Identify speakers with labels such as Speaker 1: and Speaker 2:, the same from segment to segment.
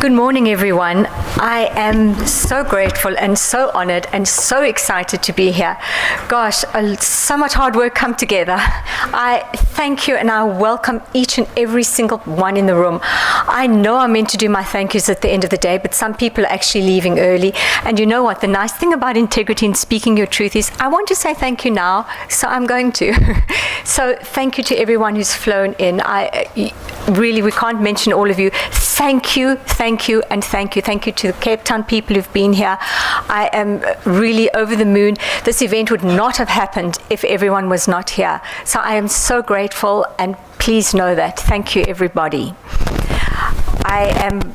Speaker 1: Good morning, everyone. I am so grateful and so honored and so excited to be here. Gosh, so much hard work come together. I thank you and I welcome each and every single one in the room. I know I'm meant to do my thank yous at the end of the day, but some people are actually leaving early. And you know what? The nice thing about integrity and speaking your truth is I want to say thank you now, so I'm going to. So thank you to everyone who's flown in. Really, we can't mention all of you. Thank you, and thank you. Thank you to the Cape Town people who've been here. I am really over the moon. This event would not have happened if everyone was not here. So I am so grateful, and please know that. Thank you, everybody. I am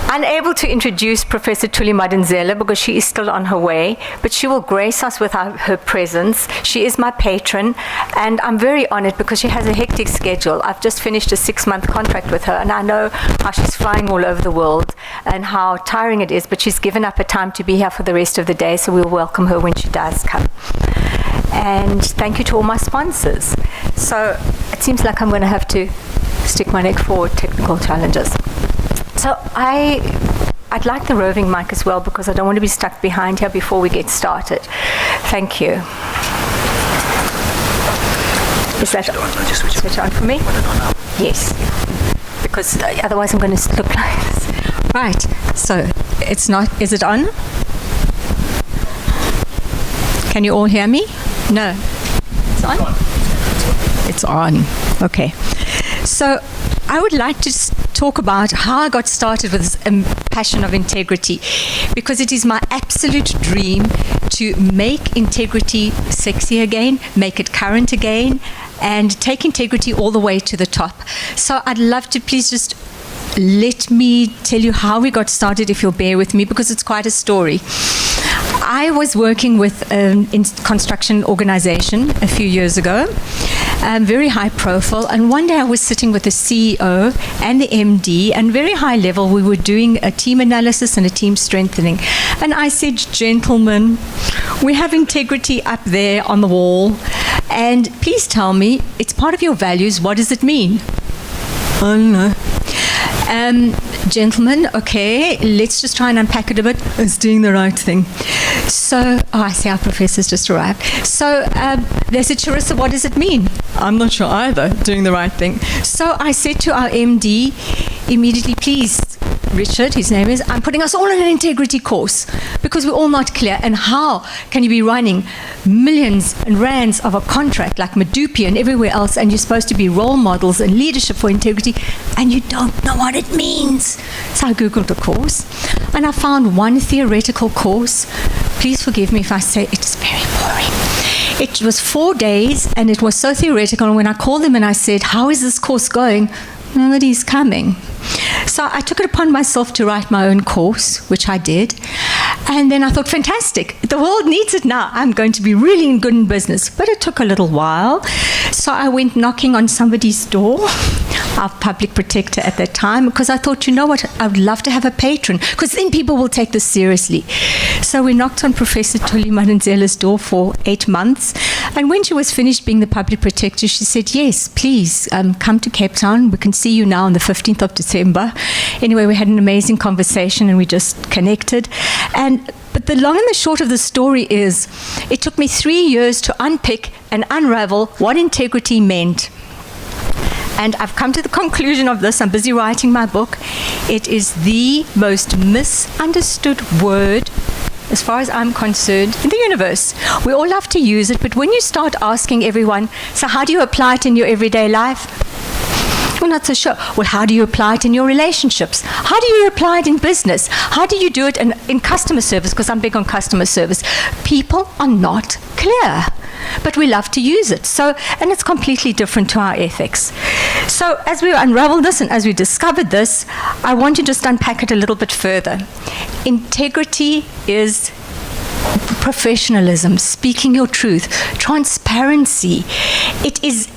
Speaker 1: unable to introduce Professor Thuli Madonsela because she is still on her way, but she will grace us with her presence. She is my patron, and I'm very honored because she has a hectic schedule. I've just finished a 6-month contract with her, and I know how she's flying all over the world and how tiring it is, but she's given up her time to be here for the rest of the day, so we'll welcome her when she does come. And thank you to all my sponsors. So it seems like I'm going to have to stick my neck forward, technical challenges. So I'd like the roving mic as well because I don't want to be stuck behind here before we get started. Thank you. Is that just switch on for me? Yes. Because otherwise I'm going to look like this. Right. So it's not. Is it on? Can you all hear me? No. It's on? It's on. Okay. So I would like to talk about how I got started with this passion of integrity, because it is my absolute dream to make integrity sexy again, make it current again, and take integrity all the way to the top. So I'd love to please just let me tell you how we got started, if you'll bear with me, because it's quite a story. I was working with a construction organization a few years ago, very high profile, and one day I was sitting with the CEO and the MD, and very high level we were doing a team analysis and a team strengthening. And I said, gentlemen, we have integrity up there on the wall, and please tell me, it's part of your values, what does it mean? I don't know. Gentlemen, okay, let's just try and unpack it a bit. It's doing the right thing. So, I see our professor's just arrived. So, they said, Charissa, what does it mean? I'm not sure either, doing the right thing. So, I said to our MD, immediately, please, Richard, his name is, I'm putting us all in an integrity course because we're all not clear. And how can you be running millions and rands of a contract like Madupi and everywhere else, and you're supposed to be role models and leadership for integrity, and you don't know what it means? So I Googled the course, and I found one theoretical course. Please forgive me if I say it's very boring. It was 4 days, and it was so theoretical. And when I called them and I said, how is this course going? Nobody's coming. So I took it upon myself to write my own course, which I did. And then I thought, fantastic, the world needs it now. I'm going to be really good in business. But it took a little while. So I went knocking on somebody's door, our public protector at that time, because I thought, you know what, I would love to have a patron, because then people will take this seriously. So we knocked on Professor Thuli Madonsela's door for 8 months. And when she was finished being the public protector, she said, yes, please, come to Cape Town. We can see you now on the 15th of December. Anyway, we had an amazing conversation and we just connected. But the long and the short of the story is, it took me 3 years to unpick and unravel what integrity meant. And I've come to the conclusion of this. I'm busy writing my book. It is the most misunderstood word, as far as I'm concerned, in the universe. We all love to use it, but when you start asking everyone, so how do you apply it in your everyday life? We're not so sure. Well, how do you apply it in your relationships? How do you apply it in business? How do you do it in customer service? Because I'm big on customer service. People are not clear, but we love to use it. So, and it's completely different to our ethics. So as we unravel this and as we discovered this, I want to just unpack it a little bit further. Integrity is professionalism, speaking your truth, transparency. It is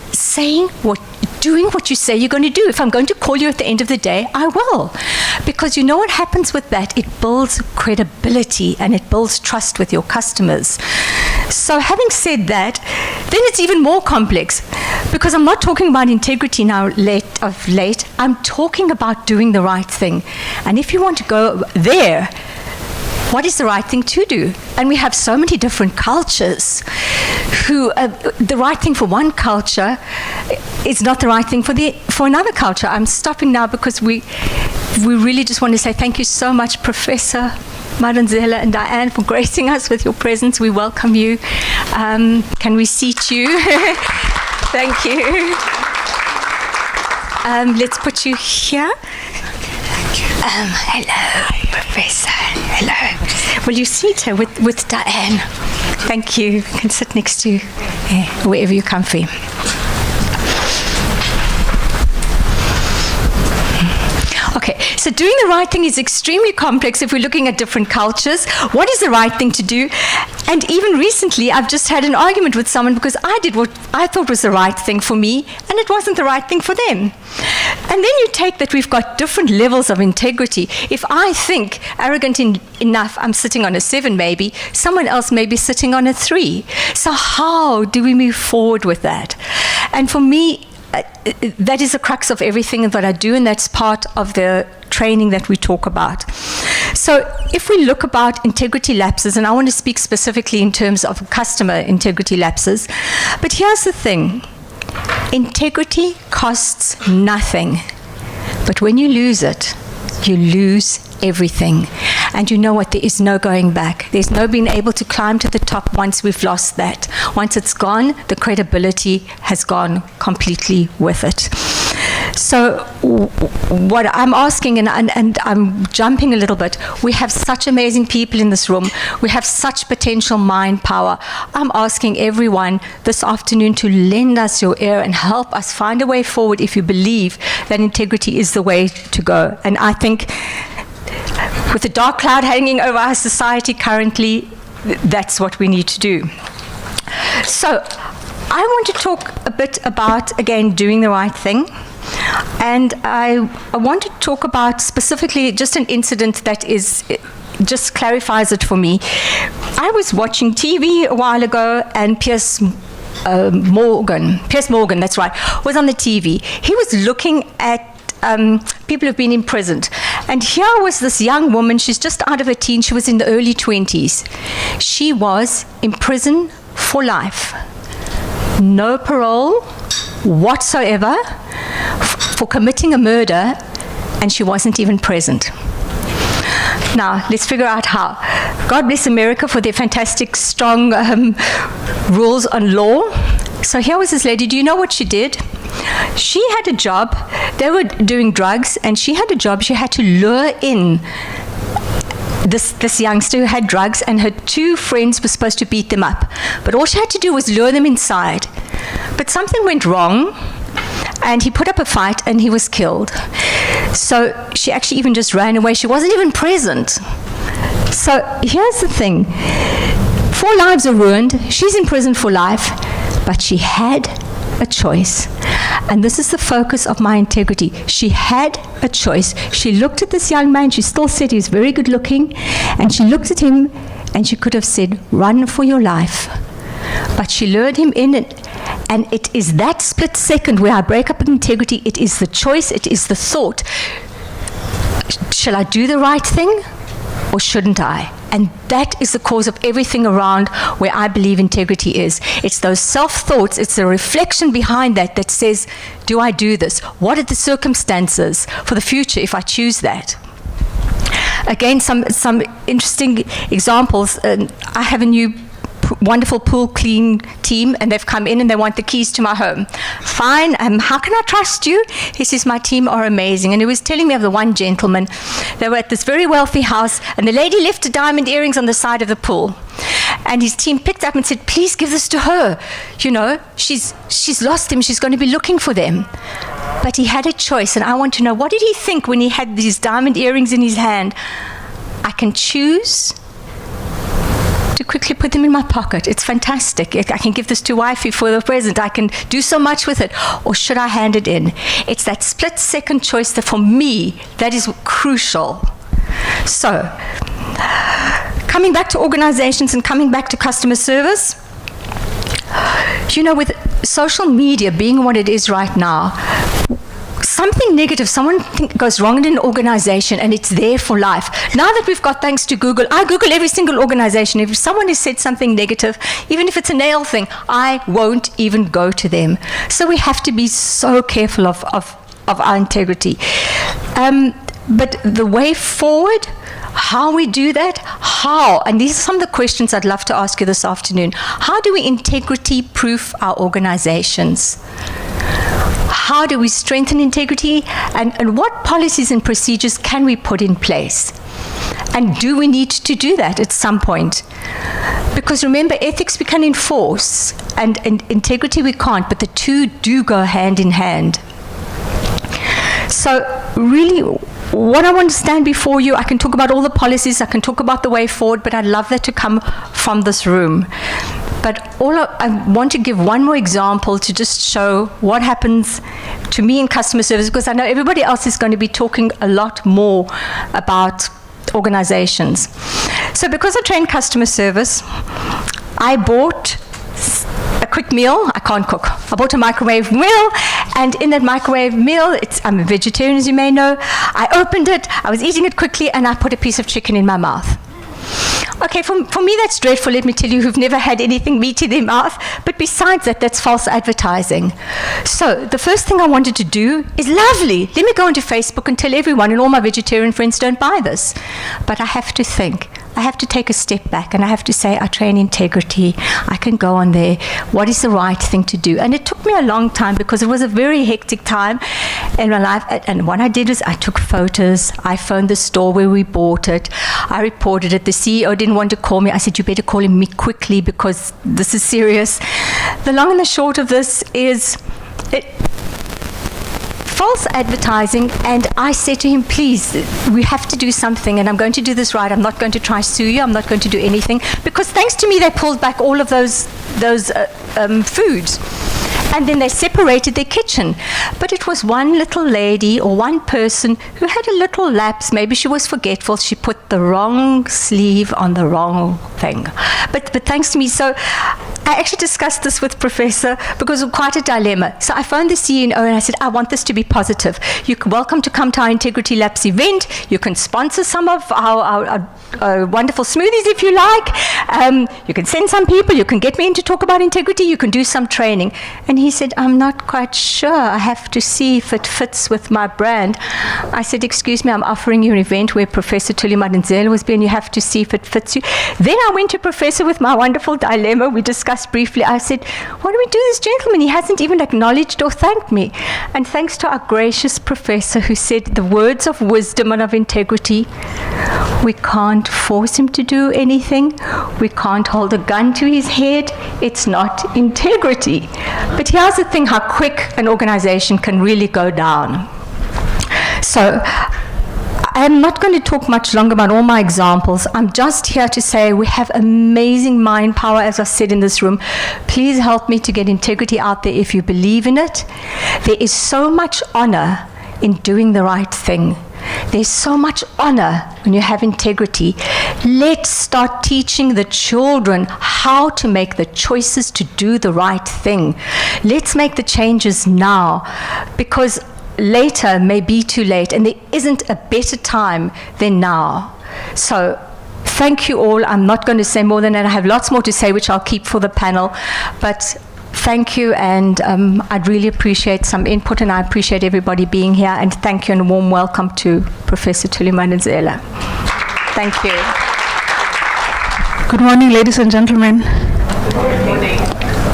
Speaker 1: doing what you say you're going to do. If I'm going to call you at the end of the day, I will. Because you know what happens with that? It builds credibility and it builds trust with your customers. So having said that, then it's even more complex. Because I'm not talking about integrity now of late. I'm talking about doing the right thing. And if you want to go there, what is the right thing to do? And we have so many different cultures who the right thing for one culture is not the right thing for another culture. I'm stopping now because we really just want to say thank you so much, Professor Madonsela and Diane, for gracing us with your presence. We welcome you. Can we seat you? Thank you. Let's put you here. Hello, Professor. Hello. Will you seat her with Diane? Thank you. You can sit next to wherever you're comfy. Okay, so doing the right thing is extremely complex if we're looking at different cultures. What is the right thing to do? And even recently, I've just had an argument with someone because I did what I thought was the right thing for me, and it wasn't the right thing for them. And then you take that we've got different levels of integrity. If I think arrogant enough, I'm sitting on a 7 maybe, someone else may be sitting on a 3. So how do we move forward with that? And for me, that is the crux of everything that I do, and that's part of the training that we talk about. So if we look about integrity lapses, and I want to speak specifically in terms of customer integrity lapses, but here's the thing. Integrity costs nothing, but when you lose it, you lose everything. And you know what? There is no going back. There's no being able to climb to the top once we've lost that. Once it's gone, the credibility has gone completely with it. So what I'm asking, and I'm jumping a little bit, we have such amazing people in this room. We have such potential mind power. I'm asking everyone this afternoon to lend us your ear and help us find a way forward if you believe that integrity is the way to go. And I think with the dark cloud hanging over our society currently, that's what we need to do. So I want to talk a bit about, again, doing the right thing. And I want to talk about specifically just an incident that just clarifies it for me. I was watching TV a while ago, and Piers Morgan, that's right, was on the TV. He was looking at people who've been imprisoned. And here was this young woman, she's just out of her teens, she was in the early 20s. She was in prison for life. No parole whatsoever for committing a murder, and she wasn't even present. Now, let's figure out how. God bless America for their fantastic, strong rules on law. So here was this lady. Do you know what she did? She had a job. They were doing drugs, and she had a job. She had to lure in this youngster who had drugs, and her 2 friends were supposed to beat them up. But all she had to do was lure them inside. But something went wrong, and he put up a fight, and he was killed. So she actually even just ran away. She wasn't even present. So here's the thing. 4 lives are ruined. She's in prison for life, but she had a choice. And this is the focus of my integrity. She had a choice. She looked at this young man. She still said he was very good looking. And she looked at him, and she could have said, run for your life. But she lured him in, and it is that split second where I break up integrity. It is the choice. It is the thought. Shall I do the right thing, or shouldn't I? And that is the cause of everything around where I believe integrity is. It's those self-thoughts, it's the reflection behind that says, do I do this? What are the circumstances for the future if I choose that? Again, some interesting examples. I have a new wonderful pool clean team, and they've come in and they want the keys to my home. Fine, how can I trust you? He says, my team are amazing. And he was telling me of the one gentleman. They were at this very wealthy house, and the lady left her diamond earrings on the side of the pool. And his team picked up and said, please give this to her. You know, she's lost them. She's going to be looking for them. But he had a choice, and I want to know, what did he think when he had these diamond earrings in his hand? I can choose to quickly put them in my pocket. It's fantastic. I can give this to wifey for the present. I can do so much with it. Or should I hand it in? It's that split-second choice that, for me, that is crucial. So, coming back to organizations and coming back to customer service, you know, with social media being what it is right now, something negative, someone goes wrong in an organization and it's there for life. Now that we've got, thanks to Google, I Google every single organization. If someone has said something negative, even if it's a nail thing, I won't even go to them. So we have to be so careful of our integrity. But the way forward, how we do that, and these are some of the questions I'd love to ask you this afternoon. How do we integrity-proof our organizations? How do we strengthen integrity? And what policies and procedures can we put in place? And do we need to do that at some point? Because remember, ethics we can enforce, and integrity we can't, but the two do go hand in hand. So really, what I want to stand before you, I can talk about all the policies, I can talk about the way forward, but I'd love that to come from this room. But I want to give one more example to just show what happens to me in customer service, because I know everybody else is going to be talking a lot more about organizations. So because I train customer service, I bought a quick meal. I can't cook. I bought a microwave meal, and in that microwave meal, I'm a vegetarian, as you may know. I opened it, I was eating it quickly, and I put a piece of chicken in my mouth. Okay, for me that's dreadful, let me tell you, who've never had anything meat in their mouth. But besides that, that's false advertising. So the first thing I wanted to do is, lovely, let me go onto Facebook and tell everyone, and all my vegetarian friends, don't buy this. But I have to think. I have to take a step back, and I have to say, I train integrity. I can go on there. What is the right thing to do? And it took me a long time, because it was a very hectic time in my life. And what I did is I took photos. I phoned the store where we bought it. I reported it. The CEO didn't want to call me. I said, you better call me quickly, because this is serious. The long and the short of this is false advertising, and I said to him, please, we have to do something, and I'm going to do this right. I'm not going to try sue you. I'm not going to do anything, because thanks to me, they pulled back all of those foods. And then they separated their kitchen. But it was one little lady or one person who had a little lapse. Maybe she was forgetful. She put the wrong sleeve on the wrong thing. But thanks to me, so I actually discussed this with Professor, because it was quite a dilemma. So I phoned the CEO and I said, I want this to be positive. You're welcome to come to our Integrity Labs event. You can sponsor some of our wonderful smoothies if you like. You can send some people. You can get me in to talk about integrity. You can do some training. And he said, I'm not quite sure. I have to see if it fits with my brand. I said, excuse me, I'm offering you an event where Professor Thuli Madonsela was being. You have to see if it fits you. Then I went to Professor with my wonderful dilemma. We discussed briefly. I said, what do we do this gentleman? He hasn't even acknowledged or thanked me. And thanks to our gracious Professor, who said the words of wisdom and of integrity, we can't force him to do anything. We can't hold a gun to his head. It's not integrity. But here's the thing, how quick an organization can really go down. So I'm not going to talk much longer about all my examples. I'm just here to say we have amazing mind power, as I said in this room. Please help me to get integrity out there if you believe in it. There is so much honor in doing the right thing. There's so much honor when you have integrity. Let's start teaching the children how to make the choices to do the right thing. Let's make the changes now, because later may be too late, and there isn't a better time than now. So thank you all. I'm not going to say more than that. I have lots more to say, which I'll keep for the panel. But thank you, and I'd really appreciate some input, and I appreciate everybody being here, and thank you, and a warm welcome to Professor Thuli Madonsela. Thank you.
Speaker 2: Good morning, ladies and gentlemen. Good morning.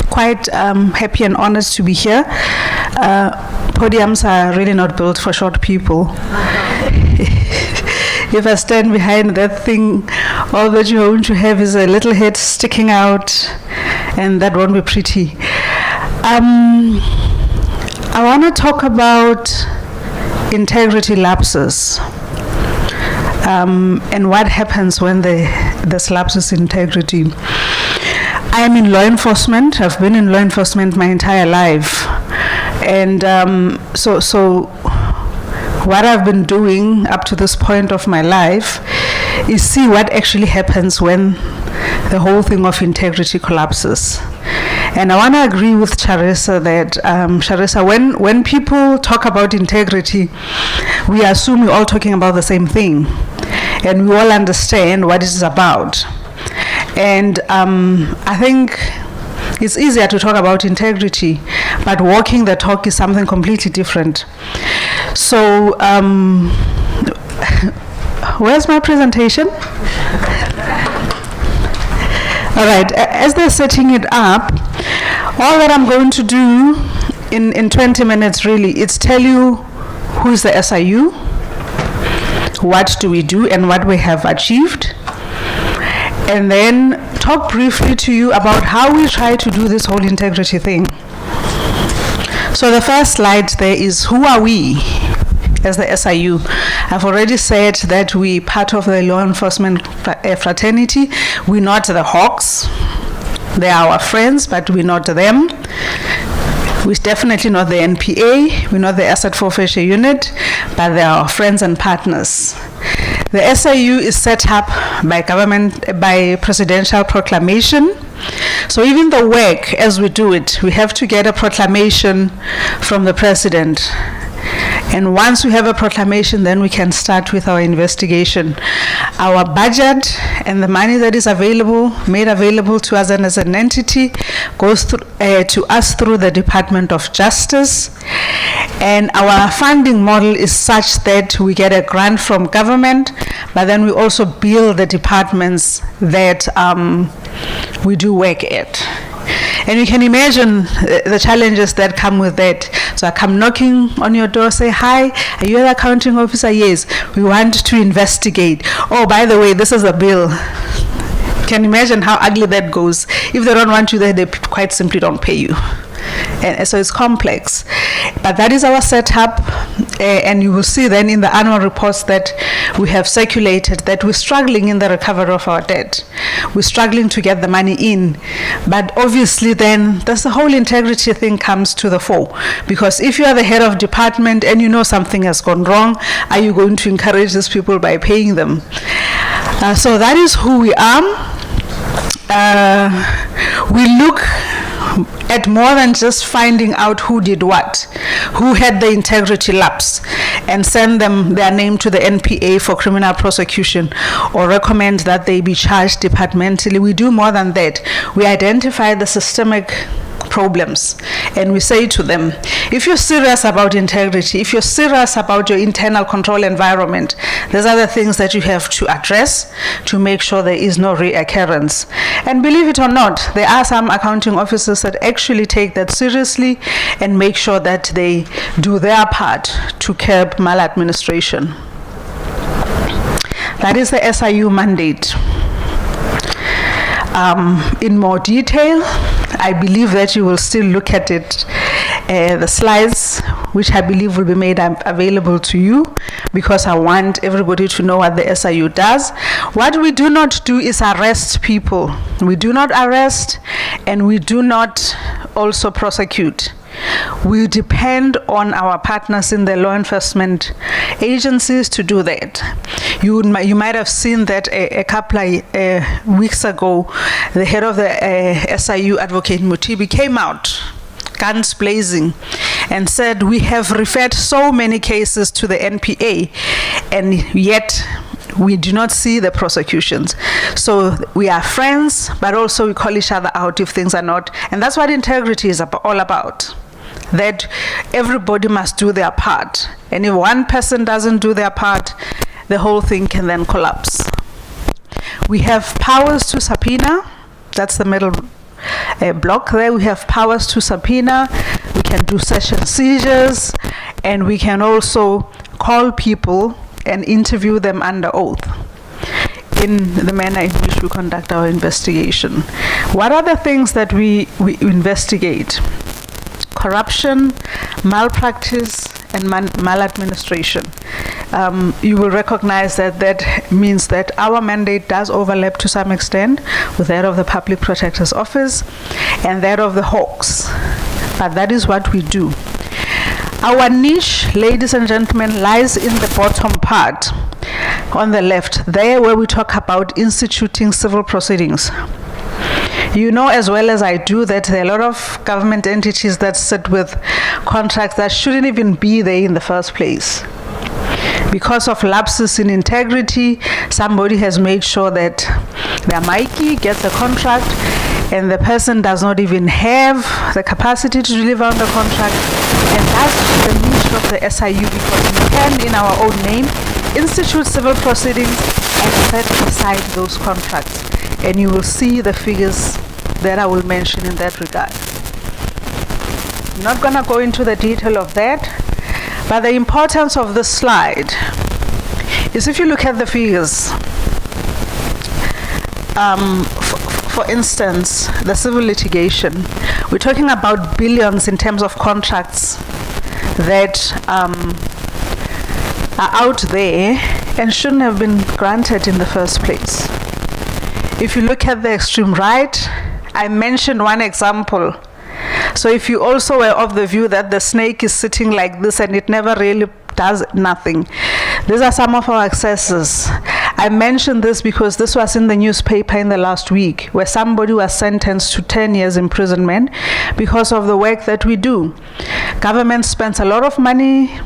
Speaker 2: Quite happy and honored to be here. Podiums are really not built for short people. If I stand behind that thing, all that you're going to have is a little head sticking out, and that won't be pretty. I want to talk about integrity lapses, and what happens when there's lapses in integrity. I am in law enforcement. I've been in law enforcement my entire life. And so what I've been doing up to this point of my life is see what actually happens when the whole thing of integrity collapses. And I want to agree with Charissa that, Charissa, when people talk about integrity, we assume we're all talking about the same thing. And we all understand what it is about. And I think it's easier to talk about integrity, but walking the talk is something completely different. So, where's my presentation? All right, as they're setting it up, all that I'm going to do in 20 minutes really is tell you who is the SIU, what do we do and what we have achieved, and then talk briefly to you about how we try to do this whole integrity thing. So the first slide there is, who are we as the SIU? I've already said that we're part of the law enforcement fraternity. We're not the hawks. They are our friends, but we're not them. We're definitely not the NPA. We're not the Asset Forfeiture Unit, but they are our friends and partners. The SIU is set up by presidential proclamation. So even the work as we do it, we have to get a proclamation from the president. And once we have a proclamation, then we can start with our investigation. Our budget and the money that is available, made available to us and as an entity, goes to us through the Department of Justice. And our funding model is such that we get a grant from government, but then we also bill the departments that we do work at. And you can imagine the challenges that come with that. So I come knocking on your door, say, hi, are you an accounting officer? Yes, we want to investigate. Oh, by the way, this is a bill. Can you imagine how ugly that goes? If they don't want you there, they quite simply don't pay you. And so it's complex. But that is our setup, and you will see then in the annual reports that we have circulated that we're struggling in the recovery of our debt. We're struggling to get the money in. But obviously then, that's the whole integrity thing comes to the fore. Because if you are the head of department and you know something has gone wrong, are you going to encourage these people by paying them? So that is who we are. We look at more than just finding out who did what, who had the integrity lapse, and send them their name to the NPA for criminal prosecution or recommend that they be charged departmentally. We do more than that. We identify the systemic problems and we say to them, if you're serious about integrity, if you're serious about your internal control environment, these are the things that you have to address to make sure there is no reoccurrence. And believe it or not, there are some accounting officers that actually take that seriously and make sure that they do their part to curb maladministration. That is the SIU mandate. In more detail, I believe that you will still look at it, the slides, which I believe will be made available to you, because I want everybody to know what the SIU does. What we do not do is arrest people. We do not arrest, and we do not also prosecute. We depend on our partners in the law enforcement agencies to do that. You might have seen that a couple of weeks ago, the head of the SIU, Advocate Mutibi, came out, guns blazing, and said, we have referred so many cases to the NPA, and yet we do not see the prosecutions. So we are friends, but also we call each other out if things are not. And that's what integrity is all about. That everybody must do their part. And if one person doesn't do their part, the whole thing can then collapse. We have powers to subpoena. That's the middle block there. We have powers to subpoena. We can do search and seizures. And we can also call people and interview them under oath in the manner in which we conduct our investigation. What are the things that we investigate? Corruption, malpractice, and maladministration. You will recognize that that means that our mandate does overlap to some extent with that of the Public Protector's Office and that of the Hawks. But that is what we do. Our niche, ladies and gentlemen, lies in the bottom part. on the left, there where we talk about instituting civil proceedings. You know as well as I do that there are a lot of government entities that sit with contracts that shouldn't even be there in the first place. Because of lapses in integrity, somebody has made sure that their Mikey gets a contract and the person does not even have the capacity to deliver on the contract. And that's the nature of the SIU, because we can, in our own name, institute civil proceedings and set aside those contracts. And you will see the figures that I will mention in that regard. I'm not going to go into the detail of that, but the importance of this slide is if you look at the figures, for instance, the civil litigation, we're talking about billions in terms of contracts that are out there and shouldn't have been granted in the first place. If you look at the extreme right, I mentioned one example. So if you also were of the view that the snake is sitting like this and it never really does nothing, these are some of our excesses. I mentioned this because this was in the newspaper in the last week, where somebody was sentenced to 10 years imprisonment because of the work that we do. Government spends a lot of money.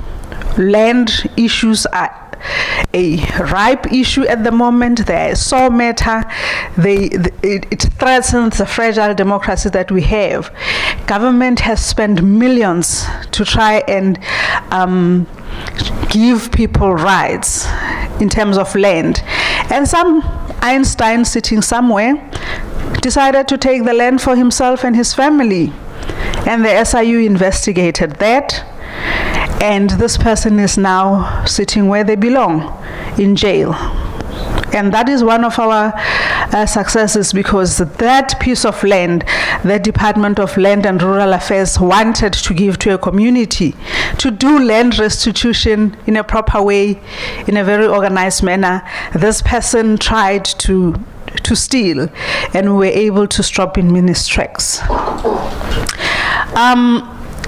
Speaker 2: Land issues are a ripe issue at the moment. They are so matter. It threatens the fragile democracy that we have. Government has spent millions to try and give people rights in terms of land. And some Einstein sitting somewhere decided to take the land for himself and his family. And the SIU investigated that. And this person is now sitting where they belong, in jail. And that is one of our successes, because that piece of land, the Department of Land and Rural Affairs wanted to give to a community to do land restitution in a proper way, in a very organized manner. This person tried to steal, and we were able to stop in Minis tracks.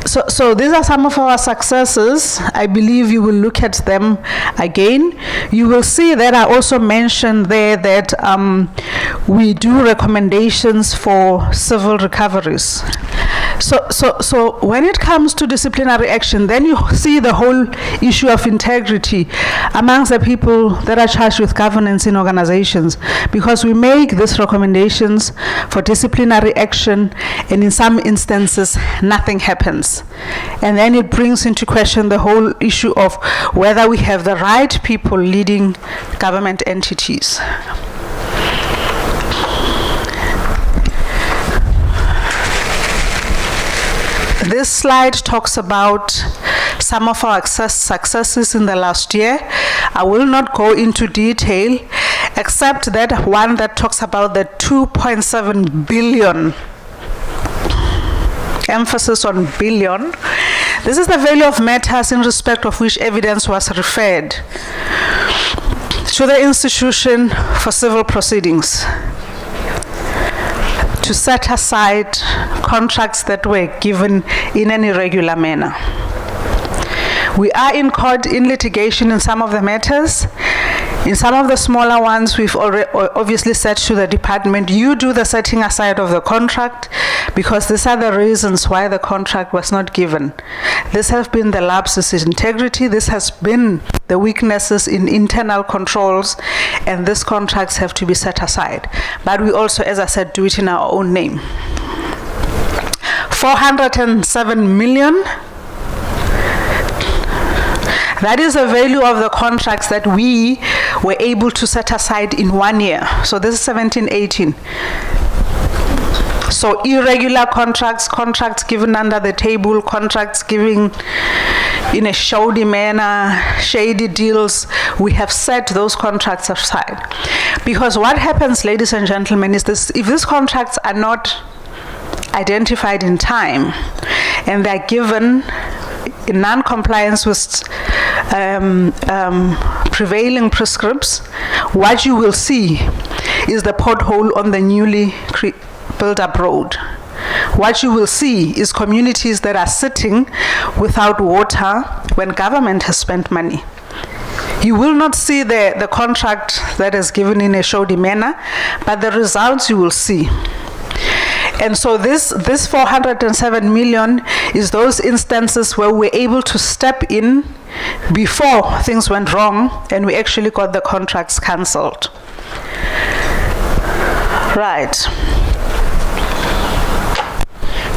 Speaker 2: So these are some of our successes. I believe you will look at them again. You will see that I also mentioned there that we do recommendations for civil recoveries. So when it comes to disciplinary action, then you see the whole issue of integrity amongst the people that are charged with governance in organizations, because we make these recommendations for disciplinary action, and in some instances nothing happens. And then it brings into question the whole issue of whether we have the right people leading government entities. This slide talks about some of our successes in the last year. I will not go into detail, except that one that talks about the 2.7 billion, emphasis on billion. This is the value of matters in respect of which evidence was referred to the institution for civil proceedings to set aside contracts that were given in an irregular manner. We are in court in litigation in some of the matters. In some of the smaller ones, we've already obviously said to the department, you do the setting aside of the contract, because these are the reasons why the contract was not given. This has been the lapses in integrity, this has been the weaknesses in internal controls, and these contracts have to be set aside. But we also, as I said, do it in our own name. 407 million. That is the value of the contracts that we were able to set aside in 1 year. So this is 17-18. So irregular contracts, contracts given under the table, contracts given in a shoddy manner, shady deals, we have set those contracts aside. Because what happens, ladies and gentlemen, is this: if these contracts are not identified in time and they're given in non-compliance with prevailing prescripts, what you will see is the pothole on the newly built-up road. What you will see is communities that are sitting without water when government has spent money. You will not see the contract that is given in a shoddy manner, but the results you will see. And so this 407 million is those instances where we're able to step in before things went wrong and we actually got the contracts cancelled. Right.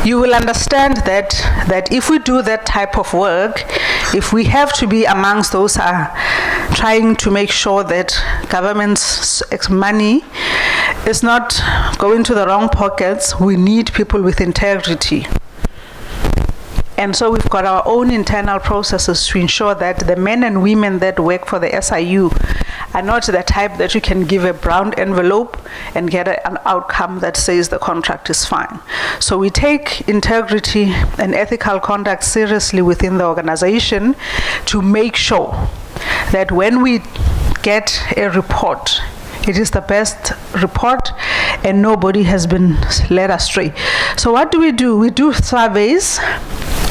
Speaker 2: You will understand that if we do that type of work, if we have to be amongst those trying to make sure that government's money is not going to the wrong pockets, we need people with integrity. And so we've got our own internal processes to ensure that the men and women that work for the SIU are not the type that you can give a brown envelope and get an outcome that says the contract is fine. So we take integrity and ethical conduct seriously within the organization to make sure that when we get a report, it is the best report and nobody has been led astray. So what do? We do surveys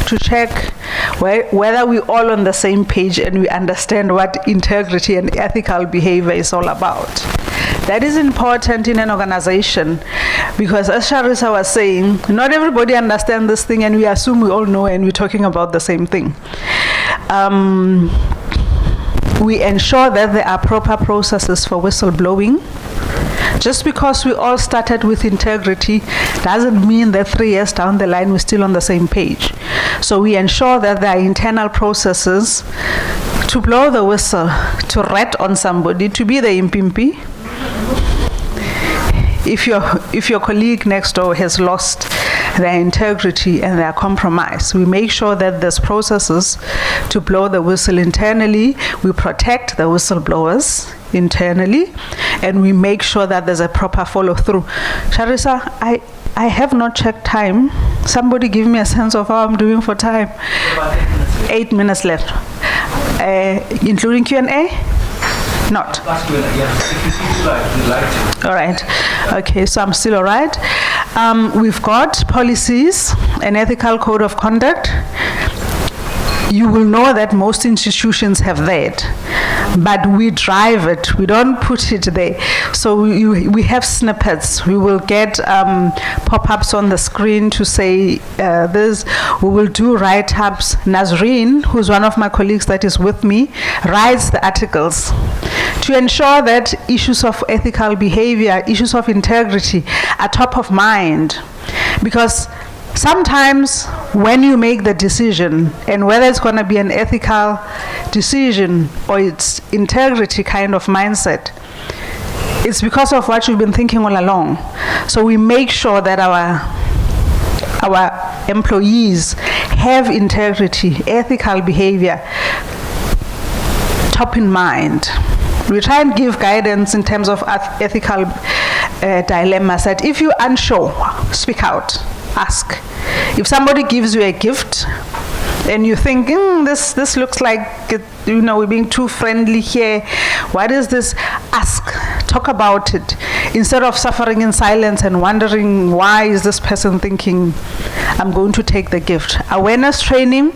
Speaker 2: to check whether we're all on the same page and we understand what integrity and ethical behavior is all about. That is important in an organization because, as Charissa was saying, not everybody understands this thing and we assume we all know and we're talking about the same thing. We ensure that there are proper processes for whistleblowing. Just because we all started with integrity doesn't mean that 3 years down the line we're still on the same page. So we ensure that there are internal processes to blow the whistle, to rat on somebody, to be the impimpi. If your colleague next door has lost their integrity and their compromise, we make sure that there's processes to blow the whistle internally. We protect the whistleblowers internally, and we make sure that there's a proper follow-through. Charissa, I have not checked time. Somebody give me a sense of how I'm doing for time. 8 minutes left. Including Q&A? Not. All right. Okay, so I'm still all right. We've got policies, an ethical code of conduct. You will know that most institutions have that, but we drive it. We don't put it there. So we have snippets. We will get pop-ups on the screen to say this. We will do write-ups. Nazreen, who's one of my colleagues that is with me, writes the articles to ensure that issues of ethical behavior, issues of integrity are top of mind. Because sometimes when you make the decision, and whether it's going to be an ethical decision or it's integrity kind of mindset, it's because of what you've been thinking all along. So we make sure that our employees have integrity, ethical behavior top in mind. We try and give guidance in terms of ethical dilemmas, that if you're unsure, speak out, ask. If somebody gives you a gift and you think, this looks like, we're being too friendly here, what is this? Ask, talk about it, instead of suffering in silence and wondering, why is this person thinking I'm going to take the gift? Awareness training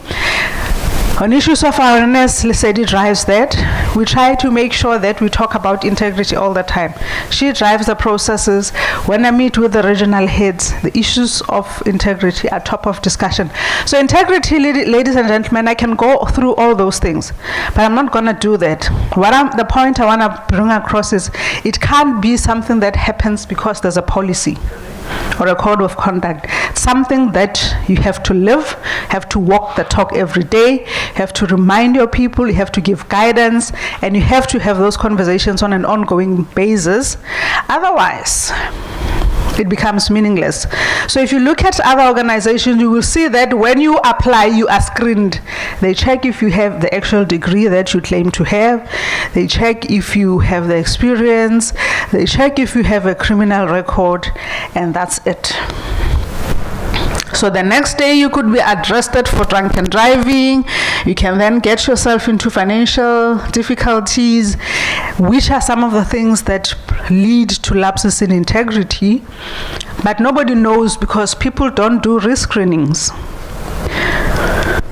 Speaker 2: on issues of awareness, Lisedi drives that. We try to make sure that we talk about integrity all the time. She drives the processes. When I meet with the regional heads, the issues of integrity are top of discussion. So integrity, ladies and gentlemen, I can go through all those things, but I'm not going to do that. The point I want to bring across is it can't be something that happens because there's a policy or a code of conduct. Something that you have to live, have to walk the talk every day, have to remind your people, you have to give guidance, and you have to have those conversations on an ongoing basis. Otherwise, it becomes meaningless. So if you look at other organizations, you will see that when you apply, you are screened. They check if you have the actual degree that you claim to have. They check if you have the experience. They check if you have a criminal record, and that's it. So the next day you could be arrested for drunken driving. You can then get yourself into financial difficulties, which are some of the things that lead to lapses in integrity. But nobody knows because people don't do risk screenings.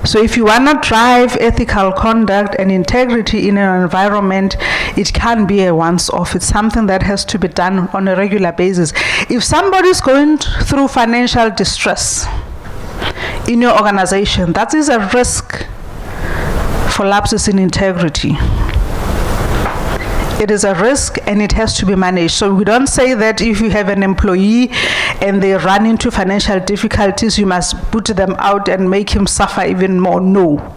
Speaker 2: So if you want to drive ethical conduct and integrity in an environment, it can't be a once-off. It's something that has to be done on a regular basis. If somebody is going through financial distress in your organization, that is a risk for lapses in integrity. It is a risk and it has to be managed. So we don't say that if you have an employee and they run into financial difficulties, you must put them out and make him suffer even more. No.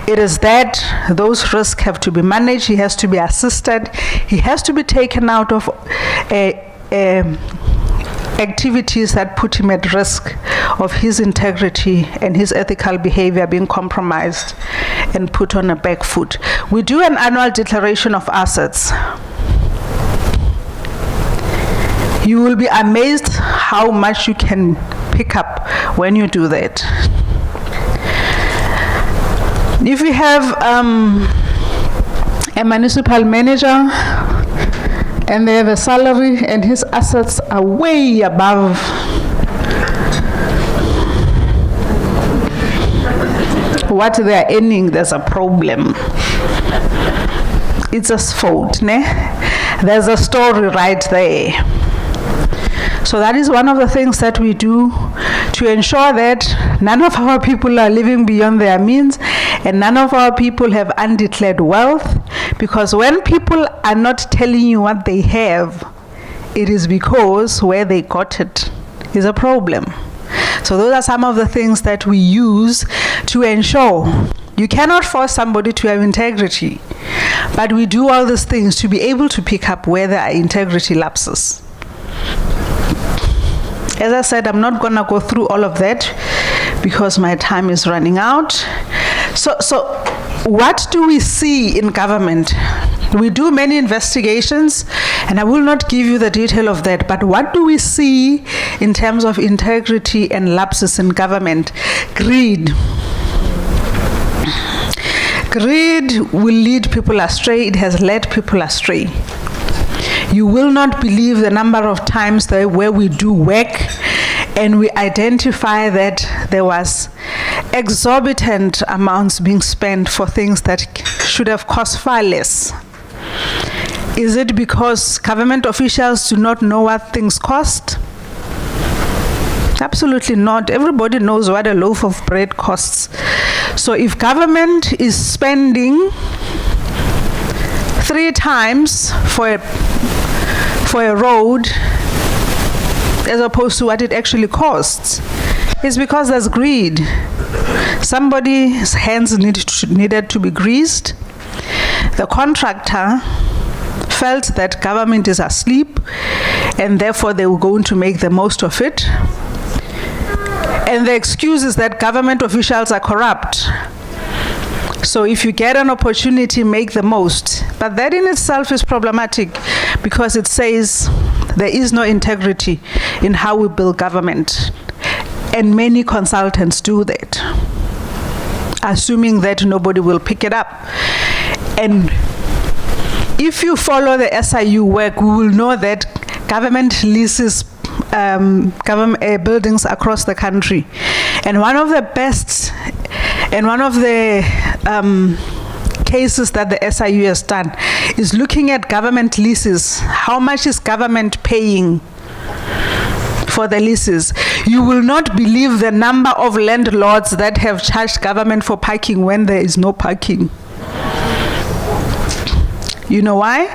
Speaker 2: It is that those risks have to be managed. He has to be assisted. He has to be taken out of activities that put him at risk of his integrity and his ethical behavior being compromised and put on a back foot. We do an annual declaration of assets. You will be amazed how much you can pick up when you do that. If you have a municipal manager and they have a salary and his assets are way above what they are earning, there's a problem. It's a fault, ne? There's a story right there. So that is one of the things that we do to ensure that none of our people are living beyond their means and none of our people have undeclared wealth, because when people are not telling you what they have, it is because where they got it is a problem. So those are some of the things that we use to ensure. You cannot force somebody to have integrity, but we do all these things to be able to pick up where there are integrity lapses. As I said, I'm not going to go through all of that because my time is running out. So what do we see in government? We do many investigations, and I will not give you the detail of that, but what do we see in terms of integrity and lapses in government? Greed. Greed will lead people astray. It has led people astray. You will not believe the number of times that where we do work and we identify that there was exorbitant amounts being spent for things that should have cost far less. Is it because government officials do not know what things cost? Absolutely not. Everybody knows what a loaf of bread costs. So if government is spending 3 times for a road as opposed to what it actually costs, it's because there's greed. Somebody's hands needed to be greased. The contractor felt that government is asleep and therefore they were going to make the most of it. And the excuse is that government officials are corrupt. So if you get an opportunity, make the most. But that in itself is problematic because it says there is no integrity in how we build government. And many consultants do that, assuming that nobody will pick it up. And if you follow the SIU work, we will know that government leases government buildings across the country. And one of the best and one of the cases that the SIU has done is looking at government leases. How much is government paying for the leases? You will not believe the number of landlords that have charged government for parking when there is no parking. You know why?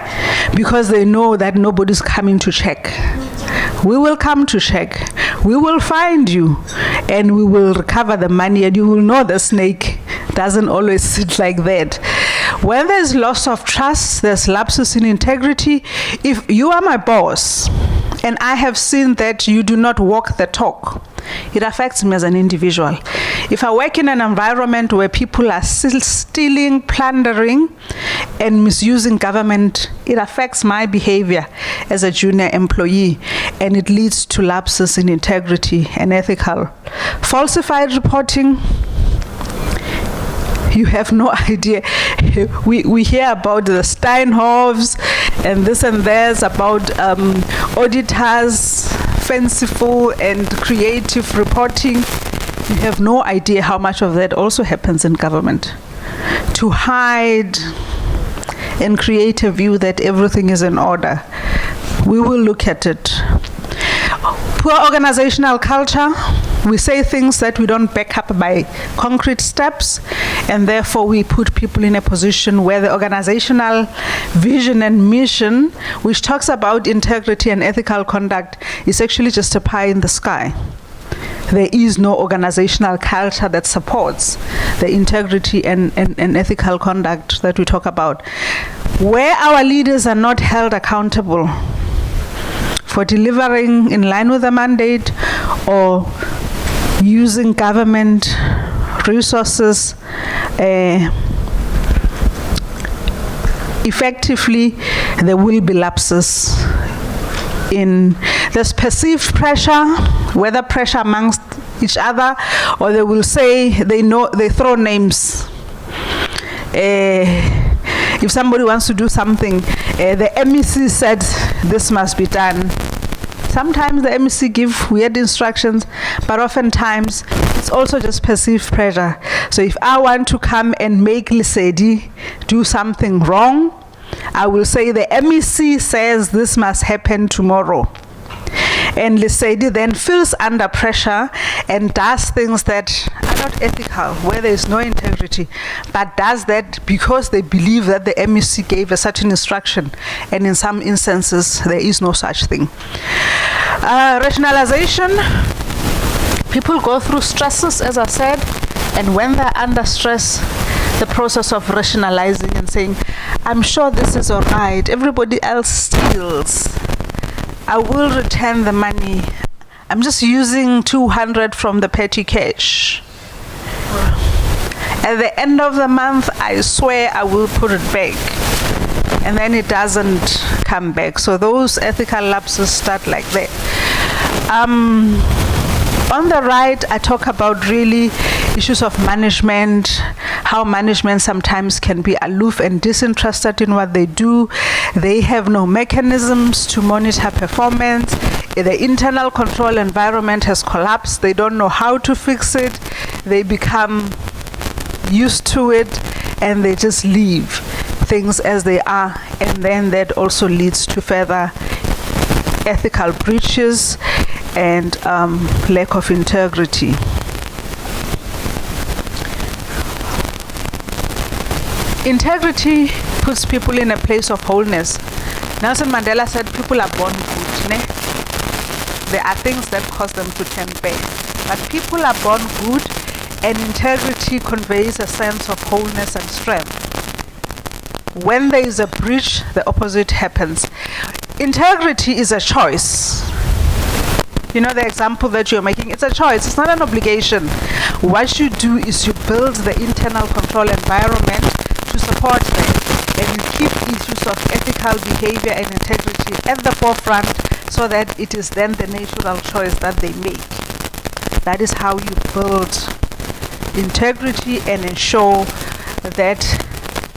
Speaker 2: Because they know that nobody's coming to check. We will come to check. We will find you and we will recover the money, and you will know the snake doesn't always sit like that. When there's loss of trust, there's lapses in integrity. If you are my boss and I have seen that you do not walk the talk, it affects me as an individual. If I work in an environment where people are still stealing, plundering, and misusing government, it affects my behavior as a junior employee, and it leads to lapses in integrity and ethical. Falsified reporting, you have no idea. We hear about the Steinhoffs and this and that, about auditors, fanciful and creative reporting. you have no idea how much of that also happens in government. To hide and create a view that everything is in order. We will look at it. Poor organizational culture. We say things that we don't back up by concrete steps, and therefore we put people in a position where the organizational vision and mission, which talks about integrity and ethical conduct, is actually just a pie in the sky. There is no organizational culture that supports the integrity and ethical conduct that we talk about. Where our leaders are not held accountable for delivering in line with the mandate or using government resources effectively, there will be lapses in there's perceived pressure, whether pressure amongst each other, or they will say they throw names. If somebody wants to do something, the MEC said this must be done. Sometimes the MEC give weird instructions, but oftentimes it's also just perceived pressure. So if I want to come and make Lesedi do something wrong, I will say the MEC says this must happen tomorrow. And Lesedi then feels under pressure and does things that are not ethical, where there is no integrity, but does that because they believe that the MEC gave a certain instruction, and in some instances there is no such thing. Rationalization. People go through stresses, as I said, and when they're under stress, the process of rationalizing and saying, I'm sure this is all right, everybody else steals, I will return the money, I'm just using 200 from the petty cash. At the end of the month, I swear I will put it back. And then it doesn't come back. So those ethical lapses start like that. On the right, I talk about really issues of management, how management sometimes can be aloof and disinterested in what they do. They have no mechanisms to monitor performance. The internal control environment has collapsed. They don't know how to fix it. They become used to it and they just leave things as they are, and then that also leads to further ethical breaches and lack of integrity. Integrity puts people in a place of wholeness. Nelson Mandela said people are born good. Ne? There are things that cause them to turn bad. But people are born good, and integrity conveys a sense of wholeness and strength. When there is a breach, the opposite happens. Integrity is a choice. You know the example that you're making, it's a choice, it's not an obligation. What you do is you build the internal control environment to support them, and you keep issues of ethical behavior and integrity at the forefront so that it is then the natural choice that they make. That is how you build integrity and ensure that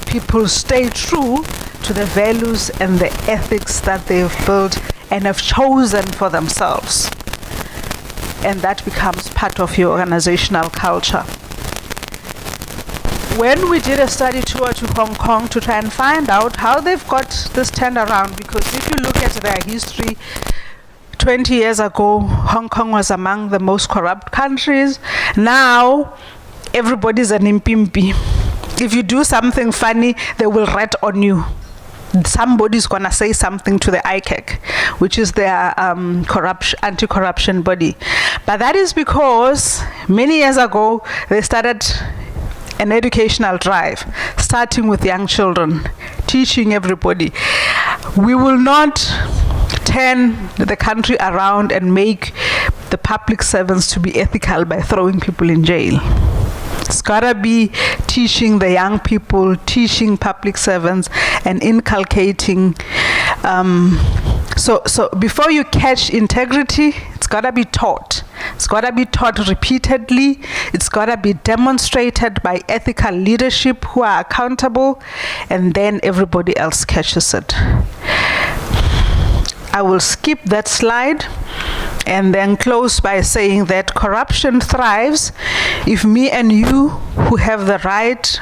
Speaker 2: people stay true to the values and the ethics that they've built and have chosen for themselves. And that becomes part of your organizational culture. When we did a study tour to Hong Kong to try and find out how they've got this turned around, because if you look at their history, 20 years ago, Hong Kong was among the most corrupt countries. Now, everybody's an impimpi. If you do something funny, they will rat on you. Somebody's gonna say something to the ICAC, which is their anti-corruption body. But that is because many years ago, they started an educational drive, starting with young children, teaching everybody. We will not turn the country around and make the public servants to be ethical by throwing people in jail. It's gotta be teaching the young people, teaching public servants, and inculcating. So before you catch integrity, it's gotta be taught. It's gotta be taught repeatedly. It's gotta be demonstrated by ethical leadership who are accountable, and then everybody else catches it. I will skip that slide and then close by saying that corruption thrives if me and you, who have the right,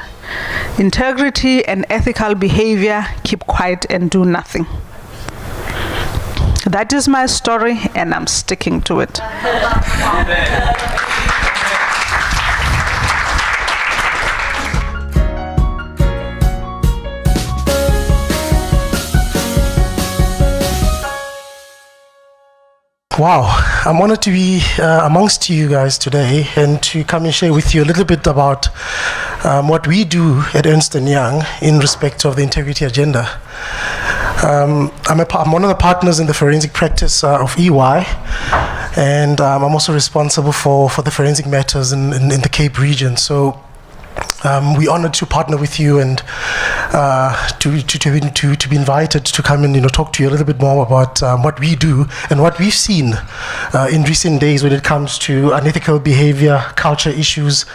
Speaker 2: integrity, and ethical behavior, keep quiet and do nothing. That is my story, and I'm sticking to it.
Speaker 3: Wow, I'm honored to be amongst you guys today and to come and share with you a little bit about what we do at Ernst & Young in respect of the integrity agenda. I'm one of the partners in the forensic practice of EY, and I'm also responsible for the forensic matters in the Cape region. So we're honored to partner with you and to be invited to come and talk to you a little bit more about what we do and what we've seen in recent days when it comes to unethical behavior, culture issues.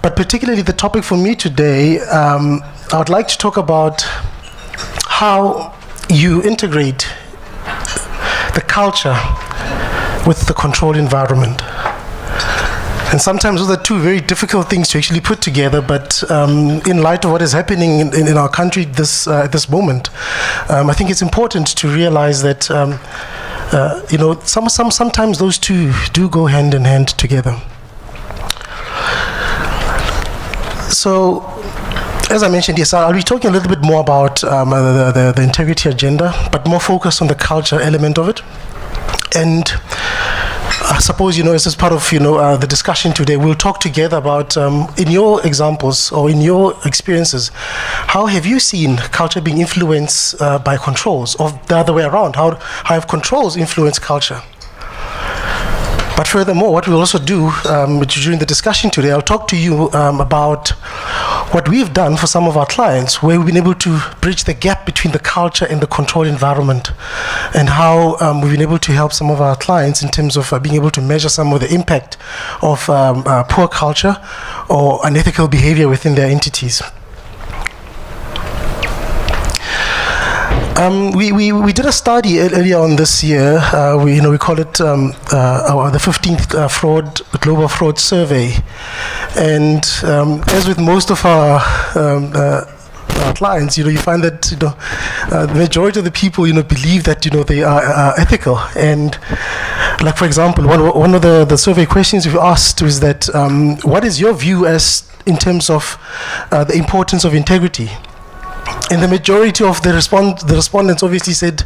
Speaker 3: But particularly the topic for me today, I would like to talk about how you integrate the culture with the controlled environment. And sometimes those are two very difficult things to actually put together, but in light of what is happening in our country at this moment, I think it's important to realize that sometimes those two do go hand in hand together. So, as I mentioned, yes, I'll be talking a little bit more about the integrity agenda, but more focused on the culture element of it. And I suppose, as part of, the discussion today, we'll talk together about, in your examples or in your experiences, how have you seen culture being influenced by controls, or the other way around? How have controls influenced culture? But furthermore, what we'll also do during the discussion today, I'll talk to you about what we've done for some of our clients, where we've been able to bridge the gap between the culture and the controlled environment, and how we've been able to help some of our clients in terms of being able to measure some of the impact of poor culture or unethical behavior within their entities. We did a study earlier on this year. We call it the 15th Global Fraud Survey, and as with most of our clients, you find that the majority of the people believe that they are ethical. And like, for example, one of the survey questions we asked was that what is your view as in terms of the importance of integrity? And the majority of the respondents obviously said,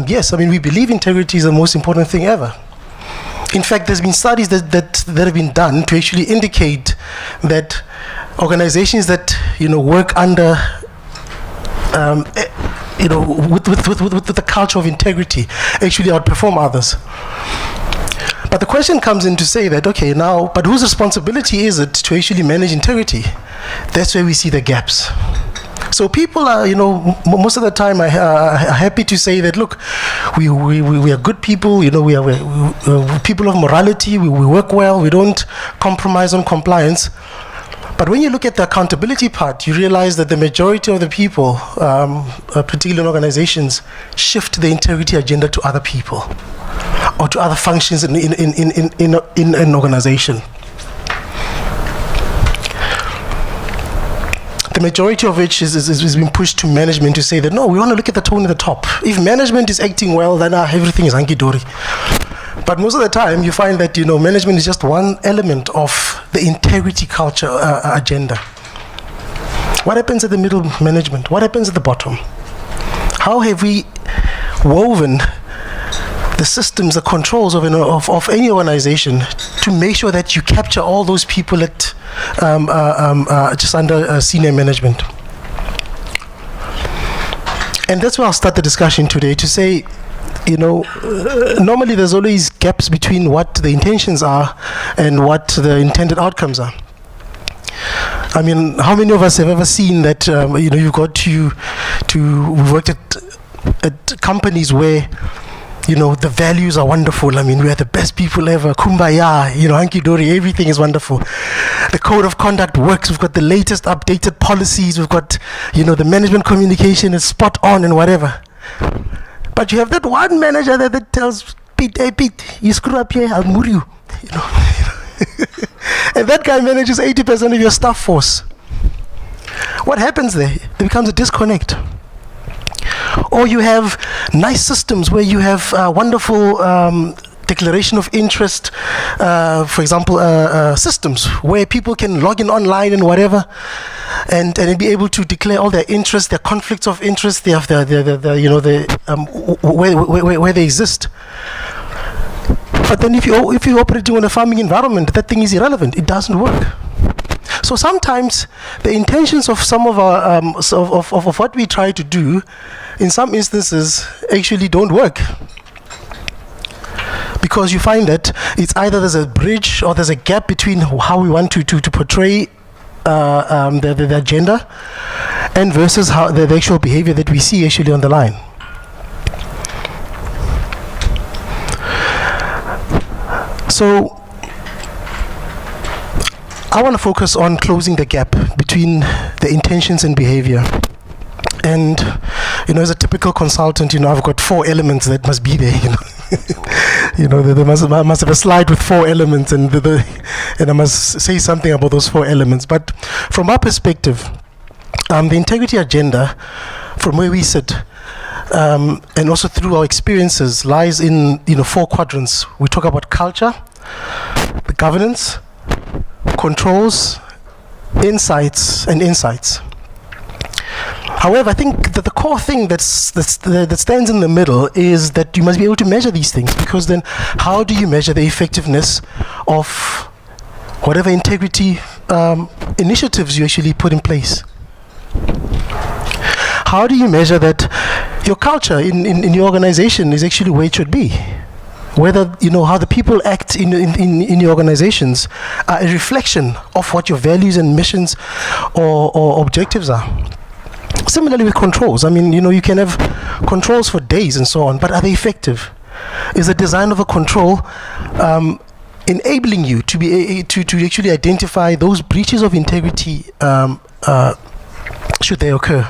Speaker 3: yes, we believe integrity is the most important thing ever. In fact, there's been studies that have been done to actually indicate that organizations that work under with the culture of integrity actually outperform others. But the question comes in to say that, okay, now, but whose responsibility is it to actually manage integrity? That's where we see the gaps. So people are, most of the time are happy to say that, look, we are good people, we are people of morality, we work well, we don't compromise on compliance. But when you look at the accountability part, you realize that the majority of the people, particularly in organizations, shift the integrity agenda to other people or to other functions in an organization. The majority of which is being pushed to management to say that, no, we want to look at the tone at the top. If management is acting well, then everything is hunky-dory. But most of the time, you find that management is just one element of the integrity culture agenda. What happens at the middle management? What happens at the bottom? How have we woven the systems, the controls of any organization to make sure that you capture all those people at just under senior management? And that's where I'll start the discussion today, to say, normally there's always gaps between what the intentions are and what the intended outcomes are. How many of us have ever seen that, you've got we've worked at companies where, the values are wonderful. We are the best people ever. Kumbaya, hunky-dory, everything is wonderful. The code of conduct works. We've got the latest updated policies. We've got, the management communication is spot on and whatever. But you have that one manager that tells Pete, hey Pete, you screw up here, I'll move you. You know. And that guy manages 80% of your staff force. What happens there? There becomes a disconnect. Or you have nice systems where you have wonderful declaration of interest, for example, systems where people can log in online and whatever, and be able to declare all their interests, their conflicts of interest, they have where they exist. But then if you're operating in a farming environment, that thing is irrelevant. It doesn't work. So sometimes the intentions of some of our of what we try to do, in some instances, actually don't work. Because you find that it's either there's a bridge or there's a gap between how we want to portray the agenda and versus how the actual behavior that we see actually on the line. So I want to focus on closing the gap between the intentions and behavior. And, as a typical consultant, I've got 4 elements that must be there, there must have a slide with 4 elements, and I must say something about those 4 elements. But from our perspective, the integrity agenda, from where we sit, and also through our experiences, lies in 4 quadrants. We talk about culture, the governance, controls, insights, and insights. However, I think that the core thing that stands in the middle is that you must be able to measure these things, because then how do you measure the effectiveness of whatever integrity initiatives you actually put in place? How do you measure that your culture in your organization is actually where it should be? Whether how the people act in your organizations are a reflection of what your values and missions or objectives are. Similarly with controls, you can have controls for days and so on, but are they effective? Is the design of a control enabling you to be to actually identify those breaches of integrity should they occur?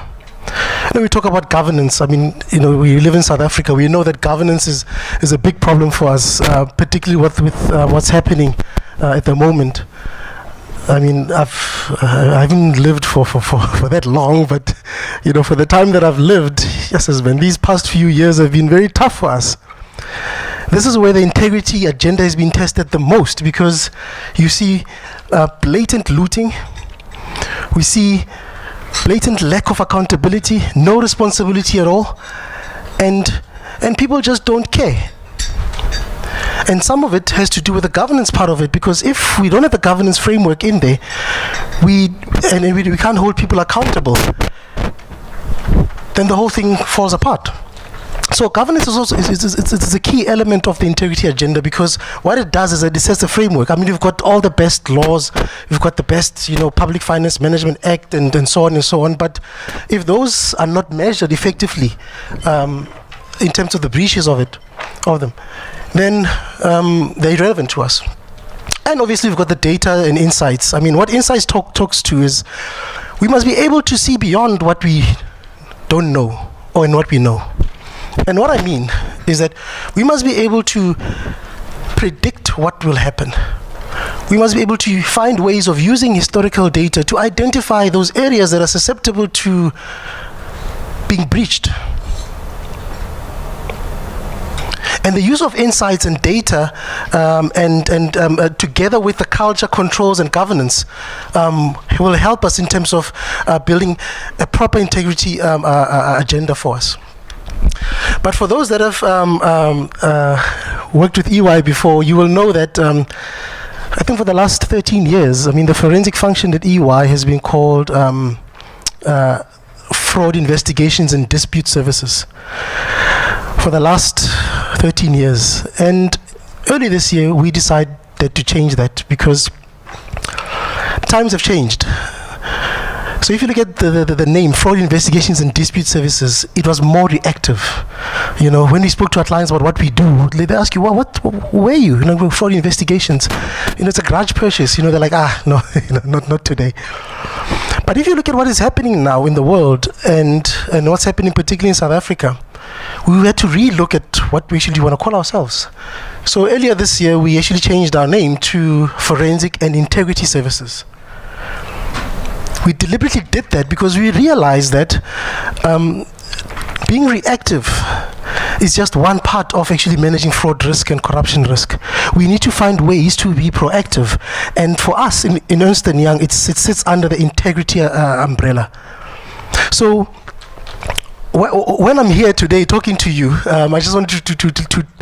Speaker 3: We talk about governance. We live in South Africa. We know that governance is a big problem for us, particularly with what's happening at the moment. I haven't lived for that long, but for the time that I've lived, yes, husband, these past few years have been very tough for us. This is where the integrity agenda has been tested the most, because you see blatant looting, we see blatant lack of accountability, no responsibility at all, and people just don't care. And some of it has to do with the governance part of it, because if we don't have the governance framework in there, we can't hold people accountable, then the whole thing falls apart. So governance is also it's a key element of the integrity agenda, because what it does is it sets a framework. You've got all the best laws, you've got the best Public Finance Management Act and so on and so on. But if those are not measured effectively in terms of the breaches of them, then they're irrelevant to us. And obviously we've got the data and insights. What insights talks to is we must be able to see beyond what we don't know or in what we know. And what I mean is that we must be able to predict what will happen. We must be able to find ways of using historical data to identify those areas that are susceptible to being breached. And the use of insights and data together with the culture, controls and governance will help us in terms of building a proper integrity agenda for us. But for those that have worked with EY before, you will know that I think for the last 13 years, the forensic function at EY has been called Fraud Investigations and Dispute Services for the last 13 years. And early this year, we decided to change that because times have changed. So if you look at the name, Fraud Investigations and Dispute Services, it was more reactive. When we spoke to our clients about what we do, they ask you, well, where are you? Fraud investigations. It's a grudge purchase. They're like, no, not today. But if you look at what is happening now in the world and what's happening particularly in South Africa, we had to re-look at what we actually want to call ourselves. So earlier this year, we actually changed our name to Forensic and Integrity Services. We deliberately did that because we realized that being reactive is just one part of actually managing fraud risk and corruption risk. We need to find ways to be proactive. And for us in Ernst & Young, it sits under the integrity umbrella. So when I'm here today talking to you, I just wanted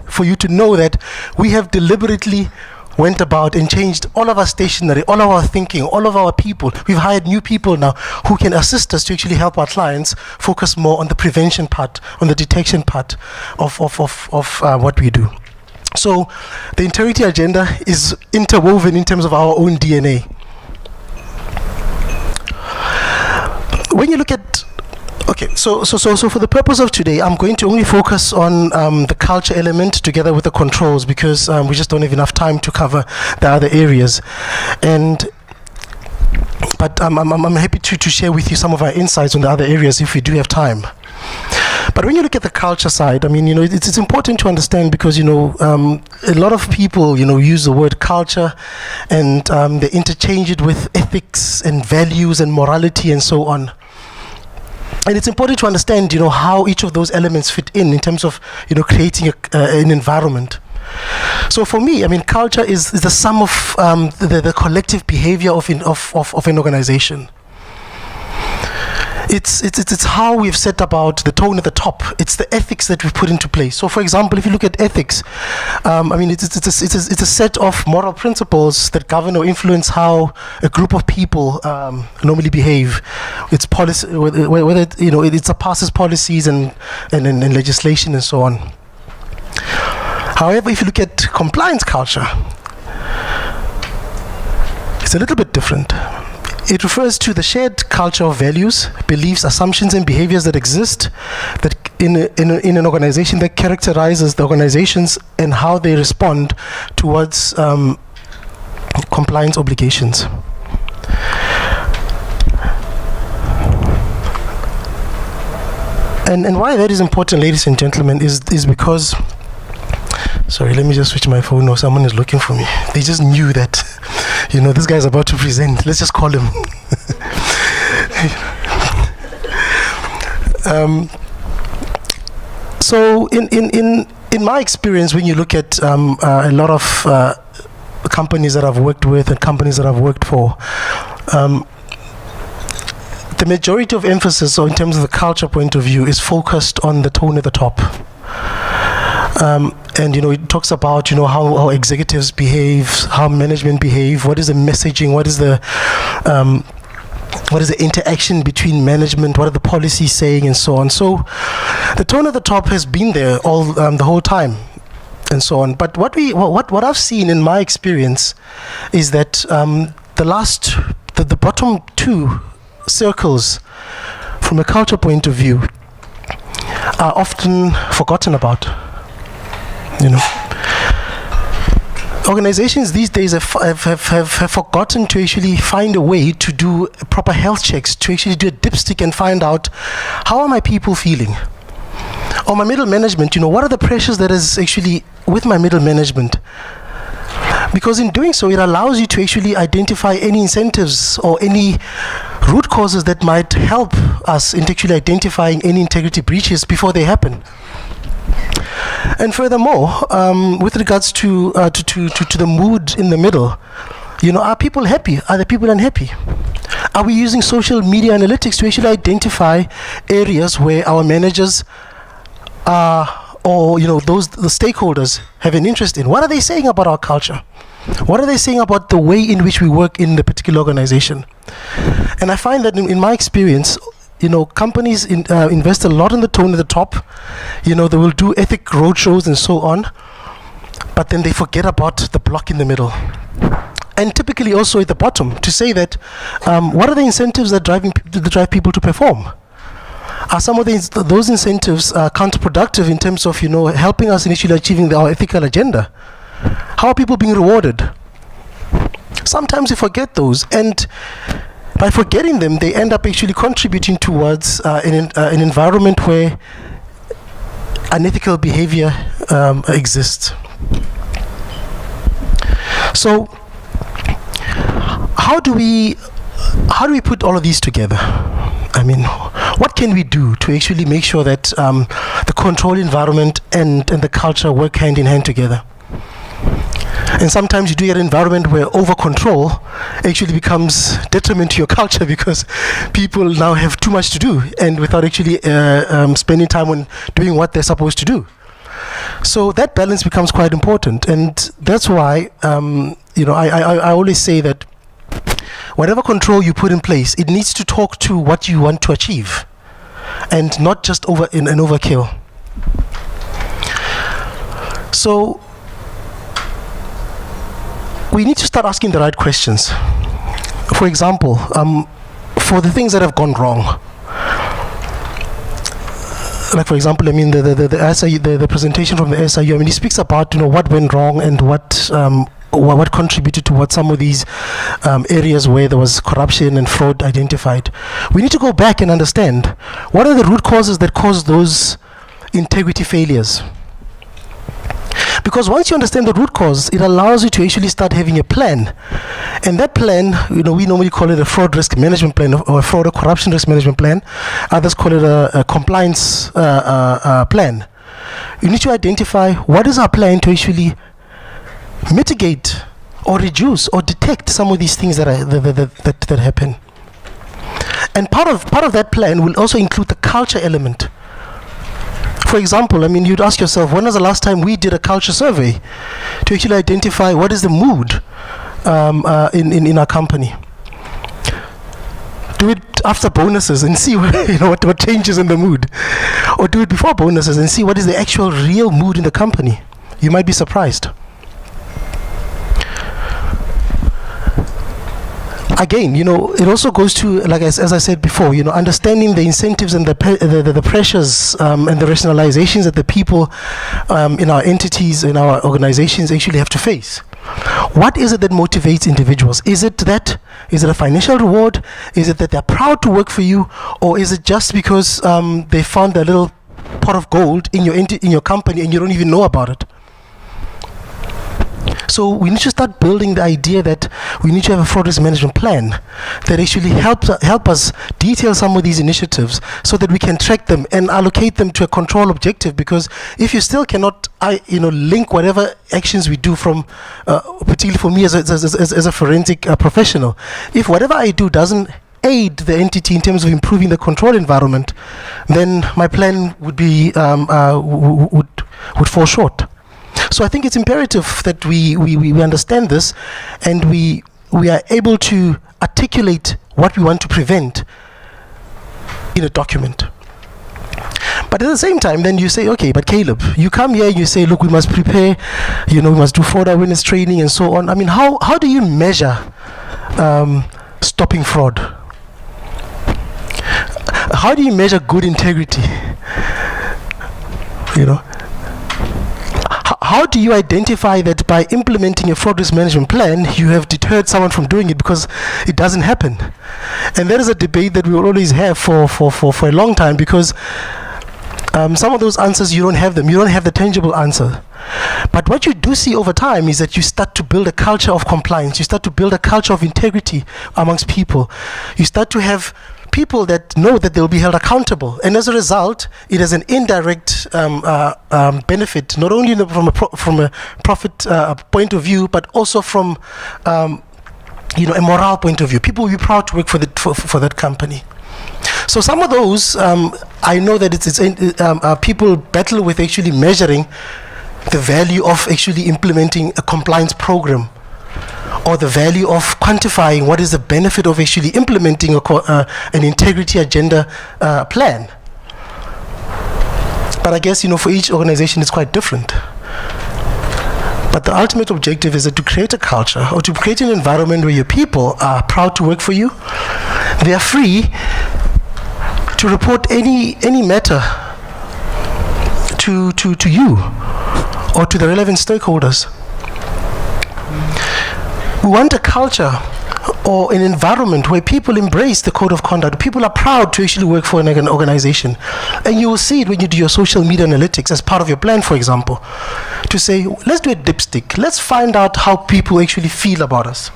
Speaker 3: for you to know that we have deliberately went about and changed all of our stationery, all of our thinking, all of our people. We've hired new people now who can assist us to actually help our clients focus more on the prevention part, on the detection part of what we do. So the integrity agenda is interwoven in terms of our own DNA. When you look at okay, so for the purpose of today, I'm going to only focus on the culture element together with the controls, because we just don't have enough time to cover the other areas. But I'm happy to share with you some of our insights on the other areas if we do have time. But when you look at the culture side, I mean, it's important to understand, because, a lot of people, use the word culture and they interchange it with ethics and values and morality and so on. And it's important to understand, how each of those elements fit in terms of, creating an environment. So for me, I mean, culture is the sum of the collective behavior of an organization. It's how we've set about the tone at the top. It's the ethics that we've put into place. So, for example, if you look at ethics, I mean, it's a set of moral principles that govern or influence how a group of people normally behave. It's policy, whether it surpasses policies and legislation and so on. However, if you look at compliance culture, it's a little bit different. It refers to the shared culture of values, beliefs, assumptions, and behaviors that exist that in an organization that characterizes the organizations and how they respond towards compliance obligations. And why that is important, ladies and gentlemen, is because... Sorry, let me just switch my phone. No, someone is looking for me. They just knew that, this guy is about to present. Let's just call him. So in my experience, when you look at a lot of companies that I've worked with and companies that I've worked for, the majority of emphasis, or in terms of the culture point of view, is focused on the tone at the top. And it talks about how executives behave, how management behave, what is the messaging, what is the interaction between management, what are the policies saying, and so on. So the tone at the top has been there all the whole time, and so on. But what I've seen in my experience is that the bottom two circles, from a culture point of view, are often forgotten about. Organizations these days have forgotten to actually find a way to do proper health checks, to actually do a dipstick and find out, how are my people feeling? Or my middle management, what are the pressures that is actually with my middle management? Because in doing so, it allows you to actually identify any incentives or any root causes that might help us in actually identifying any integrity breaches before they happen. And furthermore, with regards to the mood in the middle, are people happy? Are the people unhappy? Are we using social media analytics to actually identify areas where our managers or the stakeholders have an interest in? What are they saying about our culture? What are they saying about the way in which we work in the particular organization? And I find that in my experience, companies invest a lot in the tone at the top. They will do ethic roadshows and so on, but then they forget about the block in the middle. And typically also at the bottom, to say that, what are the incentives that drive people to perform? Are some of those incentives counterproductive in terms of, helping us initially achieving our ethical agenda? How are people being rewarded? Sometimes we forget those, and by forgetting them, they end up actually contributing towards an environment where unethical behavior exists. So how do we put all of these together? I mean, what can we do to actually make sure that the control environment and the culture work hand in hand together? And sometimes you do get an environment where over control actually becomes detriment to your culture, because people now have too much to do and without actually spending time on doing what they're supposed to do. So that balance becomes quite important, and that's why I always say that whatever control you put in place, it needs to talk to what you want to achieve, and not just an overkill. So we need to start asking the right questions. For example, for the things that have gone wrong, like for example, I mean the SIU, the presentation from the SIU, I mean, he speaks about what went wrong and what contributed to what some of these areas where there was corruption and fraud identified. We need to go back and understand what are the root causes that caused those integrity failures. Because once you understand the root cause, it allows you to actually start having a plan. And that plan, we normally call it a fraud risk management plan or a fraud or corruption risk management plan. Others call it a compliance plan. You need to identify what is our plan to actually mitigate or reduce or detect some of these things that happen. And part of that plan will also include the culture element. For example, I mean, you'd ask yourself, when was the last time we did a culture survey to actually identify what is the mood in our company? Do it after bonuses and see what changes in the mood, or do it before bonuses and see what is the actual real mood in the company. You might be surprised. Again, it also goes to, like as I said before, understanding the incentives and the pressures and the rationalizations that the people in our entities, in our organizations actually have to face. What is it that motivates individuals? Is it a financial reward? Is it that they're proud to work for you? Or is it just because they found a little pot of gold in your company and you don't even know about it? So we need to start building the idea that we need to have a fraud risk management plan that actually help us detail some of these initiatives so that we can track them and allocate them to a control objective. Because if you still cannot link whatever actions we do from particularly for me as a forensic professional, if whatever I do doesn't aid the entity in terms of improving the control environment, then my plan would be would fall short. So I think it's imperative that we understand this, and we are able to articulate what we want to prevent in a document. But at the same time, then you say, okay, but Caleb, you come here and you say, look, we must prepare, we must do fraud awareness training and so on. I mean, how do you measure stopping fraud? How do you measure good integrity? How do you identify that by implementing a fraud risk management plan, you have deterred someone from doing it because it doesn't happen? And that is a debate that we will always have for a long time, because some of those answers, you don't have them. You don't have the tangible answer. But what you do see over time is that you start to build a culture of compliance. You start to build a culture of integrity amongst people. You start to have people that know that they'll be held accountable, and as a result, it has an indirect benefit, not only from a profit point of view, but also from a moral point of view. People will be proud to work for that company. So some of those, I know that people battle with actually measuring the value of actually implementing a compliance program, or the value of quantifying what is the benefit of actually implementing an integrity agenda plan. But I guess, for each organization it's quite different. But the ultimate objective is that to create a culture, or to create an environment where your people are proud to work for you. They are free to report any matter to you or to the relevant stakeholders. We want a culture or an environment where people embrace the code of conduct, people are proud to actually work for an organization. And you will see it when you do your social media analytics as part of your plan, for example, to say, let's do a dipstick. Let's find out how people actually feel about us.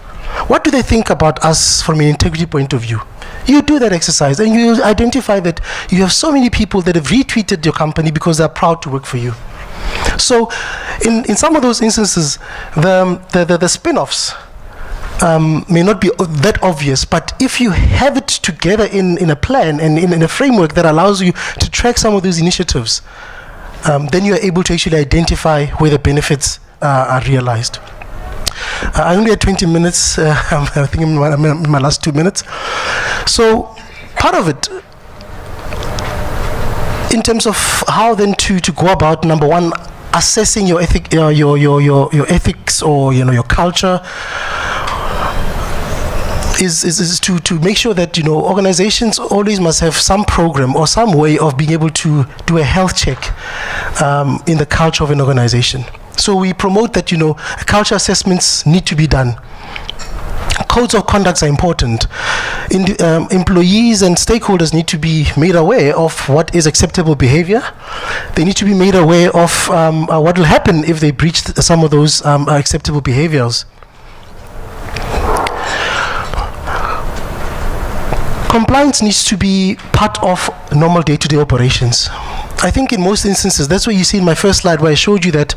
Speaker 3: What do they think about us from an integrity point of view? You do that exercise and you identify that you have so many people that have retweeted your company because they're proud to work for you. So in some of those instances, the spin-offs may not be that obvious, but if you have it together in a plan and in a framework that allows you to track some of those initiatives, then you are able to actually identify where the benefits are realized. I only had 20 minutes, I think in my last 2 minutes. So part of it, in terms of how then to go about, number one, assessing your ethics or your culture, is to make sure that organizations always must have some program or some way of being able to do a health check in the culture of an organization. So we promote that culture assessments need to be done. Codes of conduct are important. Employees and stakeholders need to be made aware of what is acceptable behavior. They need to be made aware of what will happen if they breach some of those acceptable behaviors. Compliance needs to be part of normal day-to-day operations. I think in most instances, that's what you see in my first slide where I showed you that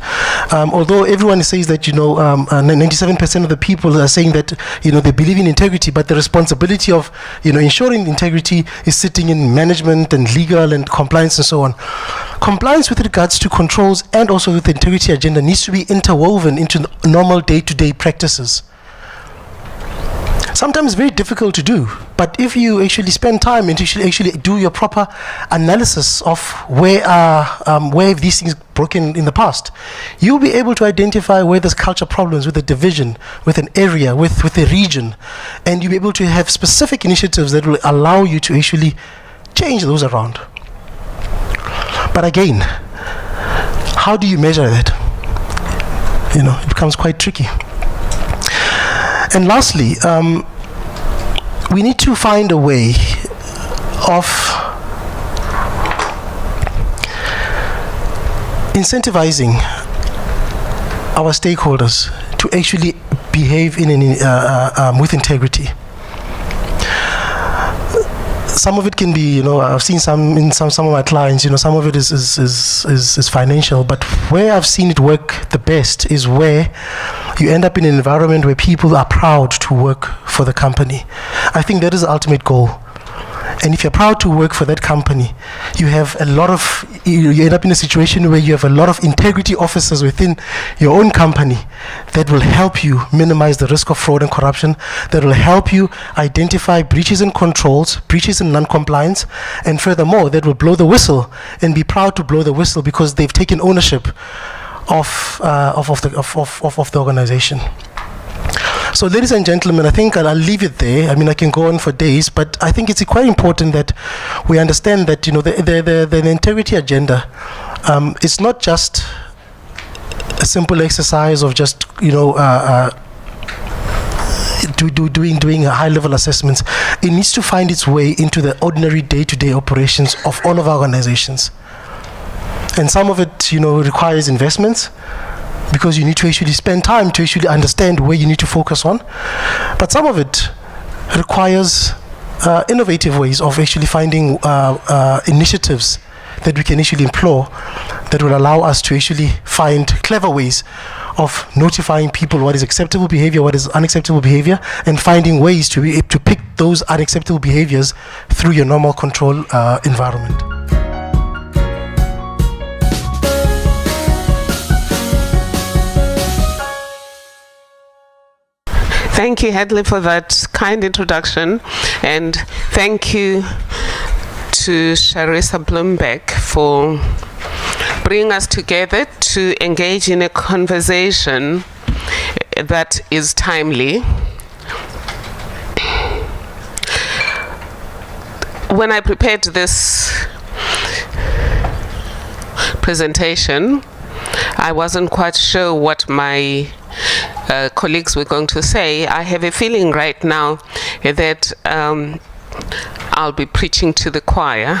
Speaker 3: although everyone says that 97% of the people are saying that they believe in integrity, but the responsibility of ensuring integrity is sitting in management and legal and compliance and so on. Compliance with regards to controls and also with the integrity agenda needs to be interwoven into normal day-to-day practices. Sometimes very difficult to do, but if you actually spend time and actually do your proper analysis of where have these things broken in the past, you'll be able to identify where there's culture problems with a division, with an area, with a region, and you'll be able to have specific initiatives that will allow you to actually change those around. But again, how do you measure that? It becomes quite tricky. And lastly, we need to find a way of incentivizing our stakeholders to actually behave with integrity. Some of it can be, I've seen some of my clients, some of it is financial, but where I've seen it work the best is where you end up in an environment where people are proud to work for the company. I think that is the ultimate goal. And if you're proud to work for that company, you end up in a situation where you have a lot of integrity officers within your own company that will help you minimize the risk of fraud and corruption, that will help you identify breaches in controls, breaches in non-compliance, and furthermore, that will blow the whistle and be proud to blow the whistle because they've taken ownership of the organization. So, ladies and gentlemen, I think I'll leave it there. I mean, I can go on for days, but I think it's quite important that we understand that the integrity agenda is not just a simple exercise of just doing high-level assessments. It needs to find its way into the ordinary day-to-day operations of all of our organizations. And some of it, requires investments, because you need to actually spend time to actually understand where you need to focus on. But some of it requires innovative ways of actually finding initiatives that we can actually employ that will allow us to actually find clever ways of notifying people what is acceptable behavior, what is unacceptable behavior, and finding ways to pick those unacceptable behaviors through your normal control environment.
Speaker 4: Thank you, Hadley, for that kind introduction, and thank you to Charissa Bloomberg for bringing us together to engage in a conversation that is timely. When I prepared this presentation, I wasn't quite sure what my colleagues were going to say, I have a feeling right now that I'll be preaching to the choir.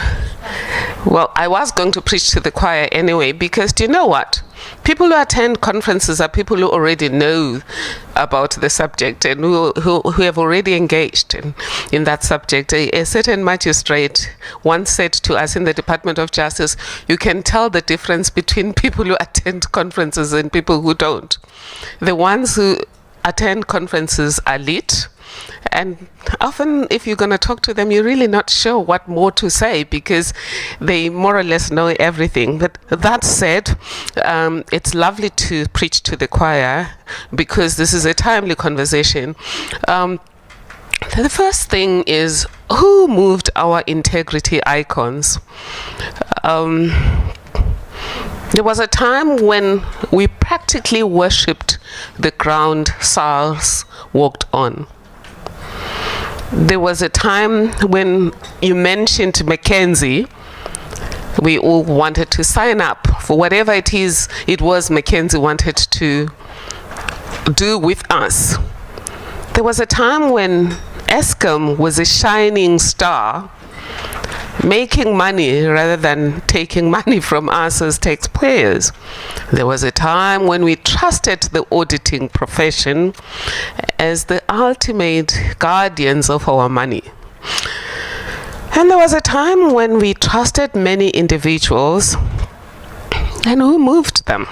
Speaker 4: Well, I was going to preach to the choir anyway, because do you know what? People who attend conferences are people who already know about the subject and who have already engaged in that subject. A certain magistrate once said to us in the Department of Justice, you can tell the difference between people who attend conferences and people who don't. The ones who attend conferences are lit, and often if you're going to talk to them, you're really not sure what more to say because they more or less know everything. But that said, it's lovely to preach to the choir because this is a timely conversation. The first thing is, who moved our integrity icons? There was a time when we practically worshipped the ground SARS walked on. There was a time when you mentioned Mackenzie, we all wanted to sign up for whatever it was Mackenzie wanted to do with us. There was a time when Eskom was a shining star, making money rather than taking money from us as taxpayers. There was a time when we trusted the auditing profession as the ultimate guardians of our money. And there was a time when we trusted many individuals, and who moved them?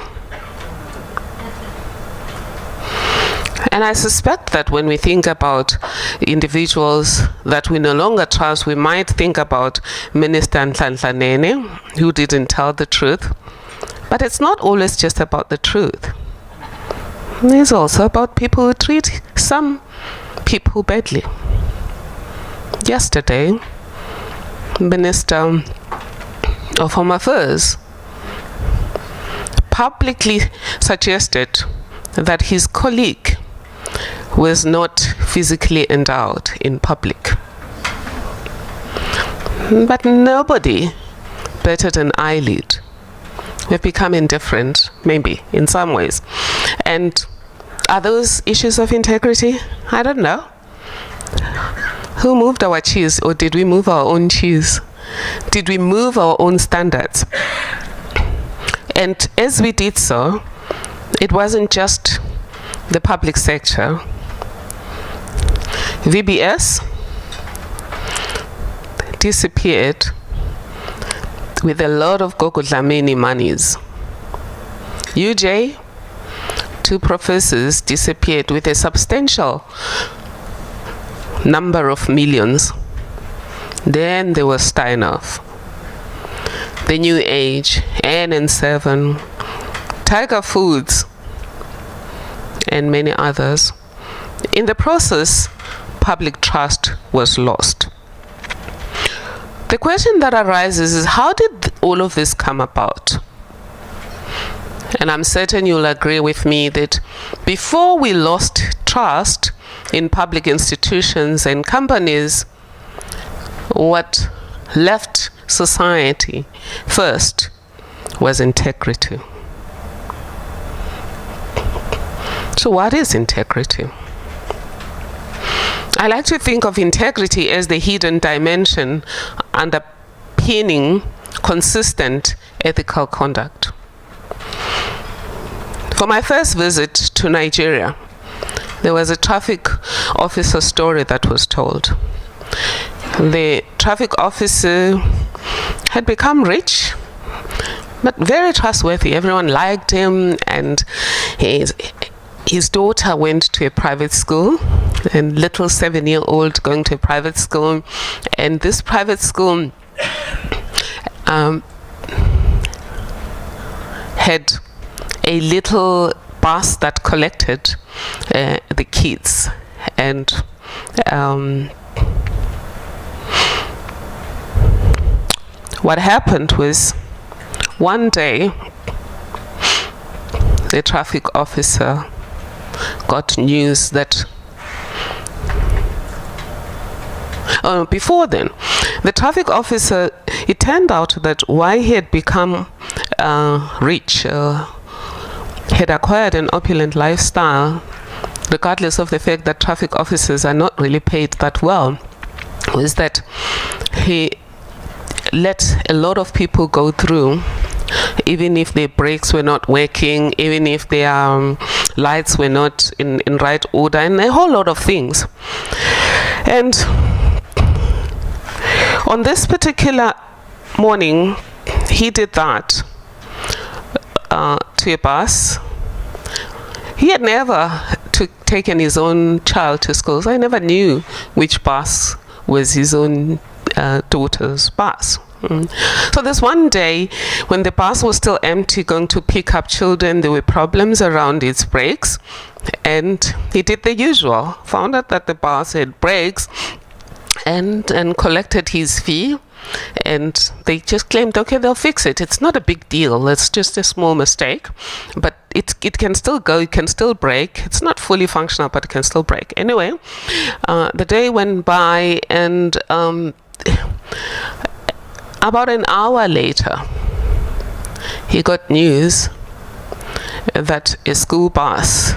Speaker 4: And I suspect that when we think about individuals that we no longer trust, we might think about Minister Nhlanhla, who didn't tell the truth. But it's not always just about the truth. It's also about people who treat some people badly. Yesterday, Minister of Home Affairs publicly suggested that his colleague was not physically endowed in public. But nobody batted an eyelid. We've become indifferent, maybe, in some ways. And are those issues of integrity? I don't know. Who moved our cheese, or did we move our own cheese? Did we move our own standards? And as we did so, it wasn't just the public sector. VBS disappeared with a lot of Gogo Dlamini monies. UJ, 2 professors disappeared with a substantial number of millions. Then there was Steinhoff, the New Age, NN7, Tiger Foods, and many others. In the process, public trust was lost. The question that arises is, how did all of this come about? And I'm certain you'll agree with me that before we lost trust in public institutions and companies, what left society first was integrity. So what is integrity? I like to think of integrity as the hidden dimension underpinning consistent ethical conduct. For my first visit to Nigeria, there was a traffic officer story that was told. The traffic officer had become rich, but very trustworthy. Everyone liked him, and his daughter went to a private school, and little 7-year-old going to a private school, and this private school had a little bus that collected the kids, and what happened was, one day the traffic officer got news that before then, the traffic officer, it turned out that why he had become rich, had acquired an opulent lifestyle, regardless of the fact that traffic officers are not really paid that well, was that he let a lot of people go through, even if their brakes were not working, even if their lights were not in right order, and a whole lot of things. And on this particular morning, he did that to a bus. He had never taken his own child to school, so I never knew which bus was his own daughter's bus. So this one day, when the bus was still empty, going to pick up children, there were problems around its brakes, and he did the usual, found out that the bus had brakes, and collected his fee. And they just claimed, okay, they'll fix it. It's not a big deal. It's just a small mistake. But it can still go. It can still brake. It's not fully functional, but it can still brake. Anyway, the day went by, and about an hour later, he got news that a school bus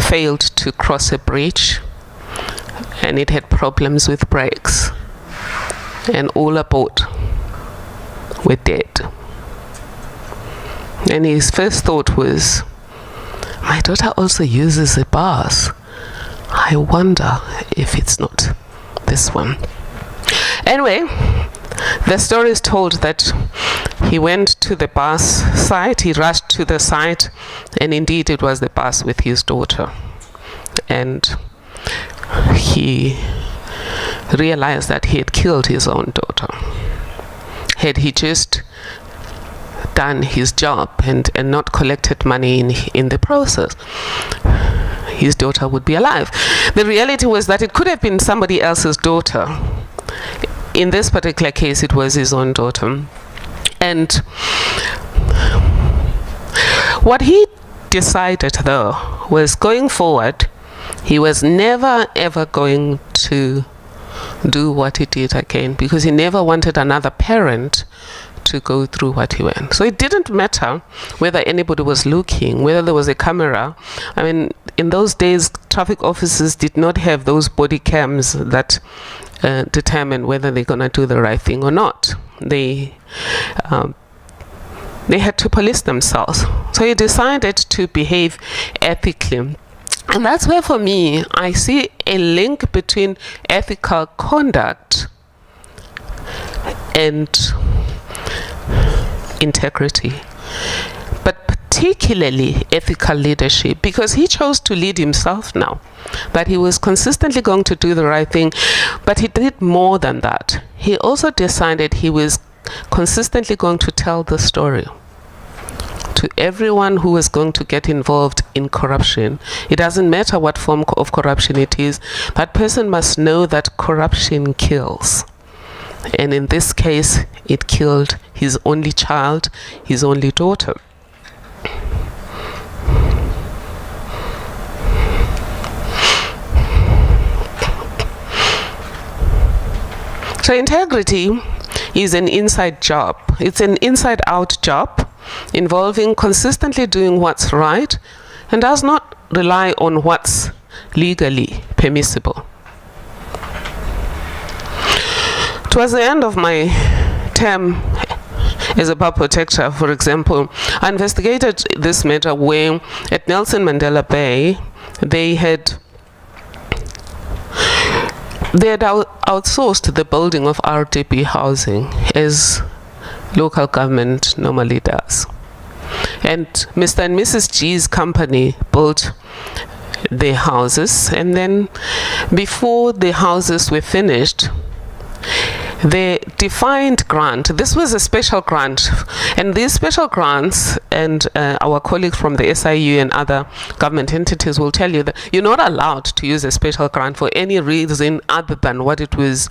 Speaker 4: failed to cross a bridge, and it had problems with brakes, and all aboard were dead. And his first thought was, my daughter also uses a bus. I wonder if it's not this one. Anyway, the story is told that he went to the bus site, he rushed to the site, and indeed it was the bus with his daughter. And he realized that he had killed his own daughter. Had he just done his job and not collected money in the process, his daughter would be alive. The reality was that it could have been somebody else's daughter. In this particular case, it was his own daughter. And what he decided, though, was going forward, he was never ever going to do what he did again, because he never wanted another parent to go through what he went. So it didn't matter whether anybody was looking, whether there was a camera. I mean, in those days, traffic officers did not have those body cams that determine whether they're going to do the right thing or not. They had to police themselves. So he decided to behave ethically. And that's where, for me, I see a link between ethical conduct and integrity, but particularly ethical leadership, because he chose to lead himself now, that he was consistently going to do the right thing. But he did more than that. He also decided he was consistently going to tell the story to everyone who is going to get involved in corruption. It doesn't matter what form of corruption it is. That person must know that corruption kills. And in this case, it killed his only child, his only daughter. So integrity is an inside job. It's an inside-out job involving consistently doing what's right and does not rely on what's legally permissible. Towards the end of my term as a bar protector, for example, I investigated this matter where at Nelson Mandela Bay they had outsourced the building of RDP housing, as local government normally does. And Mr. and Mrs. G's company built their houses, and then before the houses were finished, the defined grant, this was a special grant, and these special grants, and our colleagues from the SIU and other government entities will tell you that you're not allowed to use a special grant for any reason other than what it was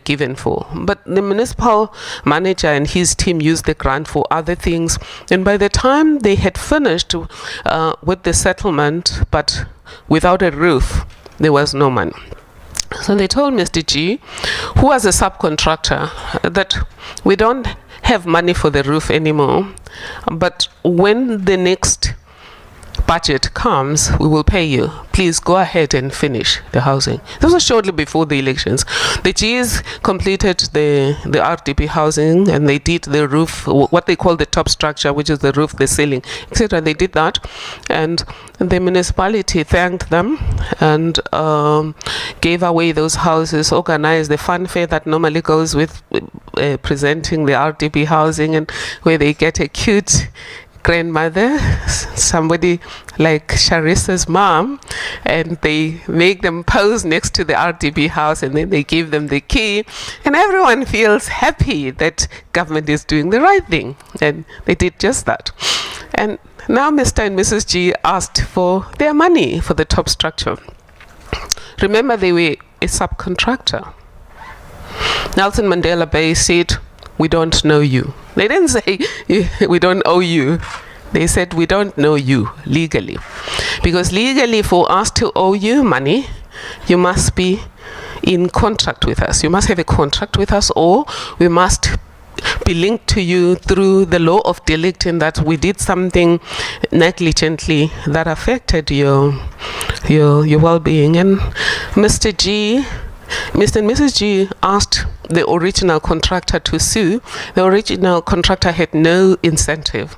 Speaker 4: given for. But the municipal manager and his team used the grant for other things, and by the time they had finished with the settlement, but without a roof, there was no money. So they told Mr. G, who was a subcontractor, that we don't have money for the roof anymore, but when the next budget comes, we will pay you. Please go ahead and finish the housing. This was shortly before the elections. The Gs completed the RDP housing, and they did the roof, what they call the top structure, which is the roof, the ceiling, etc. They did that, and the municipality thanked them and gave away those houses, organized the fanfare that normally goes with presenting the RDP housing, and where they get a cute grandmother, somebody like Charissa's mom, and they make them pose next to the RDP house, and then they give them the key, and everyone feels happy that government is doing the right thing, and they did just that. And now Mr. and Mrs. G asked for their money for the top structure. Remember, they were a subcontractor. Nelson Mandela Bay said, "We don't know you." They didn't say, "We don't owe you." They said, "We don't know you legally." Because legally, for us to owe you money, you must be in contract with us. You must have a contract with us, or we must be linked to you through the law of delict, in that we did something negligently that affected your well-being. And Mr. and Mrs. G asked the original contractor to sue. The original contractor had no incentive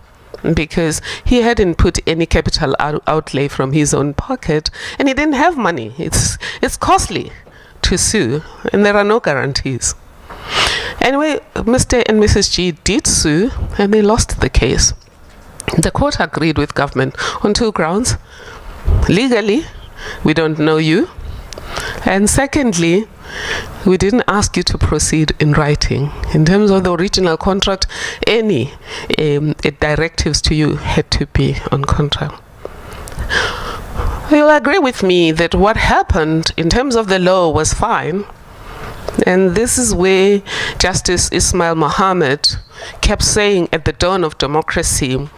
Speaker 4: because he hadn't put any capital outlay from his own pocket, and he didn't have money. It's costly to sue, and there are no guarantees. Anyway, Mr. and Mrs. G did sue, and they lost the case. The court agreed with government on two grounds. Legally, we don't know you. And secondly, we didn't ask you to proceed in writing. In terms of the original contract, any directives to you had to be on contract. You'll agree with me that what happened in terms of the law was fine. And this is where Justice Ismail Mohammed kept saying at the dawn of democracy,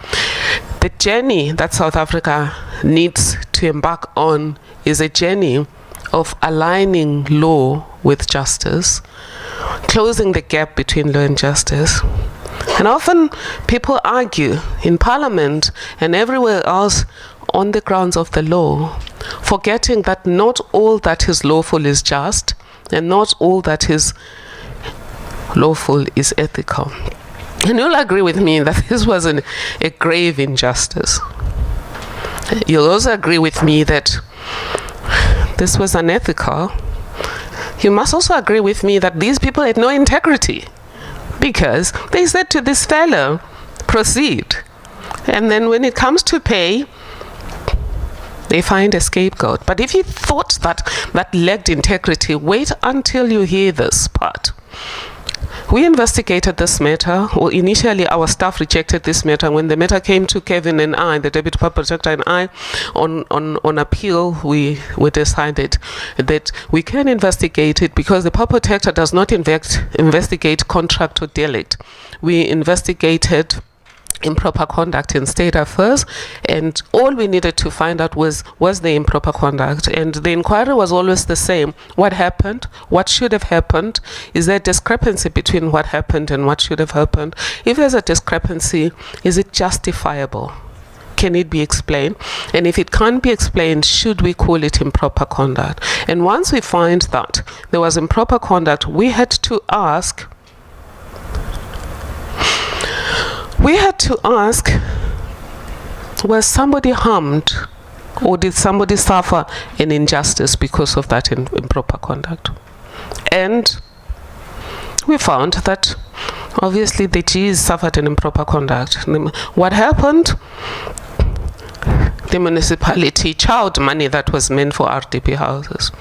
Speaker 4: the journey that South Africa needs to embark on is a journey of aligning law with justice, closing the gap between law and justice. And often people argue in Parliament and everywhere else on the grounds of the law, forgetting that not all that is lawful is just, and not all that is lawful is ethical. And you'll agree with me that this was a grave injustice. You'll also agree with me that this was unethical. You must also agree with me that these people had no integrity, because they said to this fellow, proceed. And then when it comes to pay, they find a scapegoat. But if you thought that lacked integrity, wait until you hear this part. We investigated this matter. Well, initially our staff rejected this matter. When the matter came to Kevin and I, the Deputy Public Protector and I, on appeal, we decided that we can investigate it, because the Public Protector does not investigate contract or delict. We investigated improper conduct in state affairs, and all we needed to find out was the improper conduct, and the inquiry was always the same. What happened? What should have happened? Is there a discrepancy between what happened and what should have happened? If there's a discrepancy, is it justifiable? Can it be explained? And if it can't be explained, should we call it improper conduct? And once we find that there was improper conduct, we had to ask, was somebody harmed, or did somebody suffer an injustice because of that improper conduct? And we found that obviously the Gs suffered an improper conduct. What happened? The municipality chowed money that was meant for RDP houses.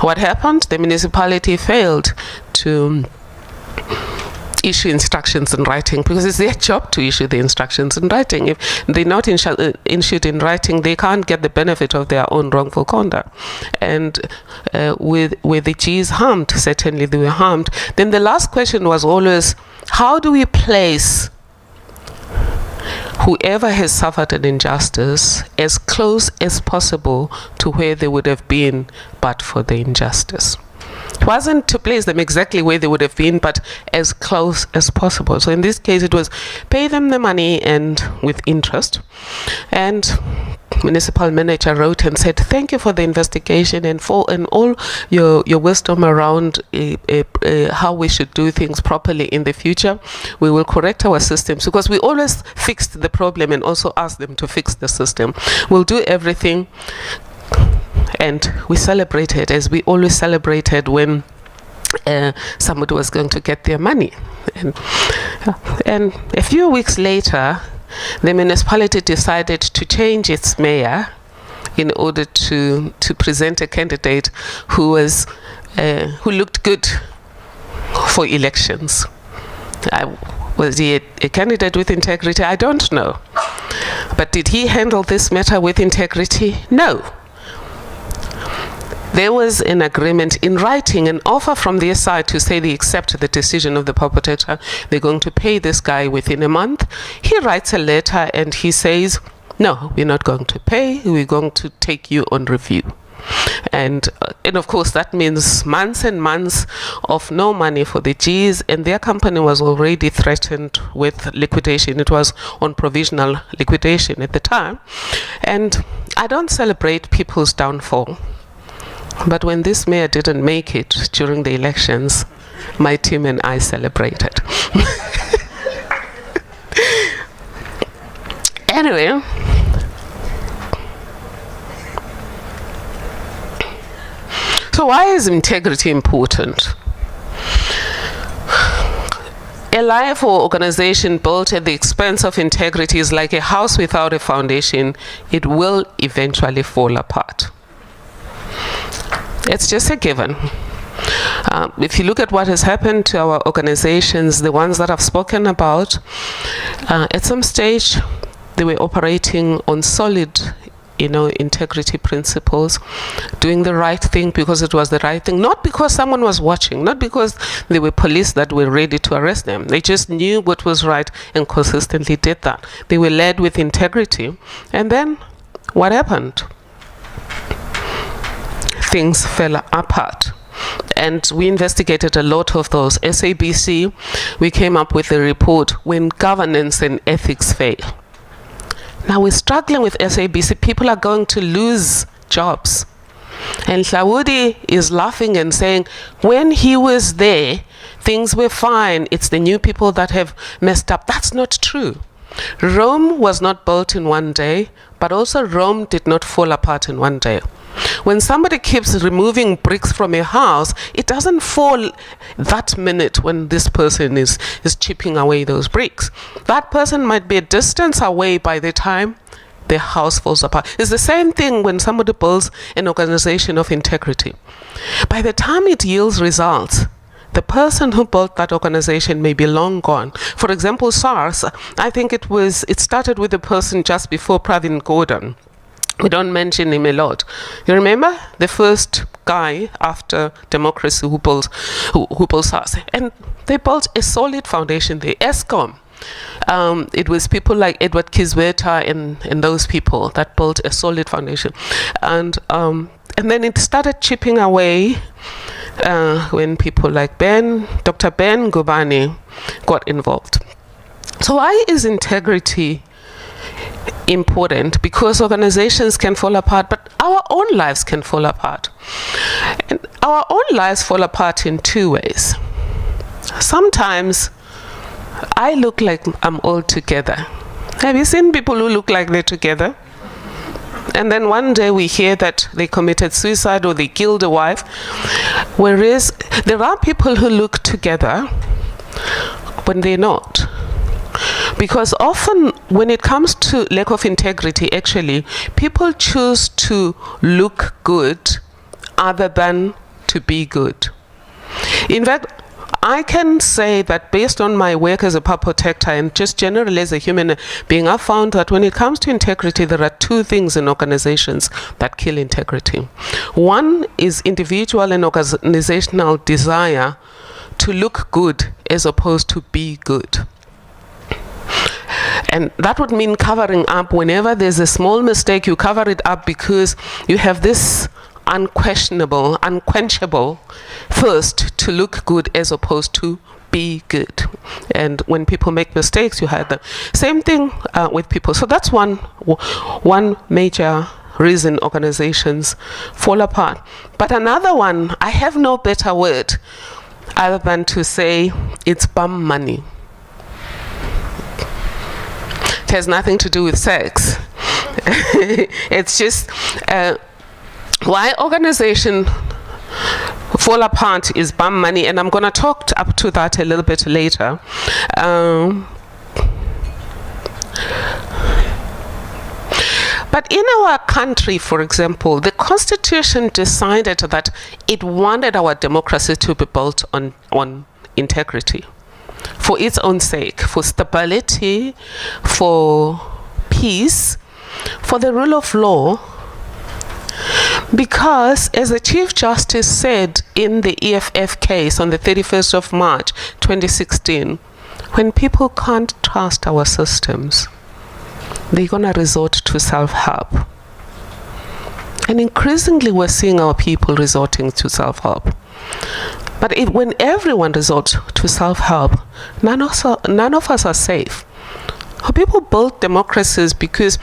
Speaker 4: What happened? The municipality failed to issue instructions in writing, because it's their job to issue the instructions in writing. If they're not issued in writing, they can't get the benefit of their own wrongful conduct. And with the Gs harmed, certainly they were harmed. Then the last question was always, how do we place whoever has suffered an injustice as close as possible to where they would have been but for the injustice? It wasn't to place them exactly where they would have been, but as close as possible. So in this case, it was pay them the money and with interest. And municipal manager wrote and said, thank you for the investigation and all your wisdom around how we should do things properly in the future. We will correct our systems, because we always fixed the problem and also asked them to fix the system. We'll do everything. And we celebrated, as we always celebrated when somebody was going to get their money. And a few weeks later, the municipality decided to change its mayor in order to present a candidate who looked good for elections. Was he a candidate with integrity? I don't know. But did he handle this matter with integrity? No. There was an agreement in writing, an offer from their side to say they accept the decision of the power protector. They're going to pay this guy within a month. He writes a letter and he says, no, we're not going to pay. We're going to take you on review. And of course, that means months and months of no money for the Gs, and their company was already threatened with liquidation. It was on provisional liquidation at the time. And I don't celebrate people's downfall. But when this mayor didn't make it during the elections, my team and I celebrated. Anyway, so why is integrity important? A life or organization built at the expense of integrity is like a house without a foundation. It will eventually fall apart. It's just a given. If you look at what has happened to our organizations, the ones that I've spoken about, at some stage they were operating on solid, integrity principles, doing the right thing because it was the right thing, not because someone was watching, not because there were police that were ready to arrest them. They just knew what was right and consistently did that. They were led with integrity. And then what happened? Things fell apart. And we investigated a lot of those. SABC, we came up with a report, when governance and ethics fail. Now we're struggling with SABC. People are going to lose jobs. And Hlaudi is laughing and saying, when he was there, things were fine. It's the new people that have messed up. That's not true. Rome was not built in one day, but also Rome did not fall apart in one day. When somebody keeps removing bricks from a house, it doesn't fall that minute when this person is chipping away those bricks. That person might be a distance away by the time the house falls apart. It's the same thing when somebody builds an organization of integrity. By the time it yields results, the person who built that organization may be long gone. For example, SARS, I think it started with the person just before Pravin Gordhan. We don't mention him a lot. You remember the first guy after democracy who built SARS? And they built a solid foundation there. ESCOM. It was people like Edward Kizweta and those people that built a solid foundation. And then it started chipping away when people like Dr. Ben Gubani got involved. So why is integrity important? Because organizations can fall apart, but our own lives can fall apart. And our own lives fall apart in two ways. Sometimes I look like I'm all together. Have you seen people who look like they're together? And then one day we hear that they committed suicide or they killed a wife. Whereas there are people who look together when they're not. Because often when it comes to lack of integrity, actually, people choose to look good other than to be good. In fact, I can say that based on my work as a power protector and just generally as a human being, I've found that when it comes to integrity, there are two things in organizations that kill integrity. One is individual and organizational desire to look good as opposed to be good. And that would mean covering up. Whenever there's a small mistake, you cover it up because you have this unquestionable, unquenchable thirst to look good as opposed to be good. And when people make mistakes, you hire them. Same thing with people. So that's one major reason organizations fall apart. But another one, I have no better word other than to say it's bum money. It has nothing to do with sex. It's just why organization fall apart is bum money, and I'm going to talk up to that a little bit later. But in our country, for example, the Constitution decided that it wanted our democracy to be built on integrity, for its own sake, for stability, for peace, for the rule of law. Because, as the Chief Justice said in the EFF case on the 31st of March 2016, when people can't trust our systems, they're going to resort to self-help. And increasingly we're seeing our people resorting to self-help. But when everyone resorts to self-help, none of us are safe. People built democracies because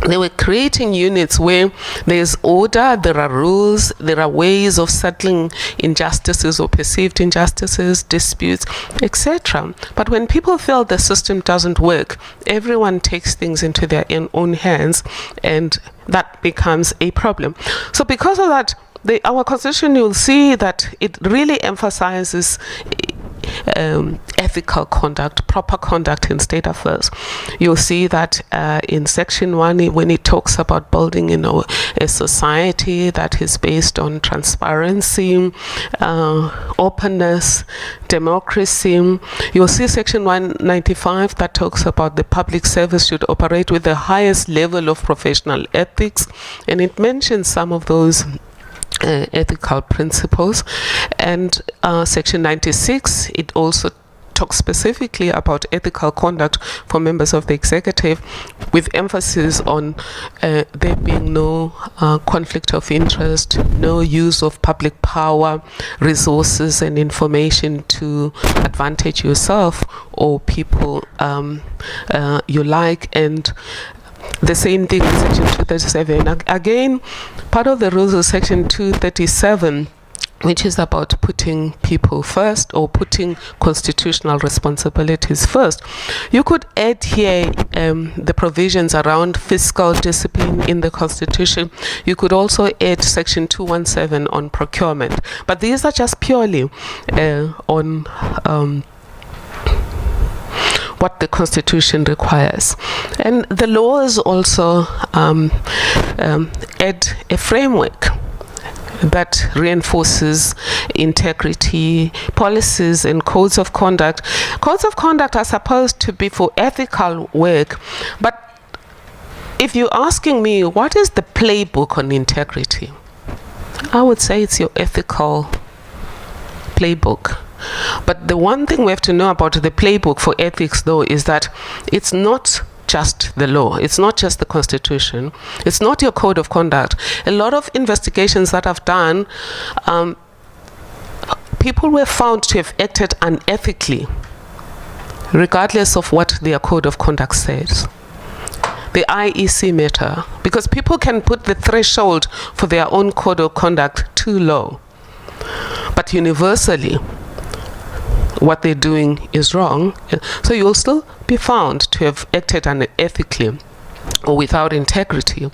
Speaker 4: they were creating units where there's order, there are rules, there are ways of settling injustices or perceived injustices, disputes, etc. But when people feel the system doesn't work, everyone takes things into their own hands, and that becomes a problem. So because of that, our constitution, you'll see that it really emphasizes ethical conduct, proper conduct in state affairs. You'll see that in section 1, when it talks about building a society that is based on transparency, openness, democracy. You'll see section 195 that talks about the public service should operate with the highest level of professional ethics, and it mentions some of those ethical principles. And section 96, it also talks specifically about ethical conduct for members of the executive, with emphasis on there being no conflict of interest, no use of public power, resources and information to advantage yourself or people you like. And the same thing in section 237. Again, part of the rules of section 237, which is about putting people first or putting constitutional responsibilities first. You could add here the provisions around fiscal discipline in the Constitution. You could also add section 217 on procurement. But these are just purely on what the Constitution requires. And the laws also add a framework that reinforces integrity, policies and codes of conduct. Codes of conduct are supposed to be for ethical work, but if you're asking me what is the playbook on integrity, I would say it's your ethical playbook. But the one thing we have to know about the playbook for ethics, though, is that it's not just the law, it's not just the Constitution, it's not your code of conduct. A lot of investigations that I've done, people were found to have acted unethically, regardless of what their code of conduct says. The IEC matter, because people can put the threshold for their own code of conduct too low, but universally what they're doing is wrong, so you'll still be found to have acted unethically or without integrity,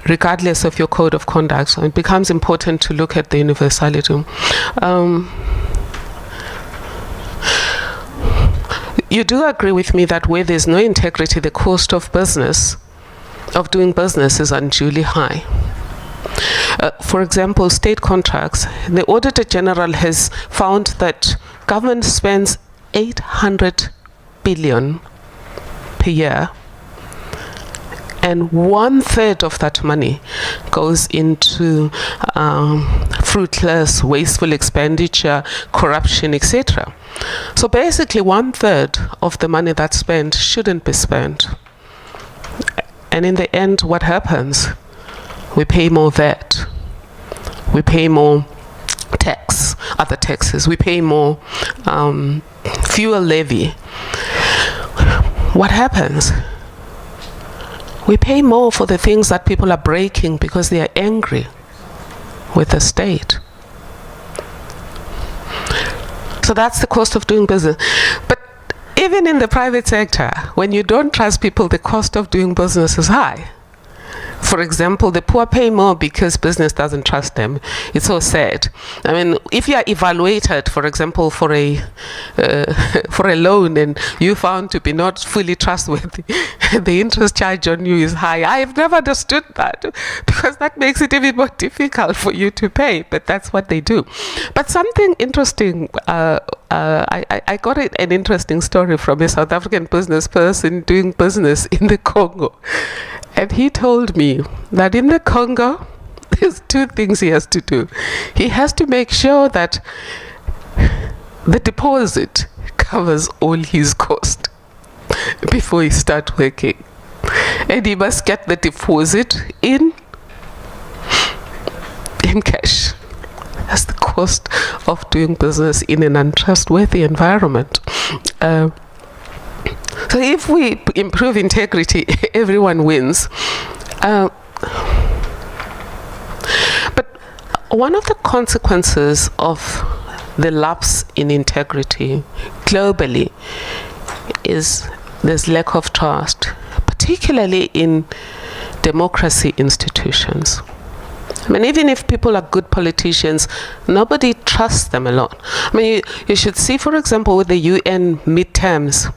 Speaker 4: regardless of your code of conduct. So it becomes important to look at the universality. You do agree with me that where there's no integrity, the cost of doing business is unduly high. For example, state contracts. The Auditor General has found that government spends 800 billion per year, and 1/3 of that money goes into fruitless, wasteful expenditure, corruption, etc. So basically 1/3 of the money that's spent shouldn't be spent. And in the end, what happens? We pay more VAT, we pay more tax, other taxes, we pay more fuel levy, what happens? We pay more for the things that people are breaking because they are angry with the state. So that's the cost of doing business. But even in the private sector, when you don't trust people, the cost of doing business is high. For example, the poor pay more because business doesn't trust them. It's so sad. I mean, if you are evaluated, for example, for a loan, and you found to be not fully trustworthy, the interest charge on you is high. I've never understood that, because that makes it even more difficult for you to pay. But that's what they do. But something interesting. I got an interesting story from a South African business person doing business in the Congo. And he told me that in the Congo, there's two things he has to do. He has to make sure that the deposit covers all his cost before he starts working. And he must get the deposit in cash. That's the cost of doing business in an untrustworthy environment. So if we improve integrity, everyone wins. But one of the consequences of the lapse in integrity globally is there's lack of trust, particularly in democracy institutions. I mean, even if people are good politicians, nobody trusts them a lot. I mean, you should see, for example, with the UN midterms,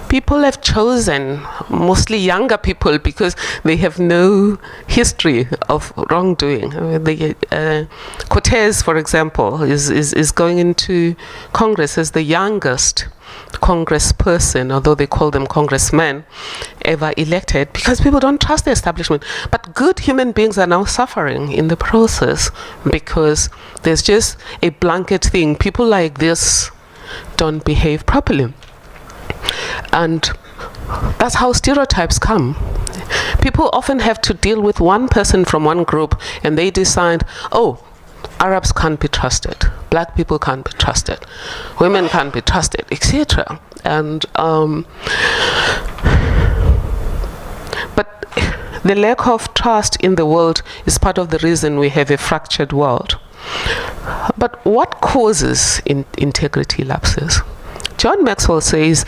Speaker 4: people have chosen mostly younger people because they have no history of wrongdoing. Cortez, for example, is going into Congress as the youngest congressperson, although they call them congressmen, ever elected, because people don't trust the establishment. But good human beings are now suffering in the process because there's just a blanket thing. People like this don't behave properly. And that's how stereotypes come. People often have to deal with one person from one group, and they decide, oh, Arabs can't be trusted, black people can't be trusted, women can't be trusted, etc. And but the lack of trust in the world is part of the reason we have a fractured world. But what causes integrity lapses? John Maxwell says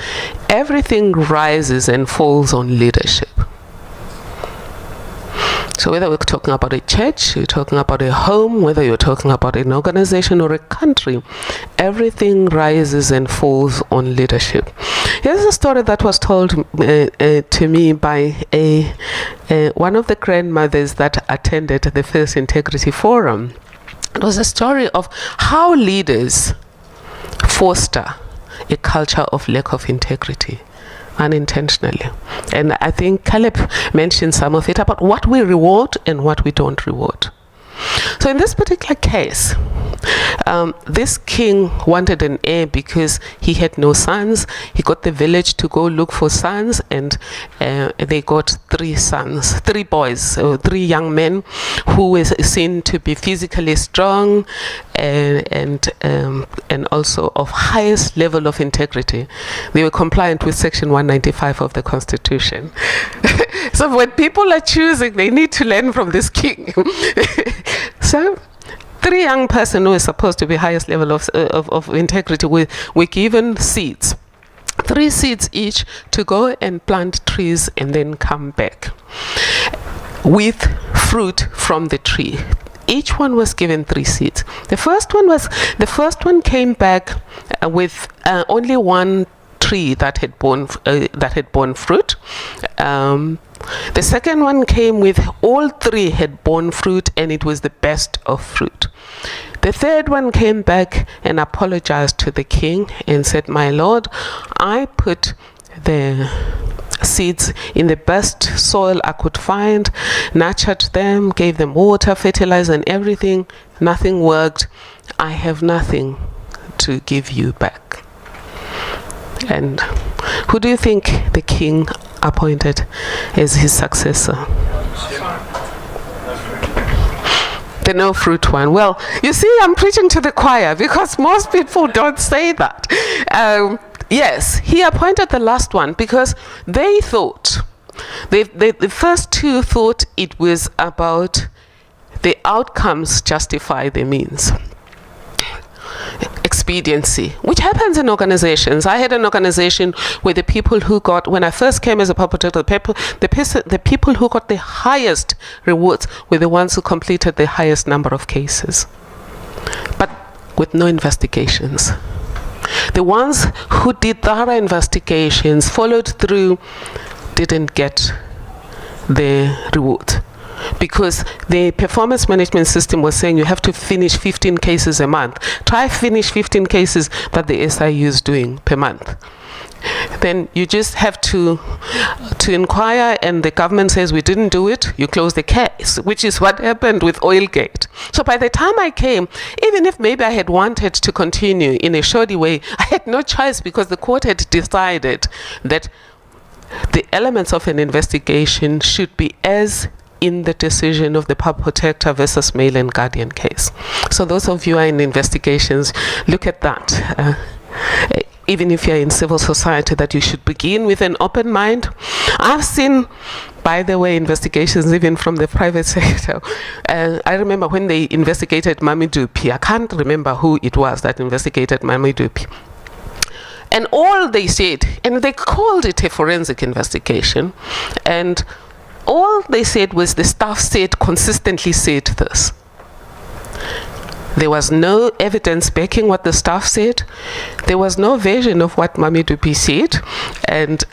Speaker 4: everything rises and falls on leadership. So whether we're talking about a church, you're talking about a home, whether you're talking about an organization or a country, everything rises and falls on leadership. Here's a story that was told to me by one of the grandmothers that attended the first Integrity Forum. It was a story of how leaders foster a culture of lack of integrity unintentionally. And I think Caleb mentioned some of it about what we reward and what we don't reward. So in this particular case, this king wanted an heir because he had no sons. He got the village to go look for sons, and they got three boys, three young men who were seen to be physically strong and also of highest level of integrity. They were compliant with Section 195 of the Constitution. So when people are choosing, they need to learn from this king. So three young persons who are supposed to be highest level of integrity were given seeds, 3 seeds each, to go and plant trees and then come back with fruit from the tree. Each one was given 3 seeds. The first one came back with only one tree that had borne fruit. The second one came with all 3 had borne fruit, and it was the best of fruit. The third one came back and apologized to the king and said, "My lord, I put the seeds in the best soil I could find, nurtured them, gave them water, fertilizer and everything. Nothing worked. I have nothing to give you back." And who do you think the king appointed as his successor? the no fruit one. Well, you see, I'm preaching to the choir because most people don't say that. Yes, he appointed the last one because they thought, the first two thought it was about the outcomes justify the means. Expediency, which happens in organizations. I had an organization where the people who got, when I first came as a perpetrator, the people who got the highest rewards were the ones who completed the highest number of cases, but with no investigations. The ones who did thorough investigations, followed through, didn't get the reward. Because the performance management system was saying you have to finish 15 cases a month. Try finish 15 cases that the SIU is doing per month. Then you just have to inquire, and the government says we didn't do it, you close the case, which is what happened with Oilgate. So by the time I came, even if maybe I had wanted to continue in a shoddy way, I had no choice because the court had decided that the elements of an investigation should be as in the decision of the pub protector versus male and guardian case. So those of you who are in investigations, look at that. Even if you're in civil society, that you should begin with an open mind. I've seen, by the way, investigations even from the private sector. I remember when they investigated Mami Dupi. I can't remember who it was that investigated Mami Dupi. And all they said, and they called it a forensic investigation, and all they said was the staff consistently said this. There was no evidence backing what the staff said. There was no version of what Mami Dupi said. And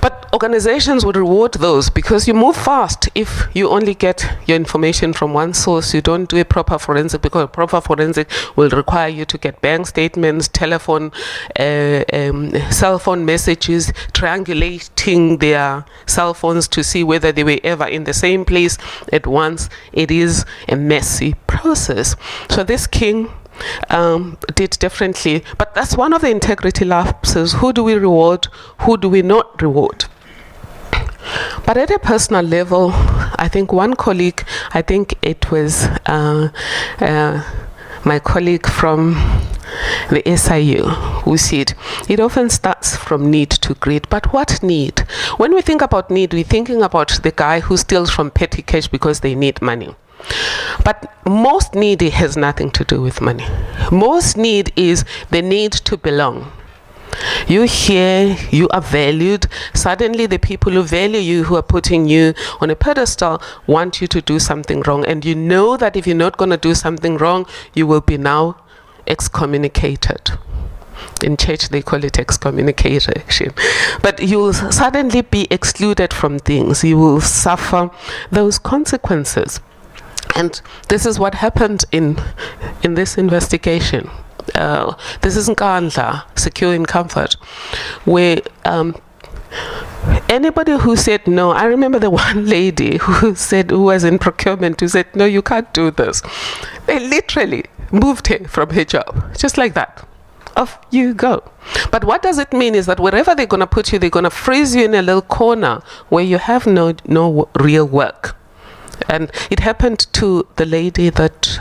Speaker 4: but organizations would reward those because you move fast if you only get your information from one source. You don't do a proper forensic, because a proper forensic will require you to get bank statements, telephone, cell phone messages, triangulating their cell phones to see whether they were ever in the same place at once. It is a messy process. So this king did differently, but that's one of the integrity lapses. Who do we reward? Who do we not reward? But at a personal level, I think one colleague, I think it was my colleague from the SIU, who said it often starts from need to greed. But what need? When we think about need, we're thinking about the guy who steals from petty cash because they need money. But most need has nothing to do with money. Most need is the need to belong. You here, you are valued. Suddenly the people who value you, who are putting you on a pedestal, want you to do something wrong. And you know that if you're not going to do something wrong, you will be now excommunicated. In church they call it excommunication. But you will suddenly be excluded from things. You will suffer those consequences. And this is what happened in this investigation. This is Nkandla, Secure in Comfort, where anybody who said no, I remember the one lady who was in procurement, who said, no, you can't do this. They literally moved her from her job, just like that. Off you go. But what does it mean is that wherever they're going to put you, they're going to freeze you in a little corner where you have no real work. And it happened to the lady that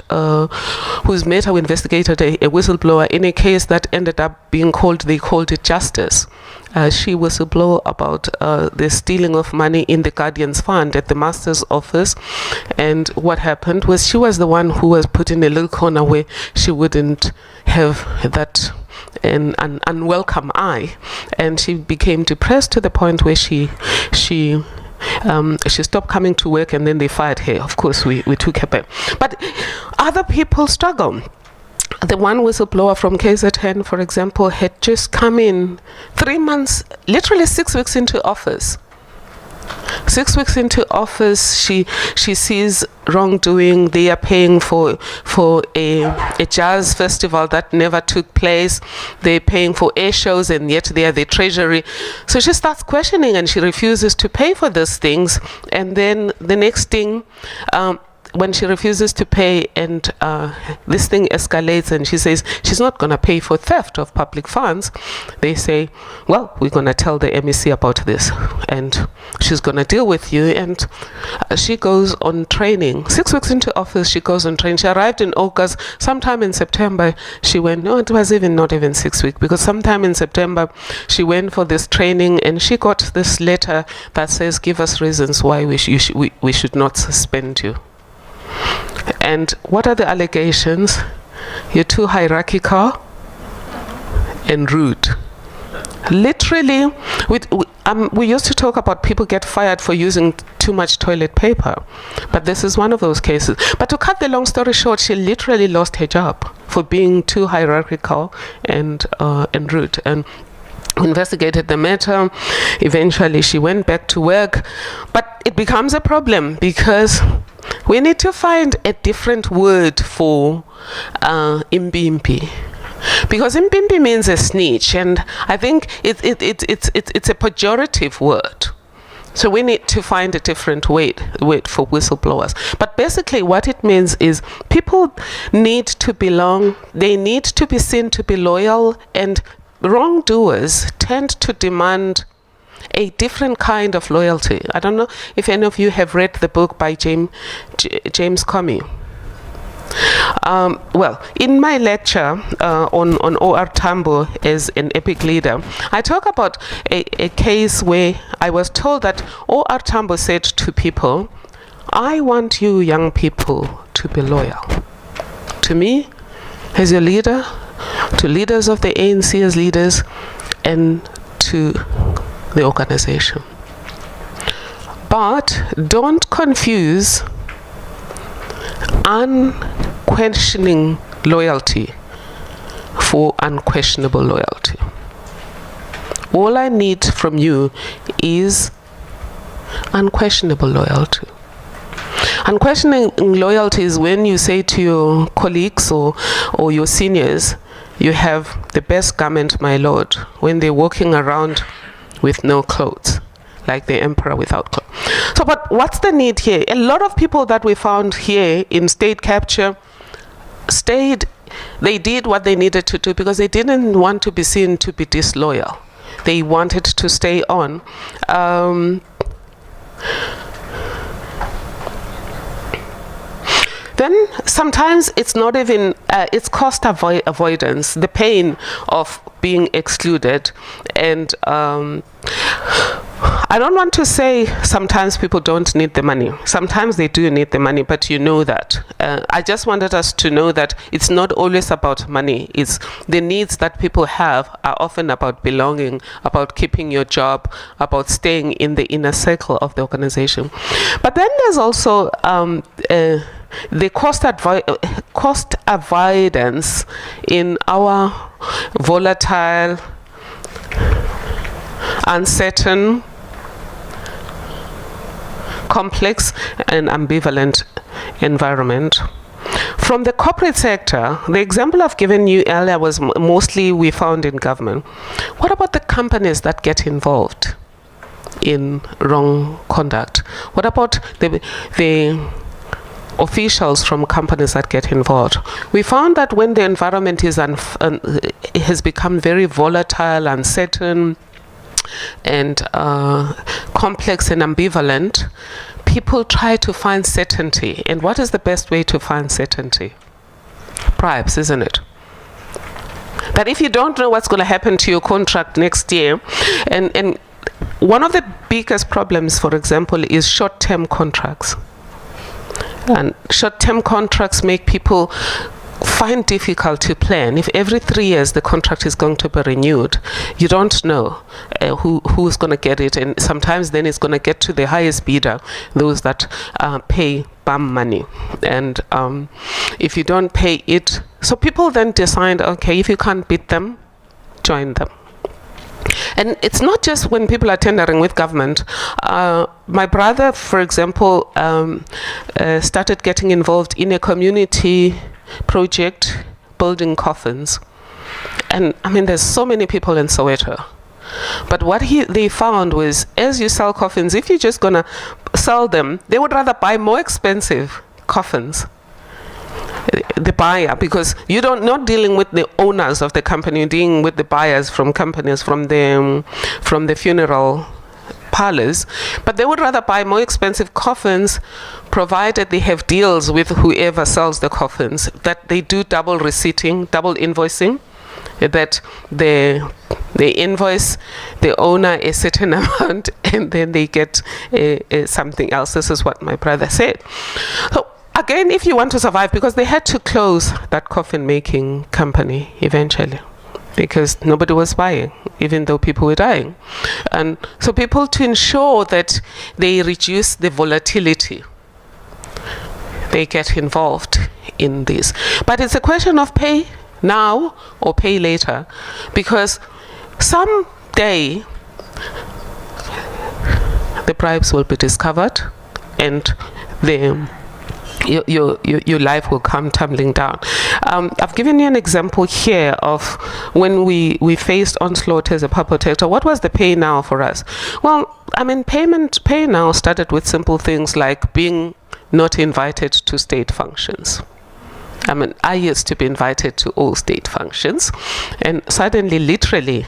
Speaker 4: whose mate who investigated a whistleblower in a case that ended up being called, they called it justice. She whistleblower about the stealing of money in the Guardian's Fund at the Master's office. And what happened was she was the one who was put in a little corner where she wouldn't have that an unwelcome eye. And she became depressed to the point where she stopped coming to work, and then they fired her. Of course, we took her back. But other people struggle. The one whistleblower from KZN, for example, had just come in 3 months, literally 6 weeks into office. 6 weeks into office, she sees wrongdoing. They are paying for a jazz festival that never took place. They're paying for air shows, and yet they are the treasury. So she starts questioning, and she refuses to pay for those things. And then the next thing, when she refuses to pay and this thing escalates and she says she's not going to pay for theft of public funds, they say, well, we're going to tell the MEC about this and she's going to deal with you. And she goes on training. 6 weeks into office, she goes on training. She arrived in August. Sometime in September, she went, no, it was not even 6 weeks, because sometime in September, she went for this training and she got this letter that says, give us reasons why we should not suspend you. And what are the allegations? You're too hierarchical and rude. Literally, we used to talk about people get fired for using too much toilet paper, but this is one of those cases. But to cut the long story short, she literally lost her job for being too hierarchical and rude. And investigated the matter. Eventually, she went back to work, but it becomes a problem because we need to find a different word for imbimpi. Because imbimpi means a snitch, and I think it's a pejorative word. So we need to find a different word for whistleblowers. But basically what it means is people need to belong, they need to be seen to be loyal, and wrongdoers tend to demand a different kind of loyalty. I don't know if any of you have read the book by James Comey. Well, in my lecture on O.R. Tambo as an epic leader, I talk about a case where I was told that O.R. Tambo said to people, I want you young people to be loyal to me as your leader, to leaders of the ANC as leaders, and to the organization. But don't confuse unquestioning loyalty for unquestionable loyalty. All I need from you is unquestionable loyalty. Unquestioning loyalty is when you say to your colleagues or your seniors, you have the best garment, my lord, when they're walking around with no clothes, like the emperor without clothes. So, but what's the need here? A lot of people that we found here in state capture they did what they needed to do because they didn't want to be seen to be disloyal. They wanted to stay on. Then sometimes it's not even, it's cost avoidance, the pain of being excluded. And I don't want to say sometimes people don't need the money. Sometimes they do need the money, but you know that. I just wanted us to know that it's not always about money. It's the needs that people have are often about belonging, about keeping your job, about staying in the inner circle of the organization. But then there's also the cost avoidance in our volatile, uncertain, complex and ambivalent environment. From the corporate sector, the example I've given you earlier was mostly we found in government. What about the companies that get involved in wrong conduct? What about the officials from companies that get involved? We found that when the environment is has become very volatile, uncertain, and complex and ambivalent, people try to find certainty. And what is the best way to find certainty? Bribes, isn't it? That if you don't know what's going to happen to your contract next year, and one of the biggest problems, for example, is short-term contracts. And short-term contracts make people find difficult to plan. If every 3 years the contract is going to be renewed, you don't know who's going to get it, and sometimes then it's going to get to the highest bidder, those that pay bum money. And if you don't pay it, so people then decide, okay, if you can't beat them, join them. And it's not just when people are tendering with government. My brother, for example, started getting involved in a community project building coffins. And I mean, there's so many people in Soweto. But what they found was, as you sell coffins, if you're just going to sell them, they would rather buy more expensive coffins. The buyer, because you're not dealing with the owners of the company, you're dealing with the buyers from companies, from the funeral parlors, but they would rather buy more expensive coffins, provided they have deals with whoever sells the coffins, that they do double receipting, double invoicing, that they invoice the owner a certain amount and then they get something else. This is what my brother said. So again, if you want to survive, because they had to close that coffin making company eventually, because nobody was buying, even though people were dying. And so people, to ensure that they reduce the volatility, they get involved in this. But it's a question of pay now or pay later, because someday the bribes will be discovered and your life will come tumbling down. I've given you an example here of when we faced onslaught as a pup protector. What was the pay now for us? Well, I mean, pay now started with simple things like being not invited to state functions. I mean, I used to be invited to all state functions, and suddenly, literally,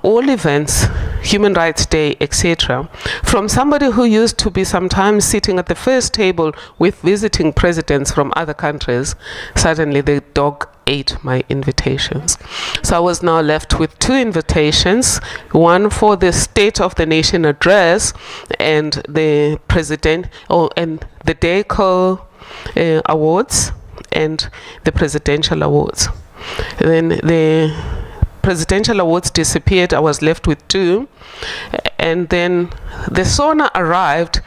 Speaker 4: all events, Human Rights Day, etc., from somebody who used to be sometimes sitting at the first table with visiting presidents from other countries, suddenly the dog ate my invitations. So I was now left with 2 invitations, one for the State of the Nation address and the president, and the DECO awards, and the presidential awards. Then the presidential awards disappeared. I was left with 2, and then the SONA arrived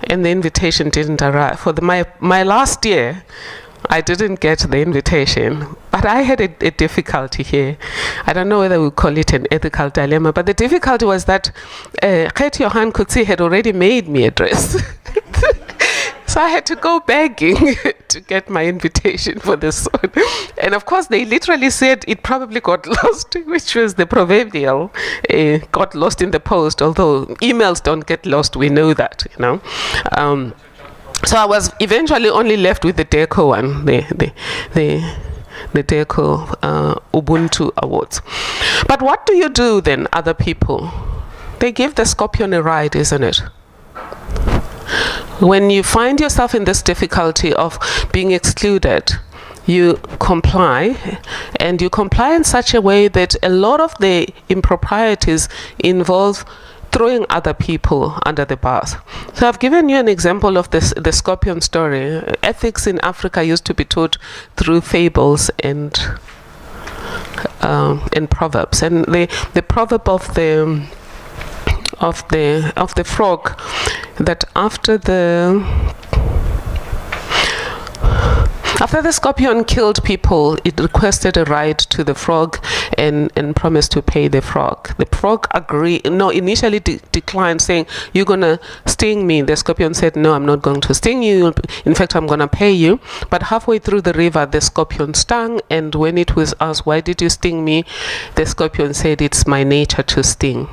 Speaker 4: and the invitation didn't arrive. For my last year, I didn't get the invitation, but I had a difficulty here. I don't know whether we call it an ethical dilemma, but the difficulty was that Khet Johan Kutsi had already made me a dress. So I had to go begging to get my invitation for this one. And of course, they literally said it probably got lost, which was the proverbial, got lost in the post, although emails don't get lost, we know that, you know. So I was eventually only left with the DECO one, the DECO Ubuntu Awards. But what do you do then, other people? They give the scorpion a ride, isn't it? When you find yourself in this difficulty of being excluded, you comply, and you comply in such a way that a lot of the improprieties involve throwing other people under the bus. So I've given you an example of the scorpion story. Ethics in Africa used to be taught through fables and proverbs. And the proverb of the frog, that after the scorpion killed people, it requested a ride to the frog and promised to pay the frog. The frog initially declined, saying, "You're going to sting me." The scorpion said, "No, I'm not going to sting you. In fact, I'm going to pay you." But halfway through the river, the scorpion stung, and when it was asked, "Why did you sting me?" the scorpion said, "It's my nature to sting."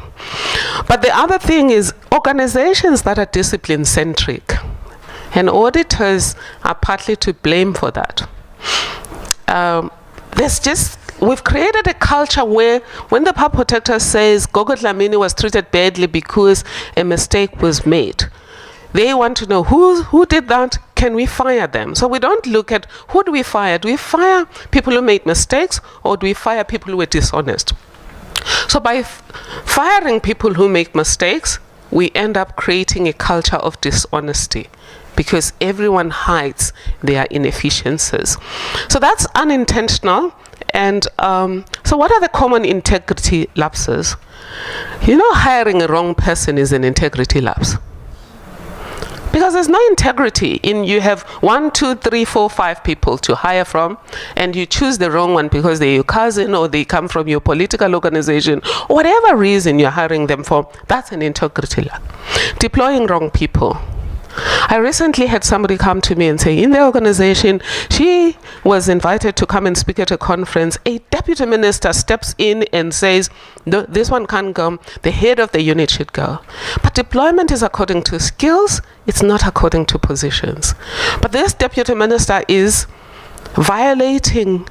Speaker 4: But the other thing is organizations that are discipline-centric, and auditors are partly to blame for that. We've created a culture where when the pup protector says Gogo Dlamini was treated badly because a mistake was made, they want to know who did that, can we fire them? So we don't look at who do we fire. Do we fire people who made mistakes, or do we fire people who were dishonest? So by firing people who make mistakes, we end up creating a culture of dishonesty, because everyone hides their inefficiencies. So that's unintentional. And so what are the common integrity lapses? You know, hiring a wrong person is an integrity lapse. Because there's no integrity in you have 1, 2, 3, 4, 5 people to hire from, and you choose the wrong one because they're your cousin or they come from your political organization, whatever reason you're hiring them for, that's an integrity lapse. Deploying wrong people. I recently had somebody come to me and say, in the organization, she was invited to come and speak at a conference. A deputy deputy minister steps in and says, no, this one can't go, the head of the unit should go. But deployment is according to skills, it's not according to positions. But this deputy minister is violating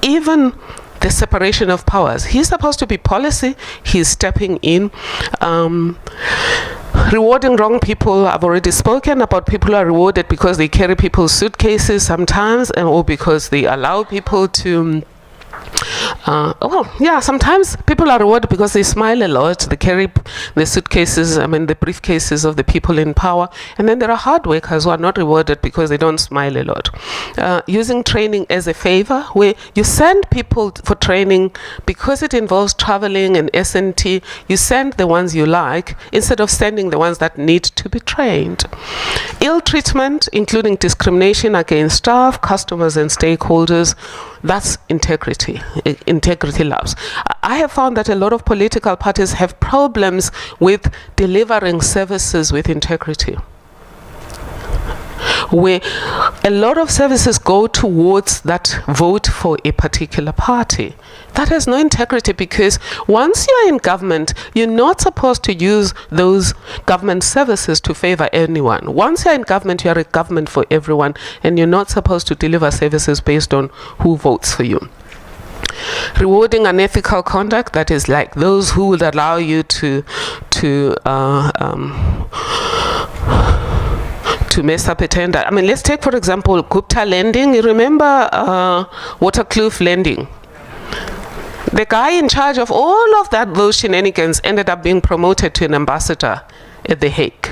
Speaker 4: even the separation of powers. He's supposed to be policy, he's stepping in. Rewarding wrong people, I've already spoken about people who are rewarded because they carry people's suitcases sometimes, or because they allow people to sometimes people are rewarded because they smile a lot, they carry the suitcases, the briefcases of the people in power, and then there are hard workers who are not rewarded because they don't smile a lot. Using training as a favor, where you send people for training because it involves traveling and S&T, you send the ones you like instead of sending the ones that need to be trained. Ill treatment, including discrimination against staff, customers and stakeholders, that's integrity lapse. I have found that a lot of political parties have problems with delivering services with integrity, where a lot of services go towards that vote for a particular party. That has no integrity, because once you're in government, you're not supposed to use those government services to favor anyone. Once you're in government, you're a government for everyone, and you're not supposed to deliver services based on who votes for you. Rewarding unethical conduct, that is like those who would allow you to mess up a tender. Let's take, for example, Gupta lending. You remember Waterkloof lending? The guy in charge of all of those shenanigans ended up being promoted to an ambassador at The Hague.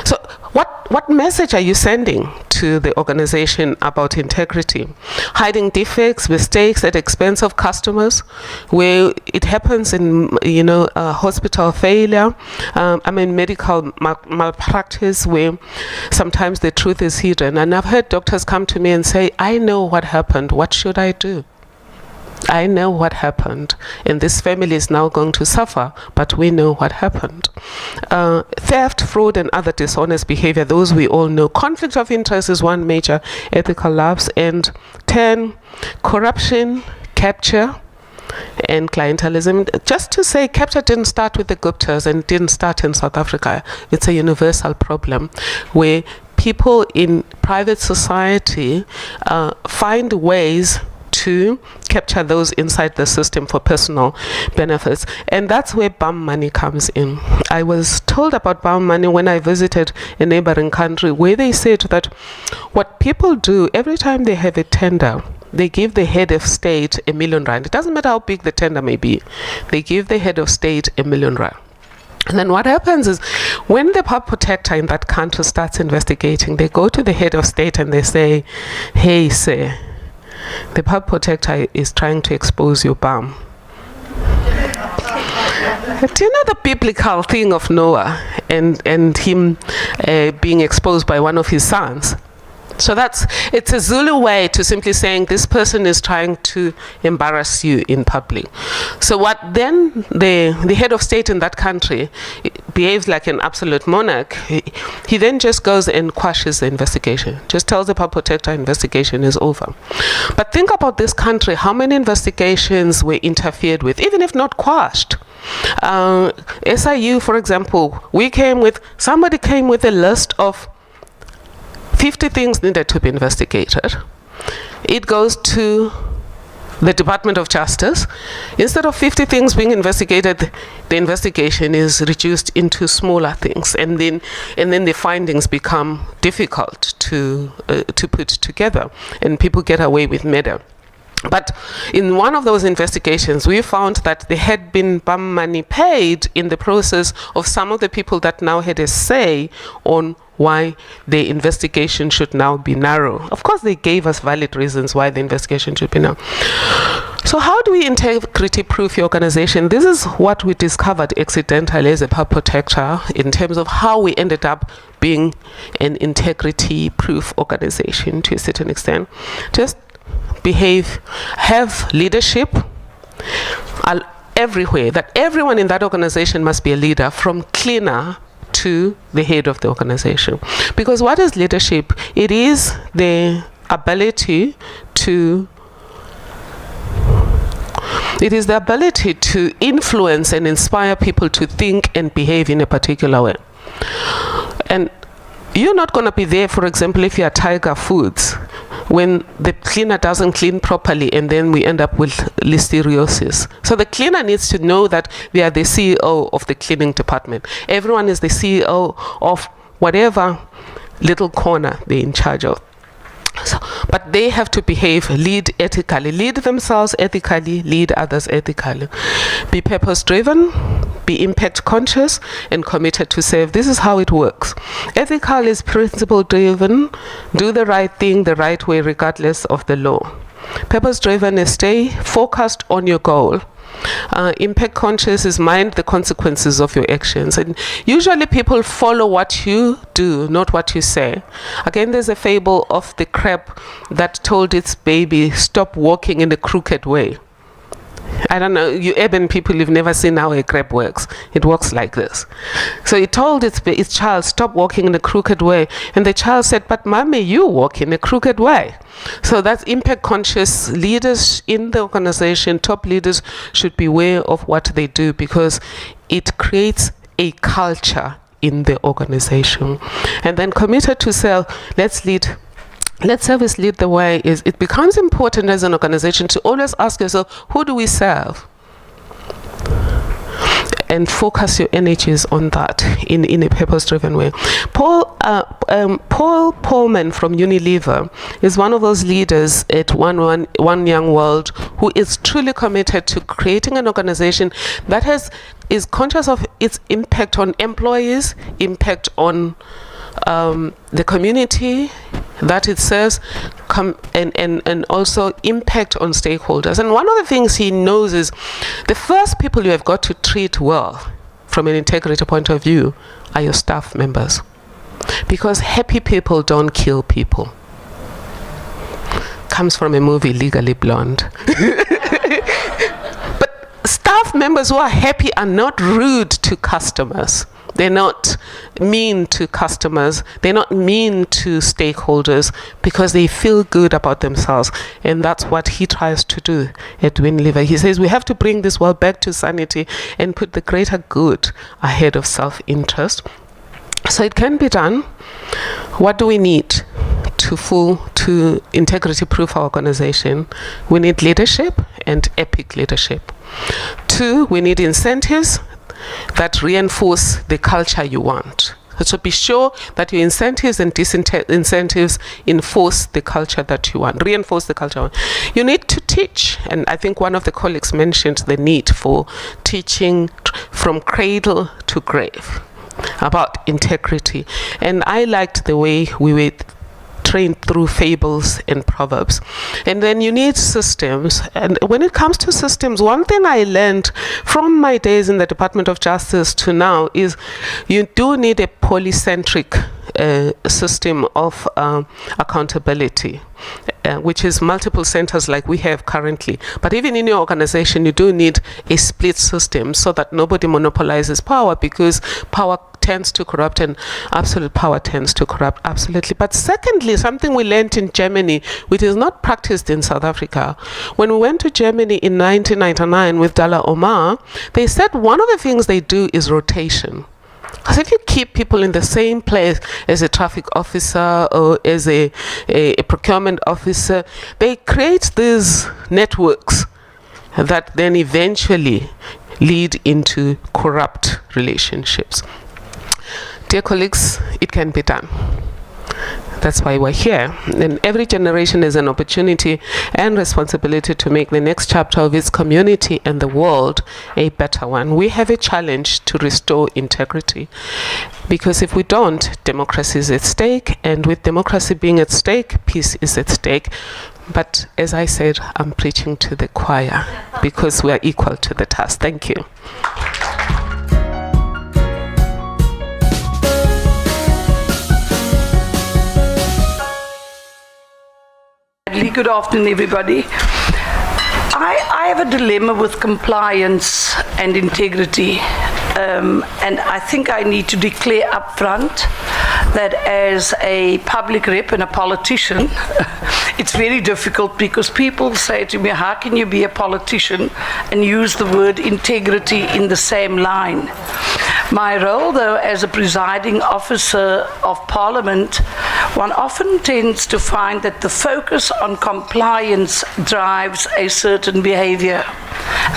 Speaker 4: So what message are you sending to the organization about integrity? Hiding defects, mistakes at the expense of customers, where it happens in hospital failure, medical malpractice, where sometimes the truth is hidden. And I've heard doctors come to me and say, I know what happened, what should I do? I know what happened, and this family is now going to suffer, but we know what happened. Theft, fraud, and other dishonest behavior, those we all know. Conflict of interest is one major ethical lapse. And 10, corruption, capture, and clientelism. Just to say, capture didn't start with the Guptas and didn't start in South Africa. It's a universal problem where people in private society find ways to capture those inside the system for personal benefits. And that's where bum money comes in. I was told about bum money when I visited a neighboring country, where they said that what people do every time they have a tender, they give the head of state R1 million. It doesn't matter how big the tender may be. They give the head of state R1 million. And then what happens is, when the public protector in that country starts investigating, they go to the head of state and they say, hey, sir, the public protector is trying to expose your bum. Do you know the biblical thing of Noah and him being exposed by one of his sons? So it's a Zulu way to simply saying this person is trying to embarrass you in public. So what then the head of state in that country behaves like an absolute monarch. He then just goes and quashes the investigation. Just tells the public protector investigation is over. But think about this country, how many investigations were interfered with, even if not quashed. SIU, for example, somebody came with a list of 50 things needed to be investigated. It goes to the Department of Justice. Instead of 50 things being investigated, the investigation is reduced into smaller things, and then the findings become difficult to put together, and people get away with murder. But in one of those investigations, we found that there had been bum money paid in the process of some of the people that now had a say on why the investigation should now be narrow. Of course, they gave us valid reasons why the investigation should be narrow. So how do we integrity-proof your organization? This is what we discovered accidentally as a public protector in terms of how we ended up being an integrity-proof organization to a certain extent. Just have leadership everywhere, that everyone in that organization must be a leader, from cleaner to the head of the organization. Because what is leadership? It is the ability to It is the ability to influence and inspire people to think and behave in a particular way. And you're not going to be there, for example, if you're Tiger Foods, when the cleaner doesn't clean properly and then we end up with listeriosis. So the cleaner needs to know that they are the CEO of the cleaning department. Everyone is the CEO of whatever little corner they're in charge of. So, but they have to behave, lead ethically, lead themselves ethically, lead others ethically. Be purpose-driven, be impact-conscious, and committed to serve. This is how it works. Ethical is principle-driven, do the right thing the right way regardless of the law. Purpose-driven is stay focused on your goal. Impact conscious is mind the consequences of your actions, and usually people follow what you do, not what you say. Again, there's a fable of the crab that told its baby, stop walking in a crooked way. I don't know, you urban people, you've never seen how a crab works. It works like this. So it told its child, stop walking in a crooked way. And the child said, but mommy, you walk in a crooked way. So that's impact conscious leaders in the organization. Top leaders should be aware of what they do, because it creates a culture in the organization. And then committed to self, let service lead the way. It becomes important as an organization to always ask yourself, who do we serve? And focus your energies on that in a purpose-driven way. Paul Polman from Unilever is one of those leaders at One Young World who is truly committed to creating an organization that is conscious of its impact on employees, impact on the community that it serves, and also impact on stakeholders. And one of the things he knows is the first people you have got to treat well from an integrity point of view are your staff members, because happy people don't kill people. Comes from a movie, Legally Blonde. But staff members who are happy are not rude to customers. They're not mean to customers. They're not mean to stakeholders, because they feel good about themselves. And that's what he tries to do at Unilever. He says we have to bring this world back to sanity and put the greater good ahead of self-interest. So it can be done. What do we need to integrity-proof our organization? We need leadership, and epic leadership. 2, we need incentives that reinforce the culture you want. So be sure that your incentives and disincentives enforce the culture that you want, reinforce the culture. You need to teach, and I think one of the colleagues mentioned the need for teaching from cradle to grave about integrity. And I liked the way we were trained through fables and proverbs. And then you need systems. And when it comes to systems, one thing I learned from my days in the Department of Justice to now is you do need a polycentric system of accountability, which is multiple centers like we have currently. But even in your organization, you do need a split system so that nobody monopolizes power, because power tends to corrupt and absolute power tends to corrupt, absolutely. But secondly, something we learned in Germany, which is not practiced in South Africa. When we went to Germany in 1999 with Dalla Omar, they said one of the things they do is rotation. Because if you keep people in the same place as a traffic officer or as a procurement officer, they create these networks that then eventually lead into corrupt relationships. Dear colleagues, it can be done. That's why we're here. And every generation has an opportunity and responsibility to make the next chapter of its community and the world a better one. We have a challenge to restore integrity, because if we don't, democracy is at stake, and with democracy being at stake, peace is at stake. But as I said, I'm preaching to the choir, because we are equal to the task. Thank you.
Speaker 5: Good afternoon, everybody. I have a dilemma with compliance and integrity, and I think I need to declare up front that as a public rep and a politician, it's very difficult because people say to me, how can you be a politician and use the word integrity in the same line? My role, though, as a presiding officer of Parliament, one often tends to find that the focus on compliance drives a certain behavior.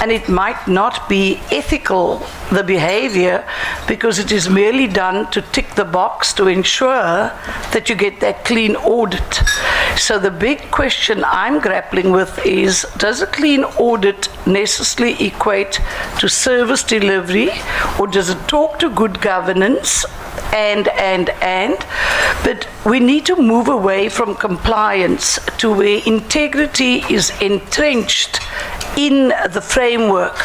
Speaker 5: And it might not be ethical, the behavior, because it is merely done to tick the box to ensure that you get that clean audit. So the big question I'm grappling with is, does a clean audit necessarily equate to service delivery, or does it talk to good governance? But we need to move away from compliance to where integrity is entrenched in the framework.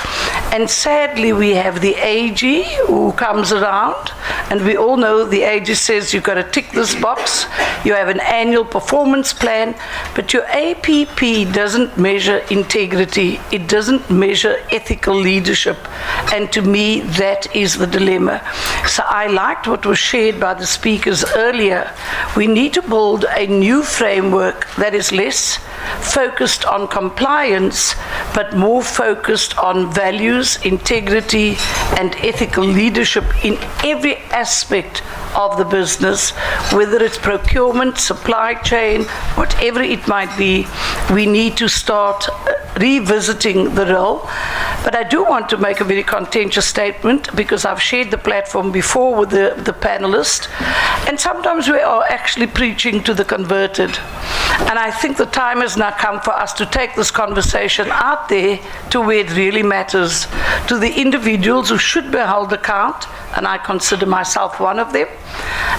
Speaker 5: And sadly, we have the AG who comes around, and we all know the AG says you've got to tick this box, you have an annual performance plan, but your APP doesn't measure integrity, it doesn't measure ethical leadership, and to me, that is the dilemma. So I liked what was shared by the speakers earlier. We need to build a new framework that is less focused on compliance, but more focused on values, integrity, and ethical leadership in every aspect of the business, whether it's procurement, supply chain, whatever it might be. We need to start revisiting the role. But I do want to make a very contentious statement, because I've shared the platform before with the panelists, and sometimes we are actually preaching to the converted. And I think the time has now come for us to take this conversation out there to where it really matters, to the individuals who should be held account, and I consider myself one of them.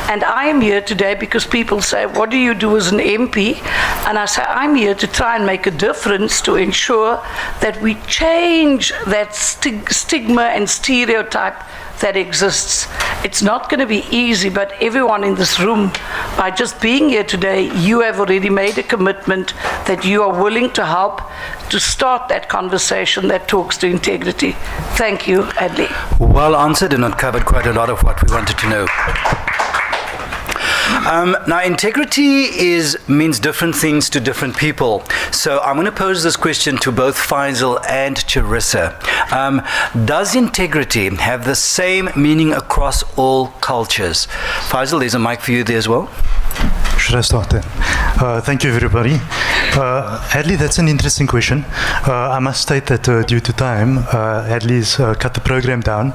Speaker 5: And I am here today because people say, what do you do as an MP? And I say, I'm here to try and make a difference to ensure that we change that stigma and stereotype that exists. It's not going to be easy, but everyone in this room, by just being here today, you have already made a commitment that you are willing to help to start that conversation that talks to integrity. Thank you, Adley.
Speaker 6: Well answered, and it covered quite a lot of what we wanted to know. Now, integrity means different things to different people. So I'm going to pose this question to both Faizal and Charissa. Does integrity have the same meaning across all cultures? Faizal, there's a mic for you there as well.
Speaker 7: Should I start then? Thank you, everybody. Hadley, that's an interesting question. I must state that due to time, Hadley's cut the program down.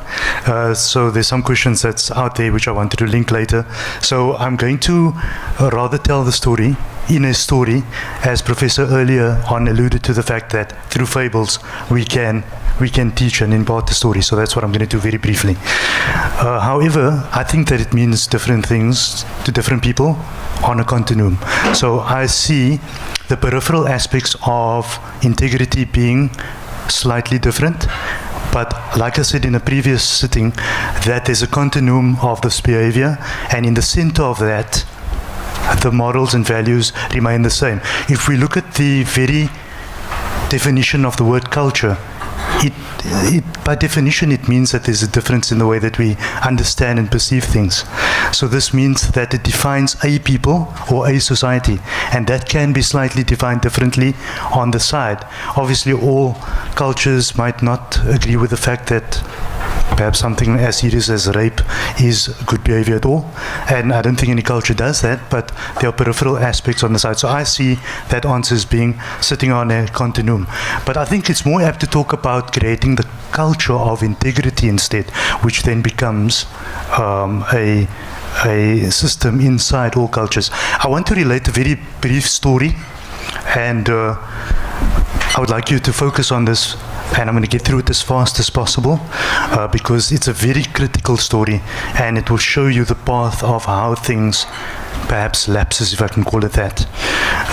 Speaker 7: So there's some questions that's out there which I wanted to link later. So I'm going to rather tell the story in a story, as Professor earlier on alluded to the fact that through fables we can teach and impart the story. So that's what I'm going to do very briefly. However, I think that it means different things to different people on a continuum. So I see the peripheral aspects of integrity being slightly different, but like I said in a previous sitting, that there's a continuum of this behavior, and in the center of that, the morals and values remain the same. If we look at the very definition of the word culture, by definition, it means that there's a difference in the way that we understand and perceive things. So this means that it defines a people or a society, and that can be slightly defined differently on the side. Obviously, all cultures might not agree with the fact that perhaps something as serious as rape is good behavior at all, and I don't think any culture does that, but there are peripheral aspects on the side. So I see that answer as being sitting on a continuum. But I think it's more apt to talk about creating the culture of integrity instead, which then becomes a system inside all cultures. I want to relate a very brief story, and I would like you to focus on this, and I'm going to get through it as fast as possible because it's a very critical story, and it will show you the path of how things perhaps lapses, if I can call it that.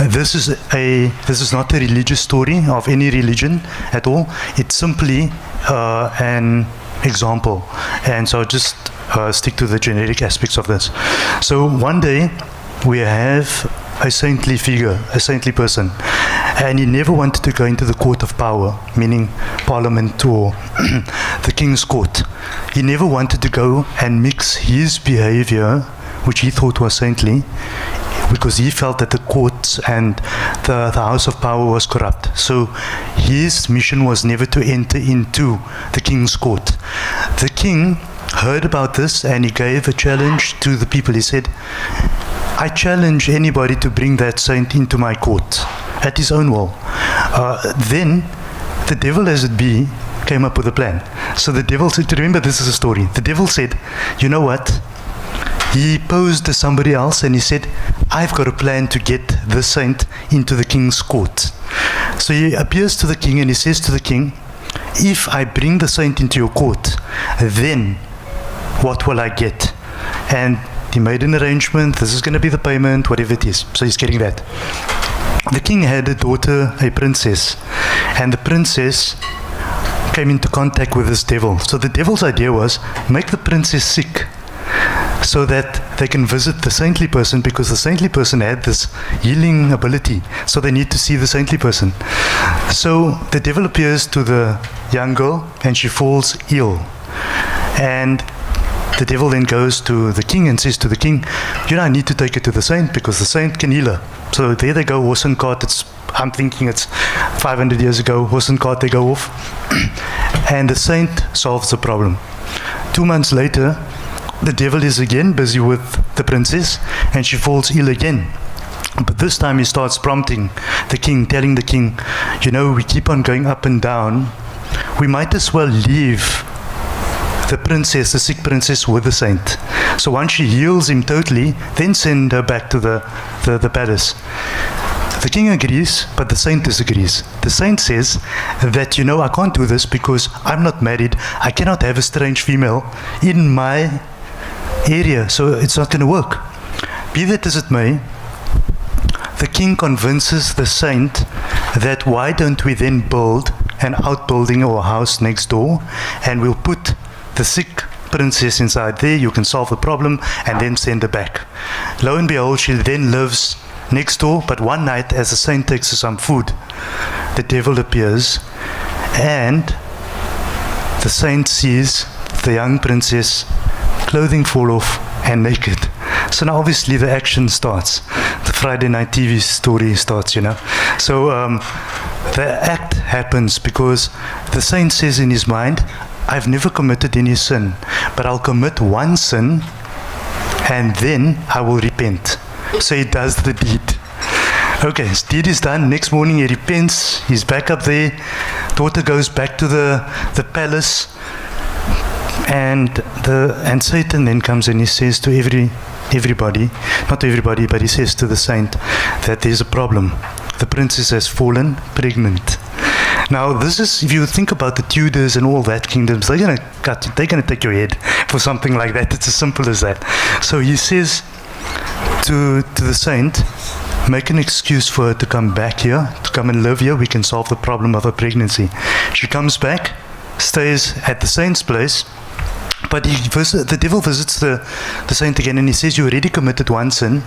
Speaker 7: This is not a religious story of any religion at all. It's simply an example, and so I'll just stick to the generic aspects of this. So one day we have a saintly figure, a saintly person, and he never wanted to go into the court of power, meaning parliament or the king's court. He never wanted to go and mix his behavior, which he thought was saintly, because he felt that the courts and the house of power was corrupt. So his mission was never to enter into the king's court. The king heard about this and he gave a challenge to the people. He said, I challenge anybody to bring that saint into my court at his own will. Then the devil, as it be, came up with a plan. So the devil said, remember this is a story. The devil said, you know what? He posed as somebody else and he said, I've got a plan to get the saint into the king's court. So he appears to the king and he says to the king, if I bring the saint into your court, then what will I get? And he made an arrangement, this is going to be the payment, whatever it is. So he's getting that. The king had a daughter, a princess, and the princess came into contact with this devil. So the devil's idea was, make the princess sick so that they can visit the saintly person, because the saintly person had this healing ability. So they need to see the saintly person. So the devil appears to the young girl and she falls ill. And the devil then goes to the king and says to the king, you know, I need to take her to the saint because the saint can heal her. So there they go, horse and cart. I'm thinking it's 500 years ago, horse and cart, they go off. And the saint solves the problem. 2 months later, the devil is again busy with the princess and she falls ill again. But this time he starts prompting the king, telling the king, you know, we keep on going up and down. We might as well leave the princess, the sick princess, with the saint. So once she heals him totally, then send her back to the palace. The king agrees, but the saint disagrees. The saint says that, you know, I can't do this because I'm not married. I cannot have a strange female in my area, so it's not going to work. Be that as it may, the king convinces the saint that why don't we then build an outbuilding or a house next door, and we'll put the sick princess inside there, you can solve the problem, and then send her back. Lo and behold, she then lives next door, but one night as the saint takes her some food, the devil appears, and the saint sees the young princess, clothing fall off and naked. So now obviously the action starts. The Friday night TV story starts, you know. So the act happens because the saint says in his mind, I've never committed any sin, but I'll commit one sin and then I will repent. So he does the deed. Okay, his deed is done. Next morning he repents. He's back up there. Daughter goes back to the palace. And Satan then comes and he says to everybody, not everybody, but he says to the saint that there's a problem. The princess has fallen pregnant. Now, this is, if you think about the Tudors and all that kingdoms, they're going to take your head for something like that. It's as simple as that. So he says to the saint, make an excuse for her to come back here, to come and live here. We can solve the problem of her pregnancy. She comes back, stays at the saint's place, but the devil visits the saint again and he says, you already committed one sin.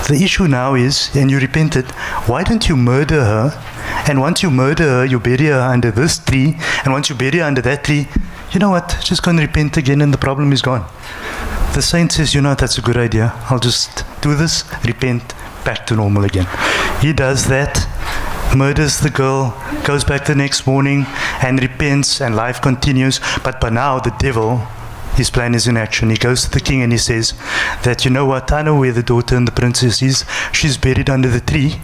Speaker 7: The issue now is, and you repented, why don't you murder her? And once you murder her, you bury her under this tree. And once you bury her under that tree, you know what? Just go and repent again and the problem is gone. The saint says, you know what? That's a good idea. I'll just do this, repent, back to normal again. He does that, murders the girl, goes back the next morning and repents and life continues. But by now, the devil, his plan is in action. He goes to the king and he says that, you know what? I know where the daughter and the princess is. She's buried under the tree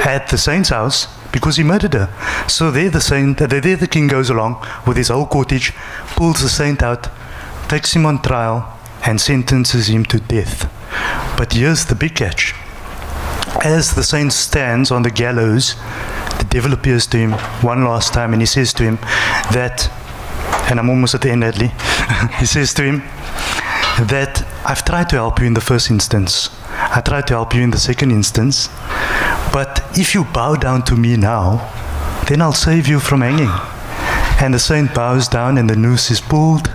Speaker 7: at the saint's house, because he murdered her. So there the king goes along with his whole cortege, pulls the saint out, takes him on trial, and sentences him to death. But here's the big catch. As the saint stands on the gallows, the devil appears to him one last time and he says to him that, and I'm almost at the end, Adley, he says to him that I've tried to help you in the first instance. I tried to help you in the second instance. But if you bow down to me now, then I'll save you from hanging. And the saint bows down and the noose is pulled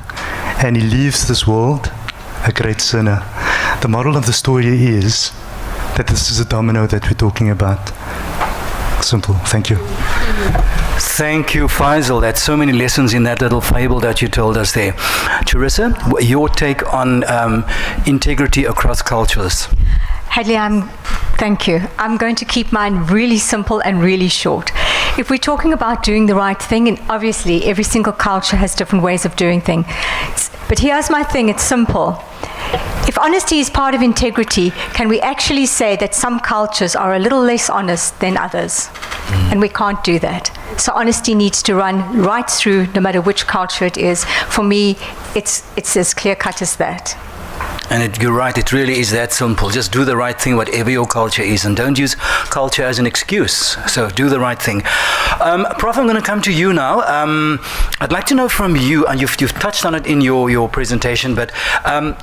Speaker 7: and he leaves this world a great sinner. The moral of the story is that this is a domino that we're talking about. Simple. Thank you.
Speaker 6: Thank you, Faizal. That's so many lessons in that little fable that you told us there. Charissa, your take on integrity across cultures?
Speaker 1: Hadley, thank you. I'm going to keep mine really simple and really short. If we're talking about doing the right thing, and obviously every single culture has different ways of doing things, but here's my thing, it's simple. If honesty is part of integrity, can we actually say that some cultures are a little less honest than others? And we can't do that. So honesty needs to run right through, no matter which culture it is. For me, it's as clear-cut as that.
Speaker 6: And you're right, it really is that simple. Just do the right thing, whatever your culture is, and don't use culture as an excuse. So do the right thing. Prof, I'm going to come to you now. I'd like to know from you, and you've touched on it in your presentation, but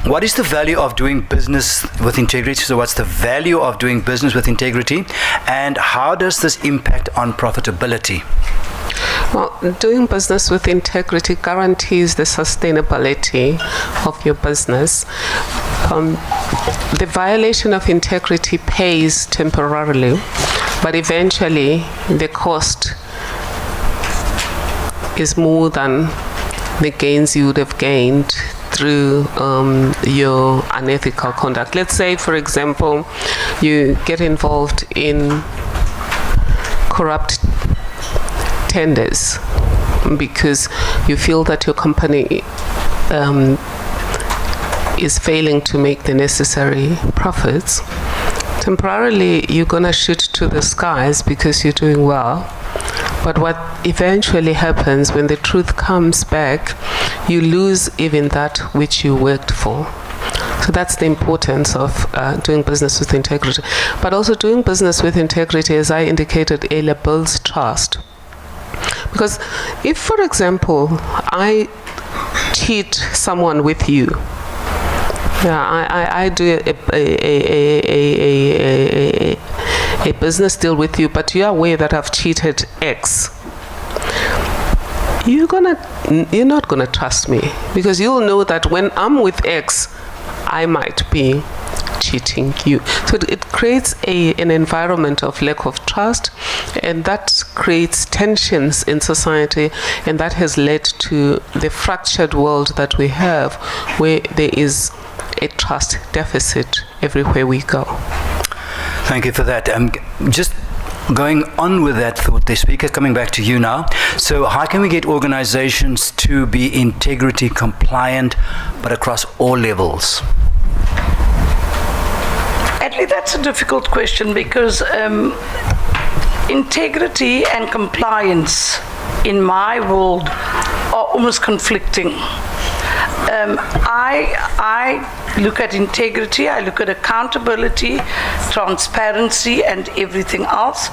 Speaker 6: what is the value of doing business with integrity? So what's the value of doing business with integrity, and how does this impact on profitability?
Speaker 4: Well, doing business with integrity guarantees the sustainability of your business. The violation of integrity pays temporarily, but eventually the cost is more than the gains you would have gained through your unethical conduct. Let's say, for example, you get involved in corrupt tenders because you feel that your company is failing to make the necessary profits. Temporarily, you're going to shoot to the skies because you're doing well. But what eventually happens when the truth comes back, you lose even that which you worked for. So that's the importance of doing business with integrity. But also doing business with integrity, as I indicated earlier, builds trust. Because if, for example, I cheat someone with you, I do a business deal with you, but you're aware that I've cheated X, you're not gonna trust me, because you'll know that when I'm with X, I might be cheating you. So it creates an environment of lack of trust, and that creates tensions in society, and that has led to the fractured world that we have, where there is a trust deficit everywhere we go.
Speaker 6: Thank you for that. Just going on with that thought, the speaker, coming back to you now. So how can we get organizations to be integrity compliant, but across all levels?
Speaker 5: Actually, that's a difficult question, because integrity and compliance in my world are almost conflicting. I look at integrity, I look at accountability, transparency, and everything else.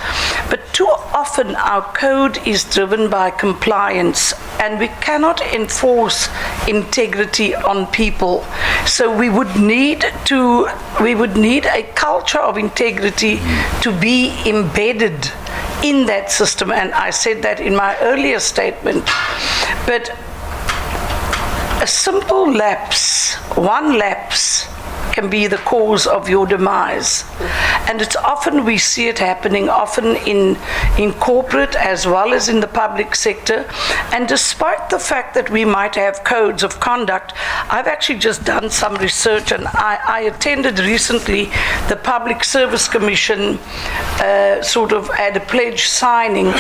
Speaker 5: But too often our code is driven by compliance, and we cannot enforce integrity on people. So we would need a culture of integrity to be embedded in that system, and I said that in my earlier statement. But a simple lapse, one lapse, can be the cause of your demise. And it's often, we see it happening often in corporate as well as in the public sector. And despite the fact that we might have codes of conduct, I've actually just done some research, and I attended recently the Public Service Commission sort of at a pledge signing.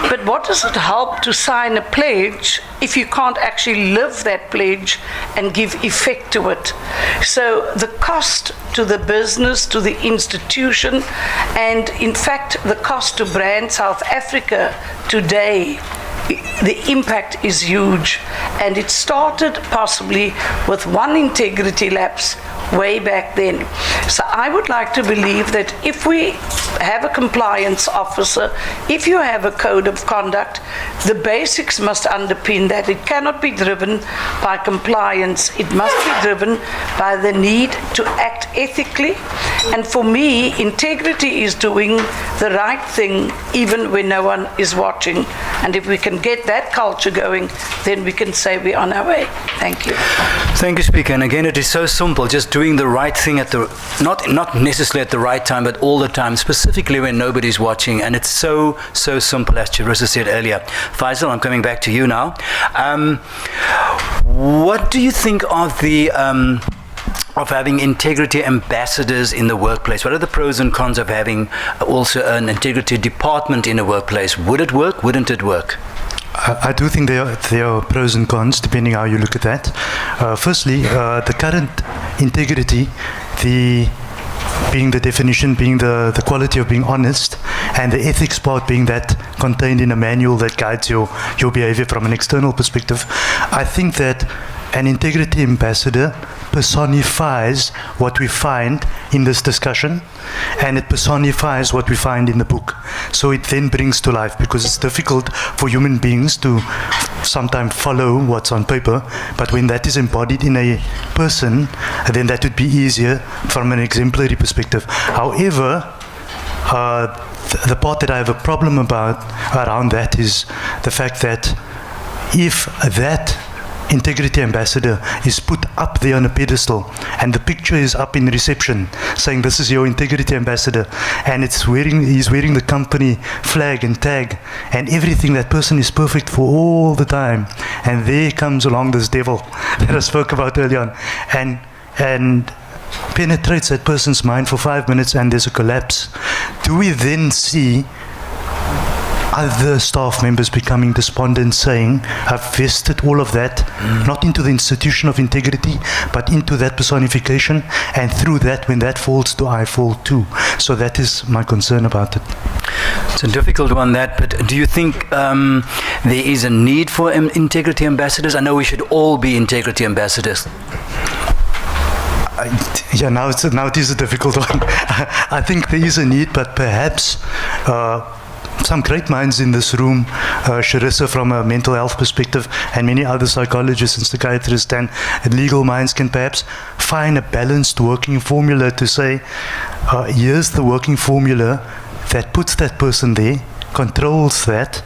Speaker 5: But what does it help to sign a pledge if you can't actually live that pledge and give effect to it? So the cost to the business, to the institution, and in fact the cost to brand South Africa today, the impact is huge. And it started possibly with one integrity lapse way back then. So I would like to believe that if we have a compliance officer, if you have a code of conduct, the basics must underpin that. It cannot be driven by compliance. It must be driven by the need to act ethically. And for me, integrity is doing the right thing even when no one is watching. And if we can get that culture going, then we can say we're on our way. Thank you.
Speaker 6: Thank you, Speaker. And again, it is so simple, just doing the right thing at the, not necessarily at the right time, but all the time, specifically when nobody's watching. And it's so simple, as Charissa said earlier. Faizal, I'm coming back to you now. What do you think of the having integrity ambassadors in the workplace? What are the pros and cons of having also an integrity department in a workplace? Would it work? Wouldn't it work?
Speaker 7: I do think there are pros and cons depending how you look at that. Firstly, the current integrity, being the definition, being the quality of being honest, and the ethics part being that contained in a manual that guides your behavior from an external perspective. I think that an integrity ambassador personifies what we find in this discussion, and it personifies what we find in the book. So it then brings to life, because it's difficult for human beings to sometimes follow what's on paper, but when that is embodied in a person, then that would be easier from an exemplary perspective. However, the part that I have a problem around that is the fact that if that integrity ambassador is put up there on a pedestal and the picture is up in reception saying this is your integrity ambassador, and he's wearing the company flag and tag and everything, that person is perfect for all the time, and there comes along this devil that I spoke about earlier on and penetrates that person's mind for 5 minutes and there's a collapse. Do we then see other staff members becoming despondent, saying, I've vested all of that, not into the institution of integrity, but into that personification, and through that, when that falls to, I fall too. So that is my concern about it.
Speaker 6: It's a difficult one, that, but do you think there is a need for integrity ambassadors? I know we should all be integrity ambassadors.
Speaker 7: Now it is a difficult one. I think there is a need, but perhaps some great minds in this room, Charissa from a mental health perspective, and many other psychologists and psychiatrists and legal minds can perhaps find a balanced working formula to say, here's the working formula that puts that person there, controls that,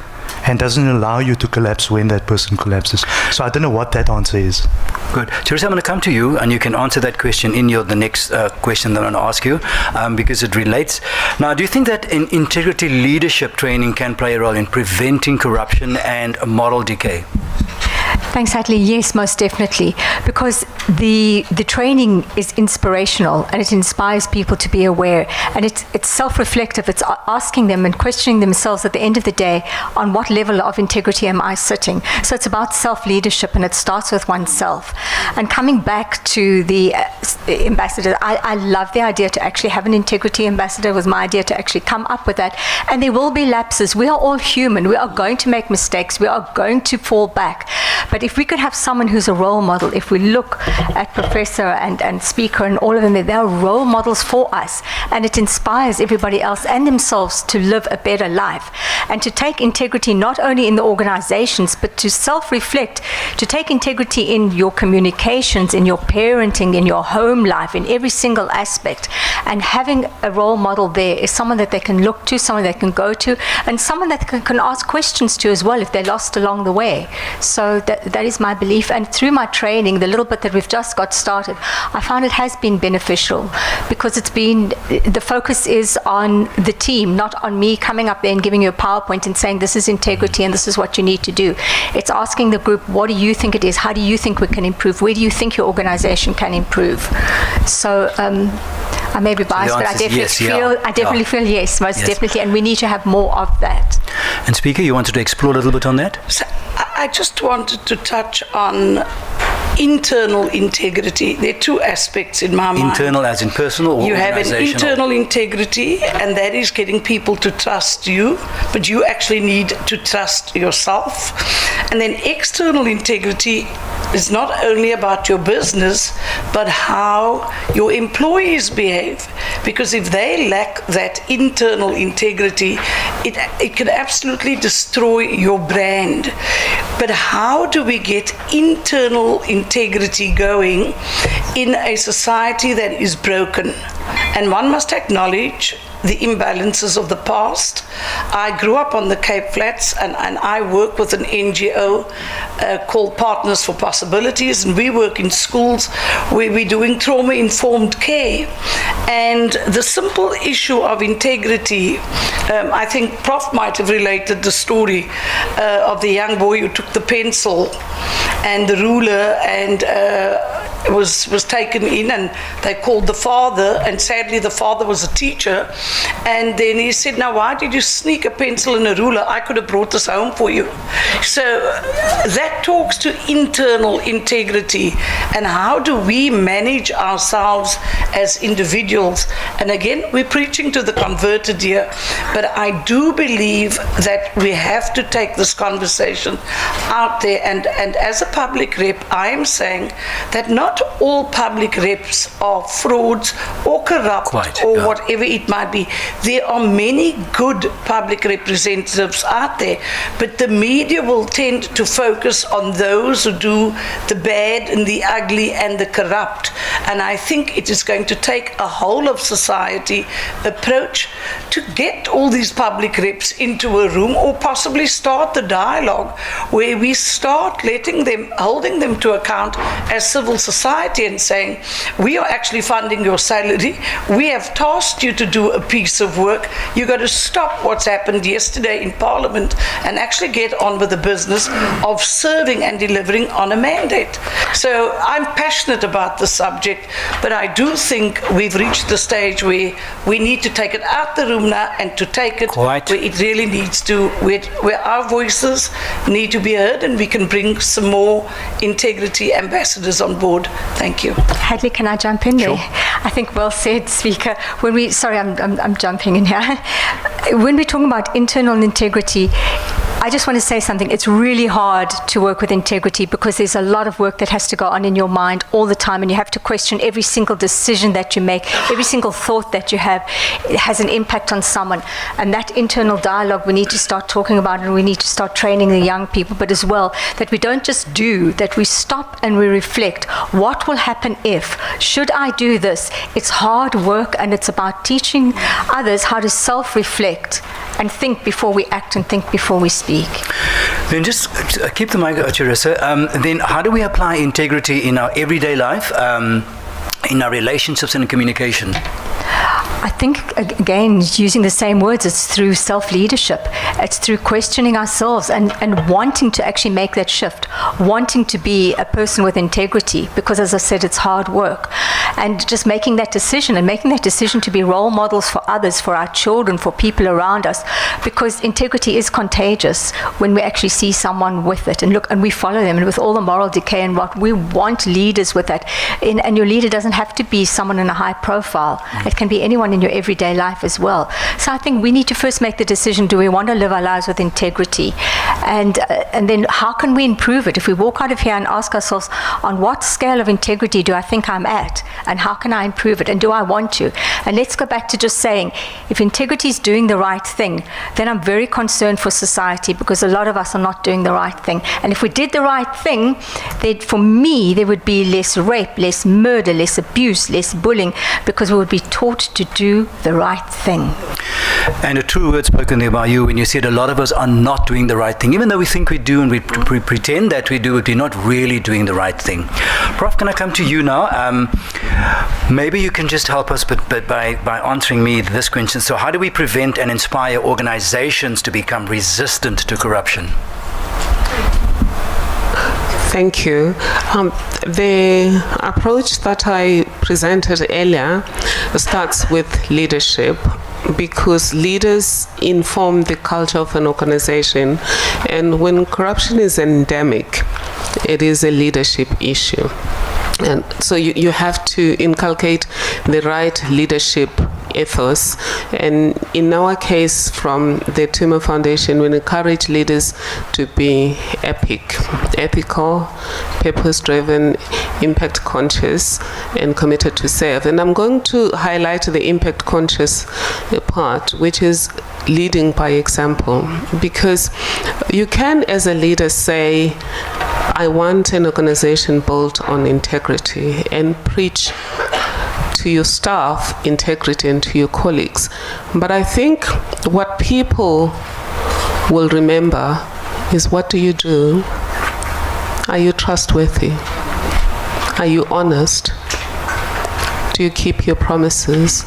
Speaker 7: and doesn't allow you to collapse when that person collapses. So I don't know what that answer is.
Speaker 6: Good. Charissa, I'm going to come to you, and you can answer that question in the next question that I'm going to ask you, because it relates. Now, do you think that integrity leadership training can play a role in preventing corruption and moral decay?
Speaker 1: Thanks, Hadley. Yes, most definitely, because the training is inspirational and it inspires people to be aware, and it's self-reflective. It's asking them and questioning themselves at the end of the day, on what level of integrity am I sitting? So it's about self-leadership, and it starts with oneself. And coming back to the ambassador, I love the idea to actually have an integrity ambassador. It was my idea to actually come up with that. And there will be lapses. We are all human. We are going to make mistakes. We are going to fall back. But if we could have someone who's a role model, if we look at Professor and Speaker and all of them, they are role models for us, and it inspires everybody else and themselves to live a better life, and to take integrity not only in the organizations, but to self-reflect, to take integrity in your communications, in your parenting, in your home life, in every single aspect. And having a role model there is someone that they can look to, someone they can go to, and someone that can ask questions to as well if they're lost along the way. So that is my belief, and through my training, the little bit that we've just got started, I found it has been beneficial, because the focus is on the team, not on me coming up there and giving you a PowerPoint and saying this is integrity and this is what you need to do. It's asking the group, what do you think it is? How do you think we can improve? Where do you think your organization can improve? So I may be biased, but I definitely feel yes, most definitely, and we need to have more of that.
Speaker 6: And Speaker, you wanted to explore a little bit on that?
Speaker 5: So I just wanted to touch on internal integrity. There are two aspects in my mind.
Speaker 6: Internal as in personal or
Speaker 5: organizational? You have an internal integrity, and that is getting people to trust you, but you actually need to trust yourself. And then external integrity is not only about your business, but how your employees behave. Because if they lack that internal integrity, it can absolutely destroy your brand. But how do we get internal integrity going in a society that is broken? And one must acknowledge the imbalances of the past. I grew up on the Cape Flats, and I work with an NGO called Partners for Possibilities, and we work in schools where we're doing trauma-informed care. And the simple issue of integrity, I think Prof might have related the story of the young boy who took the pencil and the ruler and was taken in, and they called the father, and sadly the father was a teacher, and then he said, now why did you sneak a pencil and a ruler? I could have brought this home for you. So that talks to internal integrity, and how do we manage ourselves as individuals. And again, we're preaching to the converted here, but I do believe that we have to take this conversation out there, and as a public rep, I am saying that not all public reps are frauds or corrupt whatever it might be. There are many good public representatives out there, but the media will tend to focus on those who do the bad and the ugly and the corrupt. And I think it is going to take a whole of society approach to get all these public reps into a room, or possibly start the dialogue where we start holding them to account as civil society and saying, we are actually funding your salary, we have tasked you to do a piece of work, you got to stop what's happened yesterday in Parliament and actually get on with the business of serving and delivering on a mandate. So I'm passionate about the subject, but I do think we've reached the stage where we need to take it out the room now, and to take it where it really needs to, where our voices need to be heard, and we can bring some more integrity ambassadors on board. Thank you.
Speaker 1: Hadley, can I jump in there? I think well said, Speaker. I'm jumping in here. When we're talking about internal integrity, I just want to say something. It's really hard to work with integrity because there's a lot of work that has to go on in your mind all the time, and you have to question every single decision that you make, every single thought that you have. It has an impact on someone. And that internal dialogue, we need to start talking about it, and we need to start training the young people, but as well, that we don't just do, that we stop and we reflect. What will happen if? Should I do this? It's hard work, and it's about teaching others how to self-reflect and think before we act and think before we speak.
Speaker 6: Then just keep the mic, Charissa. Then how do we apply integrity in our everyday life, in our relationships and communication?
Speaker 1: I think, again, using the same words, it's through self-leadership. It's through questioning ourselves and wanting to actually make that shift, wanting to be a person with integrity, because, as I said, it's hard work. And just making that decision, and making that decision to be role models for others, for our children, for people around us, because integrity is contagious when we actually see someone with it. And look, and we follow them, and with all the moral decay and what we want leaders with that. And your leader doesn't have to be someone in a high profile. It can be anyone in your everyday life as well. So I think we need to first make the decision, do we want to live our lives with integrity? And then how can we improve it? If we walk out of here and ask ourselves, on what scale of integrity do I think I'm at? And how can I improve it? And do I want to? And let's go back to just saying, if integrity is doing the right thing, then I'm very concerned for society, because a lot of us are not doing the right thing. And if we did the right thing, then for me, there would be less rape, less murder, less abuse, less bullying, because we would be taught to do the right thing.
Speaker 6: And a true word spoken there by you when you said a lot of us are not doing the right thing. Even though we think we do and we pretend that we do it, we're not really doing the right thing. Prof, can I come to you now? Maybe you can just help us but by answering me this question. So how do we prevent and inspire organizations to become resistant to corruption?
Speaker 4: Thank you. The approach that I presented earlier starts with leadership, because leaders inform the culture of an organization, and when corruption is endemic, it is a leadership issue. And so you have to inculcate the right leadership ethos. And in our case, from the Tumor Foundation, we encourage leaders to be ethical, purpose-driven, impact-conscious, and committed to serve. And I'm going to highlight the impact-conscious part, which is leading by example. Because you can, as a leader, say, I want an organization built on integrity, and preach to your staff integrity and to your colleagues. But I think what people will remember is, what do you do? Are you trustworthy? Are you honest? Do you keep your promises?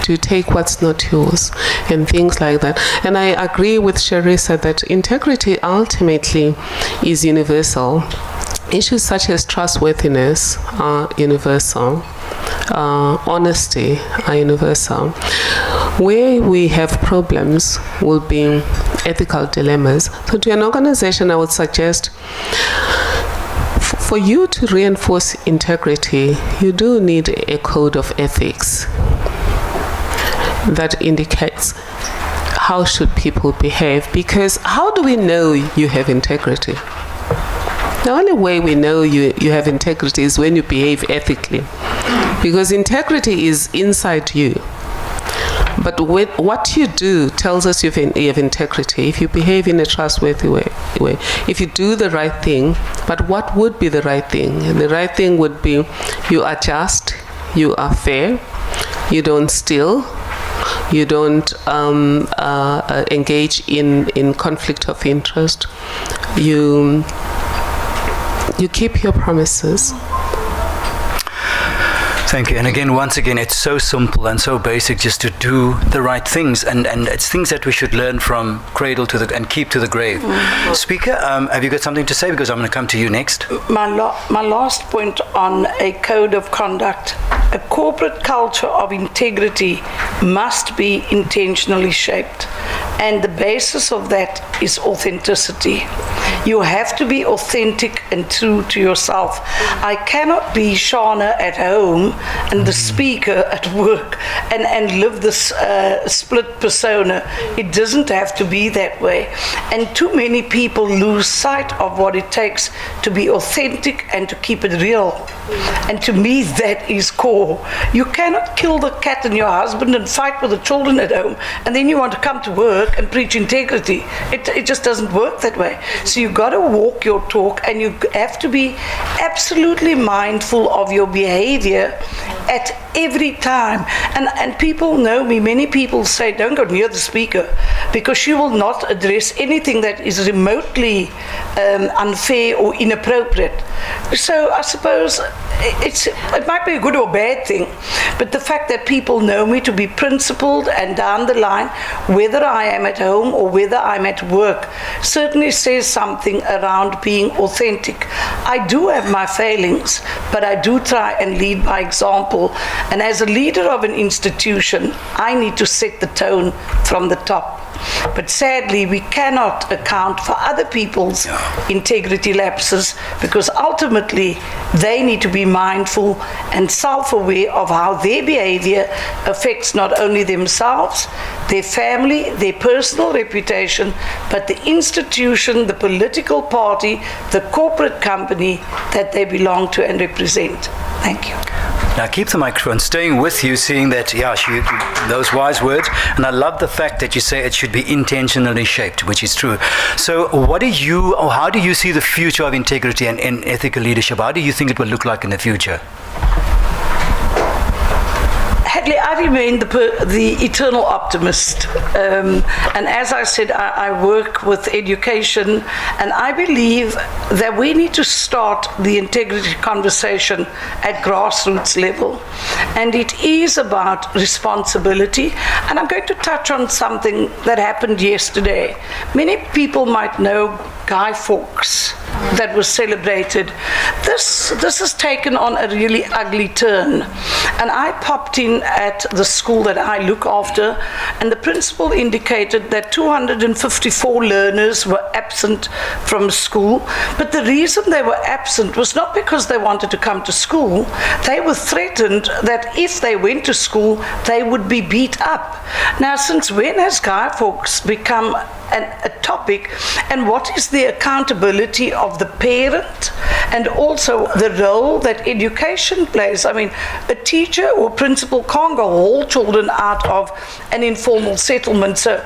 Speaker 4: Do you take what's not yours? And things like that. And I agree with Charissa that integrity ultimately is universal. issues such as trustworthiness are universal. Honesty are universal. Where we have problems will be ethical dilemmas. So to an organization, I would suggest for you to reinforce integrity, you do need a code of ethics that indicates how should people behave. Because how do we know you have integrity? The only way we know you have integrity is when you behave ethically. Because integrity is inside you. But what you do tells us you have integrity. If you behave in a trustworthy way, if you do the right thing, but what would be the right thing? And the right thing would be you are just, you are fair, you don't steal, you don't engage in conflict of interest, you keep your promises.
Speaker 6: Thank you. And again, once again, it's so simple and so basic just to do the right things. And it's things that we should learn from cradle to and keep to the grave. Mm-hmm. Speaker, have you got something to say? Because I'm going to come to you next.
Speaker 5: My last point on a code of conduct. A corporate culture of integrity must be intentionally shaped. And the basis of that is authenticity. You have to be authentic and true to yourself. I cannot be Sharna at home and the speaker at work and live this split persona. It doesn't have to be that way. And too many people lose sight of what it takes to be authentic and to keep it real. And to me, that is core. You cannot kill the cat and your husband and fight with the children at home, and then you want to come to work and preach integrity. It just doesn't work that way. So you've got to walk your talk, and you have to be absolutely mindful of your behavior at every time. And people know me. Many people say, don't go near the speaker, because she will not address anything that is remotely unfair or inappropriate. So I suppose it might be a good or bad thing, but the fact that people know me to be principled and down the line, whether I am at home or whether I'm at work, certainly says something around being authentic. I do have my failings, but I do try and lead by example. And as a leader of an institution, I need to set the tone from the top. But sadly, we cannot account for other people's integrity lapses, because ultimately they need to be mindful and self-aware of how their behavior affects not only themselves, their family, their personal reputation, but the institution, the political party, the corporate company that they belong to and represent. Thank you.
Speaker 6: Now keep the microphone staying with you, seeing that, those wise words. And I love the fact that you say it should be intentionally shaped, which is true. So how do you see the future of integrity and ethical leadership? How do you think it will look like in the future?
Speaker 5: Hadley, I remain the eternal optimist. And as I said, I work with education, and I believe that we need to start the integrity conversation at grassroots level. And it is about responsibility. And I'm going to touch on something that happened yesterday. Many people might know Guy Fawkes that was celebrated. This has taken on a really ugly turn. And I popped in at the school that I look after, and the principal indicated that 254 learners were absent from school. But the reason they were absent was not because they wanted to come to school. They were threatened that if they went to school, they would be beat up. Now, since when has Guy Fawkes become a topic, and what is the accountability of the parent, and also the role that education plays? I mean, a teacher or principal can't go haul children out of an informal settlement. So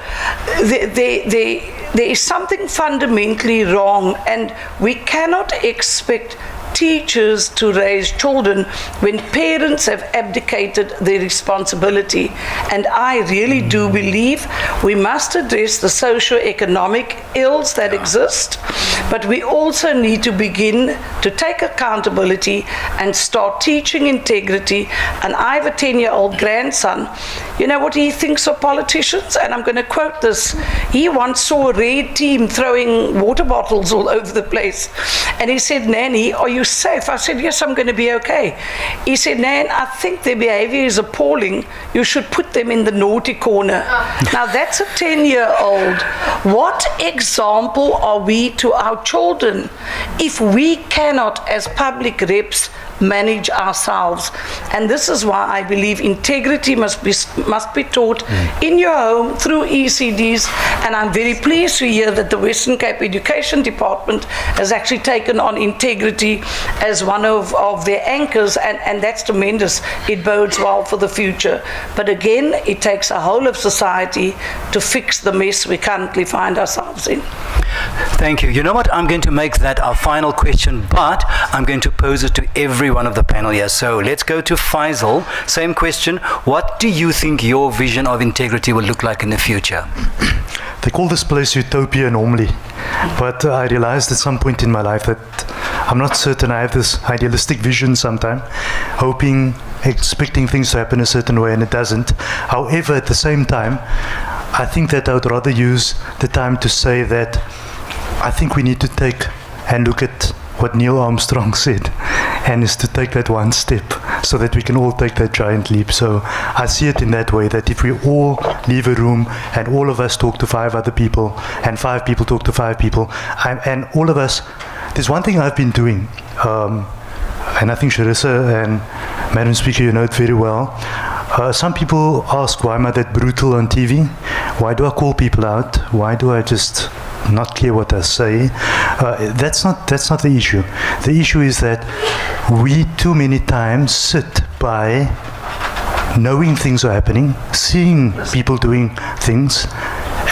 Speaker 5: there is something fundamentally wrong, and we cannot expect teachers to raise children when parents have abdicated their responsibility. And I really do believe we must address the socio-economic ills that exist, but we also need to begin to take accountability and start teaching integrity. And I have a 10-year-old grandson. You know what he thinks of politicians? And I'm going to quote this. He once saw a red team throwing water bottles all over the place. And he said, "Nanny, are you safe?" I said, "Yes, I'm going to be okay." He said, "Nan, I think their behavior is appalling. You should put them in the naughty corner." Now, that's a 10-year-old. What example are we to our children if we cannot, as public reps, manage ourselves? And this is why I believe integrity must be taught in your home through ECDs. And I'm very pleased to hear that the Western Cape Education Department has actually taken on integrity as one of their anchors, and that's tremendous. It bodes well for the future. But again, it takes a whole of society to fix the mess we currently find ourselves in.
Speaker 6: Thank you. You know what? I'm going to make that our final question, but I'm going to pose it to every one of the panel here. So let's go to Faizal. Same question. What do you think your vision of integrity will look like in the future?
Speaker 7: They call this place utopia normally, but I realized at some point in my life that I'm not certain. I have this idealistic vision sometimes, hoping, expecting things to happen a certain way, and it doesn't. However, at the same time, I think that I would rather use the time to say that I think we need to take and look at what Neil Armstrong said, and is to take that one step so that we can all take that giant leap. So I see it in that way, that if we all leave a room and all of us talk to 5 other people and 5 people talk to 5 people, and all of us, there's one thing I've been doing, and I think Charissa and Madam Speaker, you know it very well. Some people ask, why am I that brutal on TV? Why do I call people out? Why do I just not care what I say? That's not the issue. The issue is that we too many times sit by knowing things are happening, seeing people doing things,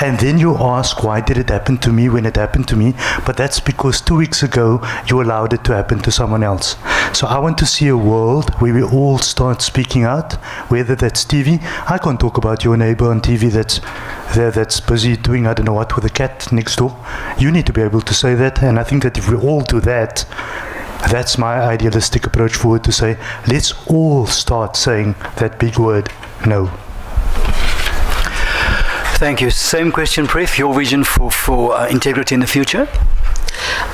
Speaker 7: and then you ask, why did it happen to me when it happened to me? But that's because 2 weeks ago you allowed it to happen to someone else. So I want to see a world where we all start speaking out, whether that's TV. I can't talk about your neighbor on TV that's busy doing I don't know what with a cat next door. You need to be able to say that, and I think that if we all do that, that's my idealistic approach forward, to say, let's all start saying that big word, no.
Speaker 6: Thank you. Same question, Pref. Your vision for integrity in the future?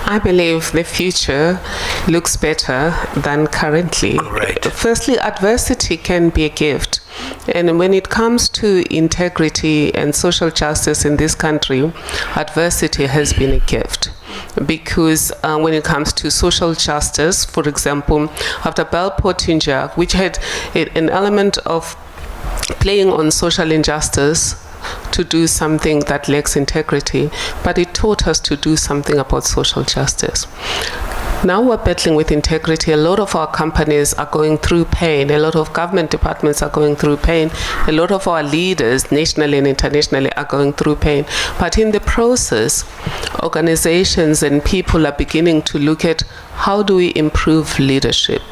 Speaker 4: I believe the future looks better than currently.
Speaker 6: Great.
Speaker 4: Firstly, adversity can be a gift. And when it comes to integrity and social justice in this country, adversity has been a gift. Because when it comes to social justice, for example, after Bell Pottinger, which had an element of playing on social injustice, to do something that lacks integrity, but it taught us to do something about social justice. Now we're battling with integrity. A lot of our companies are going through pain. A lot of government departments are going through pain. A lot of our leaders, nationally and internationally, are going through pain. But in the process, organizations and people are beginning to look at, how do we improve leadership?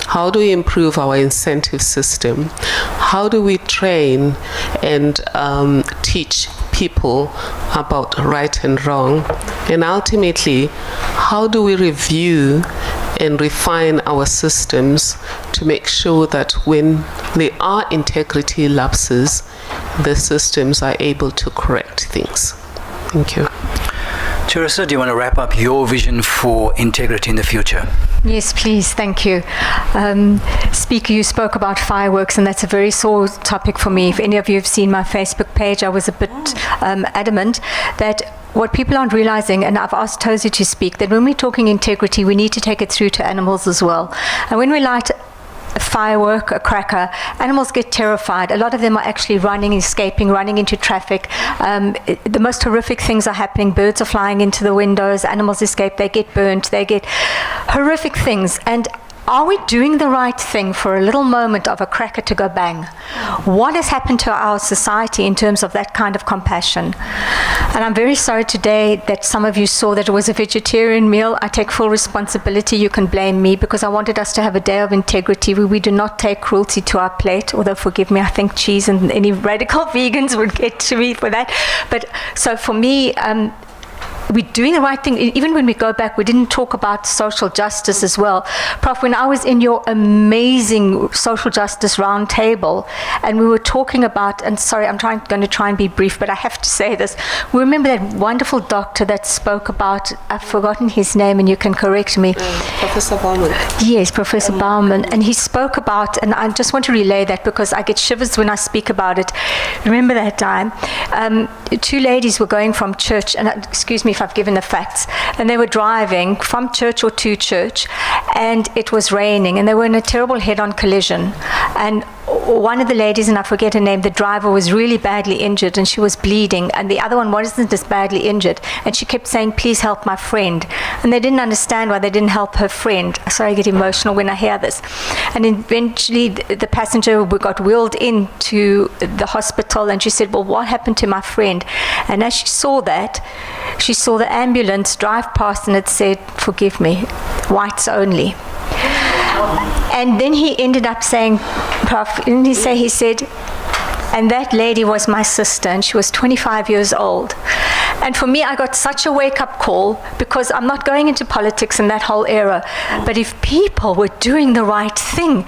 Speaker 4: How do we improve our incentive system? How do we train and teach people about right and wrong? And ultimately, how do we review and refine our systems to make sure that when there are integrity lapses, the systems are able to correct things? Thank you.
Speaker 6: Charissa, do you want to wrap up your vision for integrity in the future?
Speaker 1: Yes, please. Thank you. Speaker, you spoke about fireworks, and that's a very sore topic for me. If any of you have seen my Facebook page, I was a bit adamant that what people aren't realizing, and I've asked Tozy to speak, that when we're talking integrity, we need to take it through to animals as well. And when we light a firework, a cracker, animals get terrified. A lot of them are actually running, escaping, running into traffic. The most horrific things are happening. Birds are flying into the windows, animals escape, they get burnt, they get horrific things. And Are we doing the right thing for a little moment of a cracker to go bang? What has happened to our society in terms of that kind of compassion? And I'm very sorry today that some of you saw that it was a vegetarian meal. I take full responsibility. You can blame me, because I wanted us to have a day of integrity where we do not take cruelty to our plate. Although, forgive me, I think cheese and any radical vegans would get to me for that. But so for me, we're doing the right thing. Even when we go back, we didn't talk about social justice as well. Prof, when I was in your amazing social justice roundtable, and we were talking about, and sorry, I'm going to try and be brief, but I have to say this. We remember that wonderful doctor that spoke about, I've forgotten his name, and you can correct me.
Speaker 4: Professor Baumann.
Speaker 1: Yes, Professor Baumann. And he spoke about, and I just want to relay that because I get shivers when I speak about it. Remember that time? Two ladies were going from church, and excuse me if I've given the facts, and they were driving from church or to church, and it was raining, and they were in a terrible head-on collision. And one of the ladies, and I forget her name, the driver was really badly injured and she was bleeding, and the other one wasn't as badly injured, and she kept saying, please help my friend. And they didn't understand why they didn't help her friend. Sorry, I get emotional when I hear this. And eventually the passenger got wheeled into the hospital, and she said, well, what happened to my friend? And as she saw that, she saw the ambulance drive past, and it said, forgive me, whites only. And then he ended up saying, Prof, didn't he say, he said, and that lady was my sister, and she was 25 years old. And for me, I got such a wake-up call, because I'm not going into politics in that whole era, but if people were doing the right thing,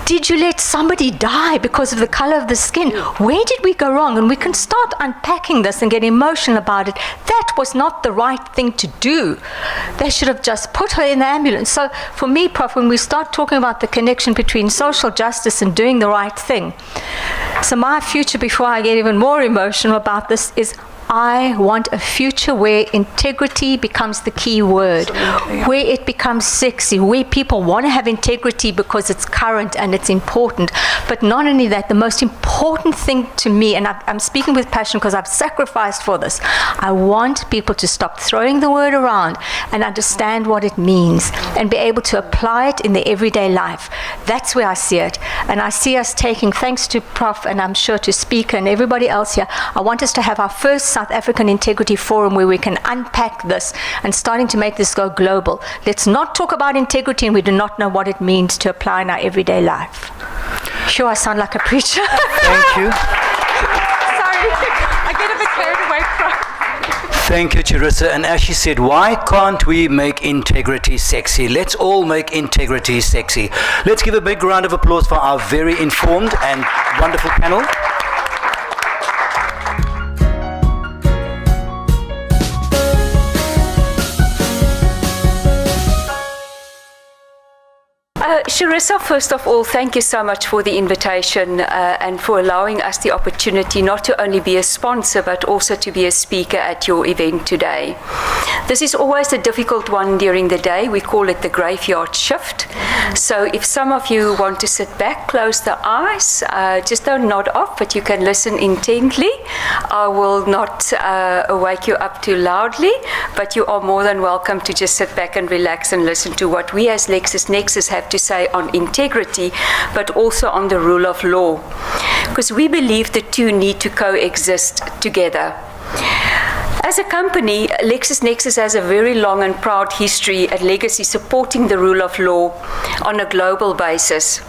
Speaker 1: did you let somebody die because of the color of the skin? Where did we go wrong? And we can start unpacking this and get emotional about it. That was not the right thing to do. They should have just put her in the ambulance. So for me, Prof, when we start talking about the connection between social justice and doing the right thing, so my future, before I get even more emotional about this, is I want a future where integrity becomes the key word, where it becomes sexy, where people want to have integrity because it's current and it's important. But not only that, the most important thing to me, and I'm speaking with passion because I've sacrificed for this, I want people to stop throwing the word around and understand what it means and be able to apply it in their everyday life. That's where I see it. And I see us taking, thanks to Prof, and I'm sure to Speaker and everybody else here, I want us to have our first South African Integrity Forum where we can unpack this and starting to make this go global. Let's not talk about integrity and we do not know what it means to apply in our everyday life. Sure, I sound like a preacher.
Speaker 6: Thank you.
Speaker 1: Sorry, I get a bit carried away from.
Speaker 6: Thank you, Charissa. And as she said, why can't we make integrity sexy? Let's all make integrity sexy. Let's give a big round of applause for our very informed and wonderful panel.
Speaker 8: Charissa, first of all, thank you so much for the invitation and for allowing us the opportunity not to only be a sponsor but also to be a speaker at your event today. This is always a difficult one during the day. We call it the graveyard shift. So if some of you want to sit back, close the eyes, just don't nod off, but you can listen intently. I will not wake you up too loudly, but you are more than welcome to just sit back and relax and listen to what we as LexisNexis have to say on integrity, but also on the rule of law. Because we believe the two need to coexist together. As a company, LexisNexis has a very long and proud history and legacy supporting the rule of law on a global basis.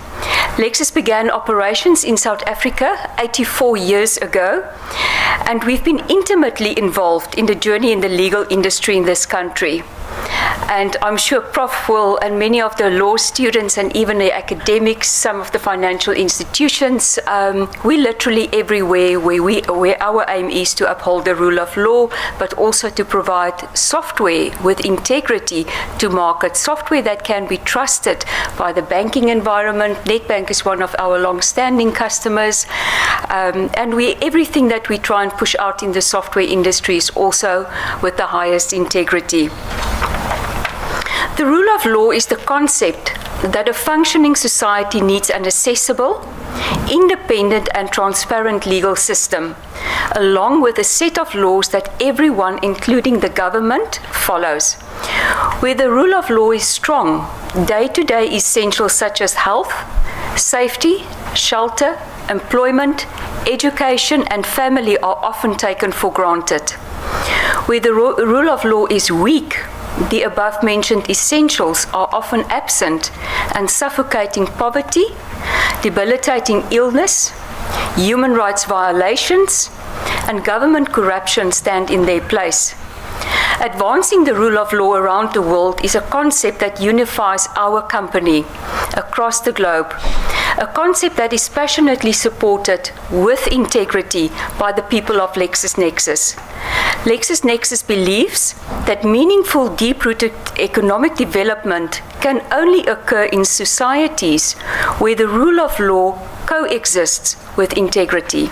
Speaker 8: Lexis began operations in South Africa 84 years ago, and we've been intimately involved in the journey in the legal industry in this country. And I'm sure Prof will, and many of the law students and even the academics, some of the financial institutions, we literally everywhere where our aim is to uphold the rule of law, but also to provide software with integrity to market, software that can be trusted by the banking environment. Nedbank is one of our long-standing customers, and everything that we try and push out in the software industry is also with the highest integrity. The rule of law is the concept that a functioning society needs an accessible, independent and transparent legal system, along with a set of laws that everyone, including the government, follows. Where the rule of law is strong, day-to-day essentials such as health, safety, shelter, employment, education, and family are often taken for granted. Where the rule of law is weak, the above-mentioned essentials are often absent, and suffocating poverty, debilitating illness, human rights violations, and government corruption stand in their place. Advancing the rule of law around the world is a concept that unifies our company across the globe, a concept that is passionately supported with integrity by the people of LexisNexis. LexisNexis believes that meaningful, deep-rooted economic development can only occur in societies where the rule of law coexists with integrity.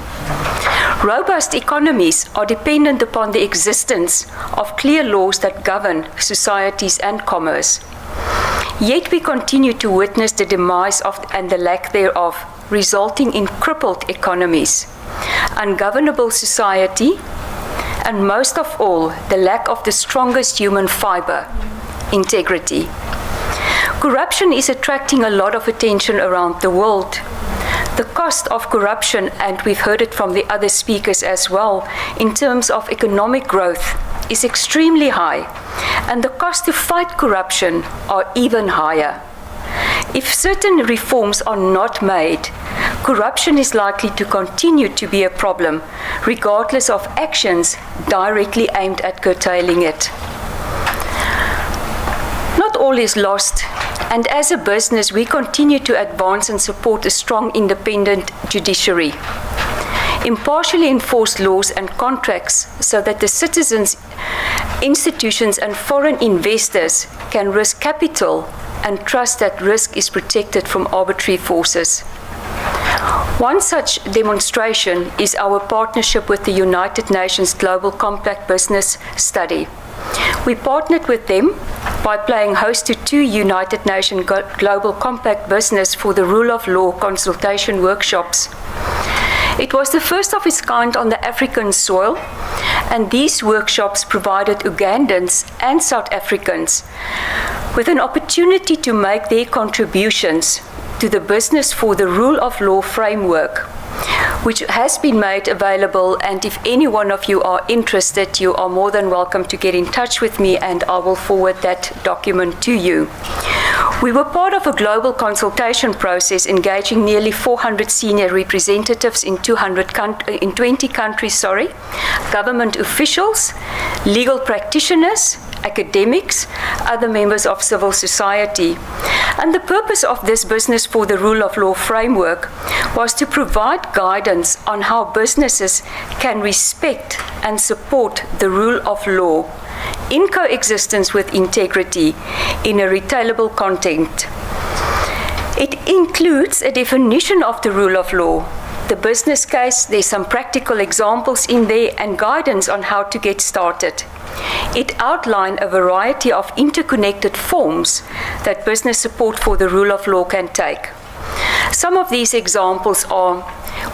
Speaker 8: Robust economies are dependent upon the existence of clear laws that govern societies and commerce. Yet we continue to witness the demise of and the lack thereof, resulting in crippled economies, ungovernable society, and most of all, the lack of the strongest human fiber, integrity. Corruption is attracting a lot of attention around the world. The cost of corruption, and we've heard it from the other speakers as well, in terms of economic growth, is extremely high, and the cost to fight corruption are even higher. If certain reforms are not made, corruption is likely to continue to be a problem, regardless of actions directly aimed at curtailing it. Not all is lost, and as a business, we continue to advance and support a strong independent judiciary. Impartially enforced laws and contracts so that the citizens, institutions, and foreign investors can risk capital and trust that risk is protected from arbitrary forces. One such demonstration is our partnership with the United Nations Global Compact Business Study. We partnered with them by playing host to 2 United Nations Global Compact Business for the Rule of Law consultation workshops. It was the first of its kind on the African soil, and these workshops provided Ugandans and South Africans with an opportunity to make their contributions to the Business for the Rule of Law framework, which has been made available, and if any one of you are interested, you are more than welcome to get in touch with me and I will forward that document to you. We were part of a global consultation process engaging nearly 400 senior representatives in 20 countries, government officials, legal practitioners, academics, other members of civil society. And the purpose of this Business for the Rule of Law framework was to provide guidance on how businesses can respect and support the rule of law in coexistence with integrity in a retailable context. It includes a definition of the rule of law, the business case, there's some practical examples in there, and guidance on how to get started. It outlined a variety of interconnected forms that business support for the rule of law can take. Some of these examples are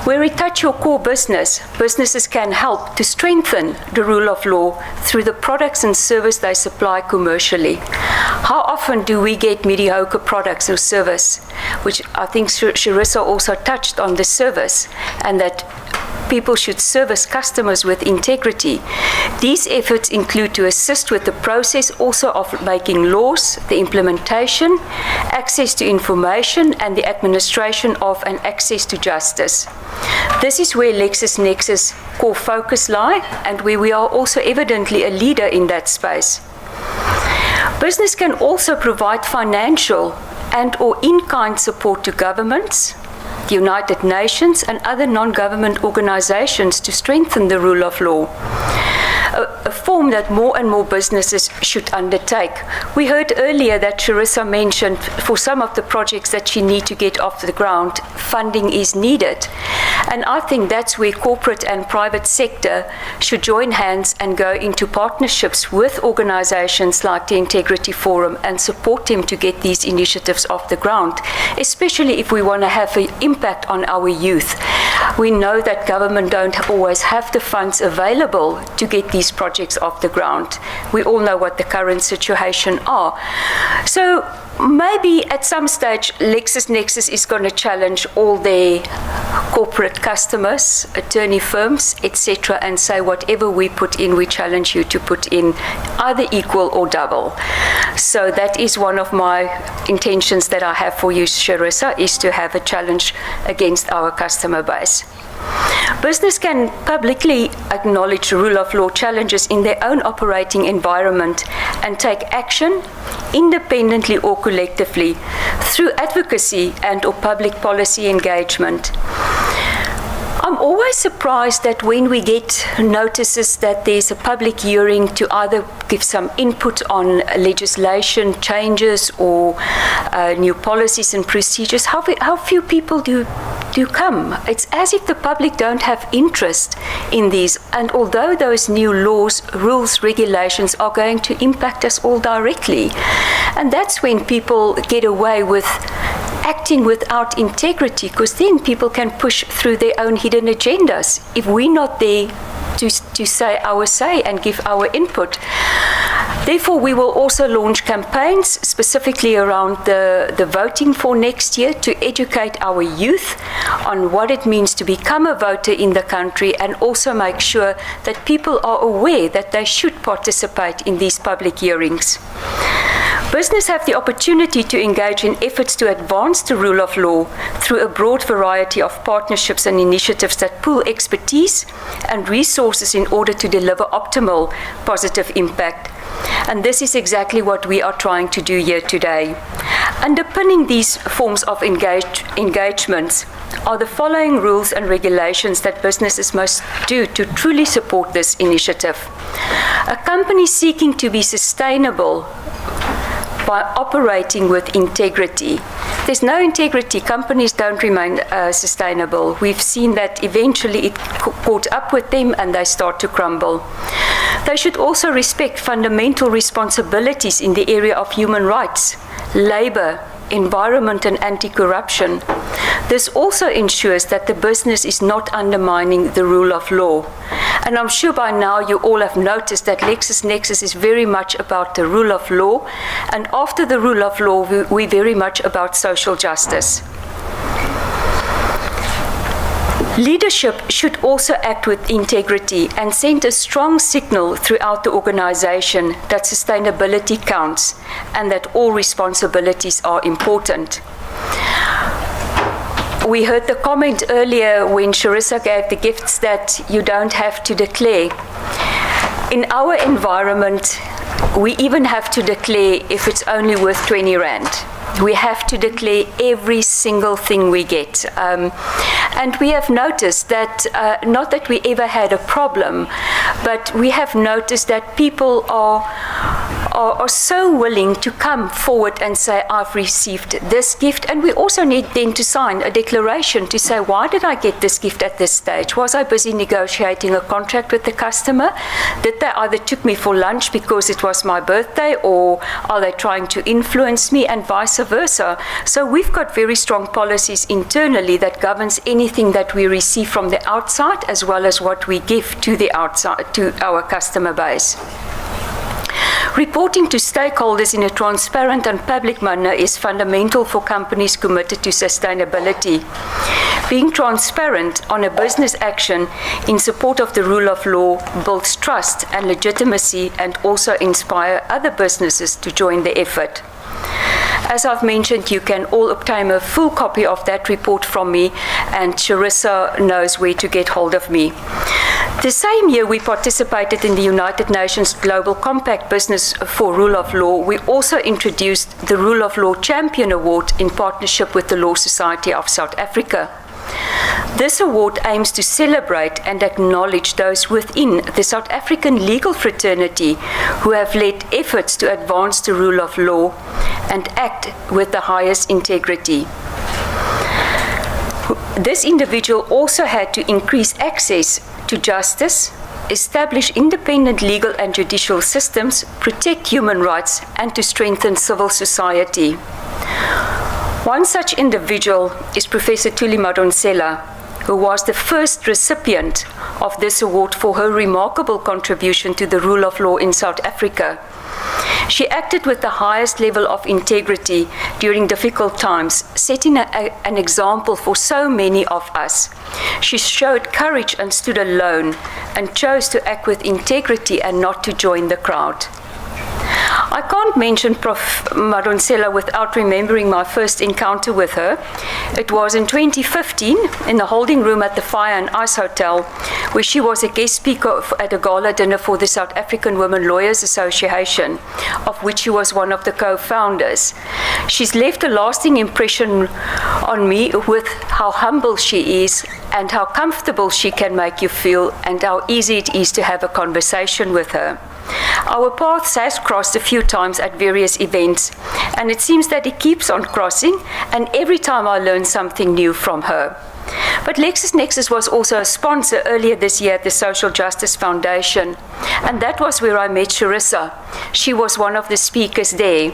Speaker 8: where it touches your core business, businesses can help to strengthen the rule of law through the products and service they supply commercially. How often do we get mediocre products or service, which I think Charissa also touched on the service, and that people should service customers with integrity. These efforts include to assist with the process also of making laws, the implementation, access to information, and the administration of and access to justice. This is where LexisNexis core focus lie, and where we are also evidently a leader in that space. Business can also provide financial and/or in-kind support to governments, the United Nations, and other non-government organizations to strengthen the rule of law. A form that more and more businesses should undertake. We heard earlier that Charissa mentioned for some of the projects that you need to get off the ground, funding is needed. And I think that's where corporate and private sector should join hands and go into partnerships with organizations like the Integrity Forum and support them to get these initiatives off the ground, especially if we want to have an impact on our youth. We know that government don't always have the funds available to get these projects off the ground. We all know what the current situation are. So maybe at some stage LexisNexis is going to challenge all their corporate customers, attorney firms, etc., and say whatever we put in, we challenge you to put in either equal or double. So that is one of my intentions that I have for you, Charissa, is to have a challenge against our customer base. Business can publicly acknowledge rule of law challenges in their own operating environment and take action independently or collectively through advocacy and/or public policy engagement. I'm always surprised that when we get notices that there's a public hearing to either give some input on legislation changes or new policies and procedures, how few people do come. It's as if the public don't have interest in these. And although those new laws, rules, regulations are going to impact us all directly, and that's when people get away with acting without integrity, because then people can push through their own hidden agendas if we're not there to say our say and give our input. Therefore, we will also launch campaigns specifically around the voting for next year to educate our youth on what it means to become a voter in the country, and also make sure that people are aware that they should participate in these public hearings. Business have the opportunity to engage in efforts to advance the rule of law through a broad variety of partnerships and initiatives that pool expertise and resources in order to deliver optimal positive impact. And this is exactly what we are trying to do here today. Underpinning these forms of engagements are the following rules and regulations that businesses must do to truly support this initiative. A company seeking to be sustainable by operating with integrity. There's no integrity, companies don't remain sustainable. We've seen that eventually it caught up with them and they start to crumble. They should also respect fundamental responsibilities in the area of human rights, labor, environment and anti-corruption. This also ensures that the business is not undermining the rule of law. And I'm sure by now you all have noticed that LexisNexis is very much about the rule of law, and after the rule of law, we're very much about social justice. Leadership should also act with integrity and send a strong signal throughout the organization that sustainability counts and that all responsibilities are important. We heard the comment earlier when Charissa gave the gifts that you don't have to declare. In our environment, we even have to declare if it's only worth 20 Rand. We have to declare every single thing we get. And we have noticed that, not that we ever had a problem, but we have noticed that people are so willing to come forward and say, I've received this gift. And we also need then to sign a declaration to say, why did I get this gift at this stage? Was I busy negotiating a contract with the customer? Did they either took me for lunch because it was my birthday, or are they trying to influence me, and vice versa? So we've got very strong policies internally that governs anything that we receive from the outside as well as what we give to the outside, to our customer base. Reporting to stakeholders in a transparent and public manner is fundamental for companies committed to sustainability. Being transparent on a business action in support of the rule of law builds trust and legitimacy, and also inspire other businesses to join the effort. As I've mentioned, you can all obtain a full copy of that report from me, and Charissa knows where to get hold of me. The same year we participated in the United Nations Global Compact Business for Rule of Law. We also introduced the Rule of Law Champion Award in partnership with the Law Society of South Africa. This award aims to celebrate and acknowledge those within the South African legal fraternity who have led efforts to advance the rule of law and act with the highest integrity. This individual also had to increase access to justice, establish independent legal and judicial systems, protect human rights, and to strengthen civil society. One such individual is Professor Thuli Madonsela, who was the first recipient of this award for her remarkable contribution to the rule of law in South Africa. She acted with the highest level of integrity during difficult times, setting an example for so many of us. She showed courage and stood alone and chose to act with integrity and not to join the crowd. I can't mention Prof. Madonsela without remembering my first encounter with her. It was in 2015 in the holding room at the Fire and Ice Hotel, where she was a guest speaker at a gala dinner for the South African Women Lawyers Association, of which she was one of the co-founders. She's left a lasting impression on me with how humble she is and how comfortable she can make you feel and how easy it is to have a conversation with her. Our paths has crossed a few times at various events, and it seems that it keeps on crossing, and every time I learn something new from her. But LexisNexis was also a sponsor earlier this year at the Social Justice Foundation, and that was where I met Charissa. She was one of the speakers there,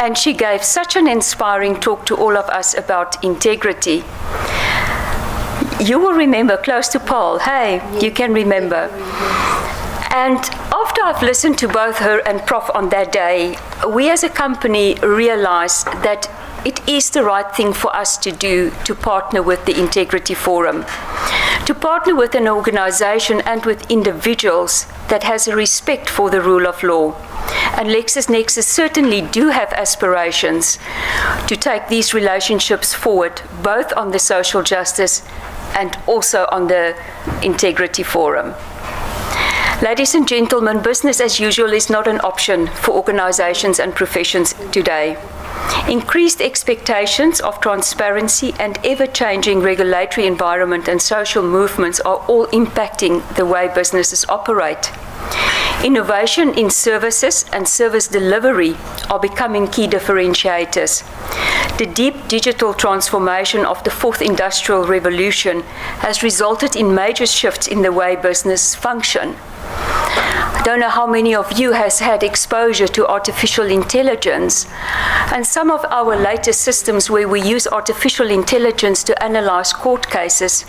Speaker 8: and she gave such an inspiring talk to all of us about integrity. You will remember, close to Paul. Hey, you can remember. And after I've listened to both her and Prof on that day, we as a company realized that it is the right thing for us to do to partner with the Integrity Forum, to partner with an organization and with individuals that has a respect for the rule of law. And LexisNexis certainly do have aspirations to take these relationships forward, both on the social justice and also on the Integrity Forum. Ladies and gentlemen, business as usual is not an option for organizations and professions today. Increased expectations of transparency and ever-changing regulatory environment and social movements are all impacting the way businesses operate. Innovation in services and service delivery are becoming key differentiators. The deep digital transformation of the fourth industrial revolution has resulted in major shifts in the way business function. I don't know how many of you has had exposure to artificial intelligence, and some of our latest systems where we use artificial intelligence to analyze court cases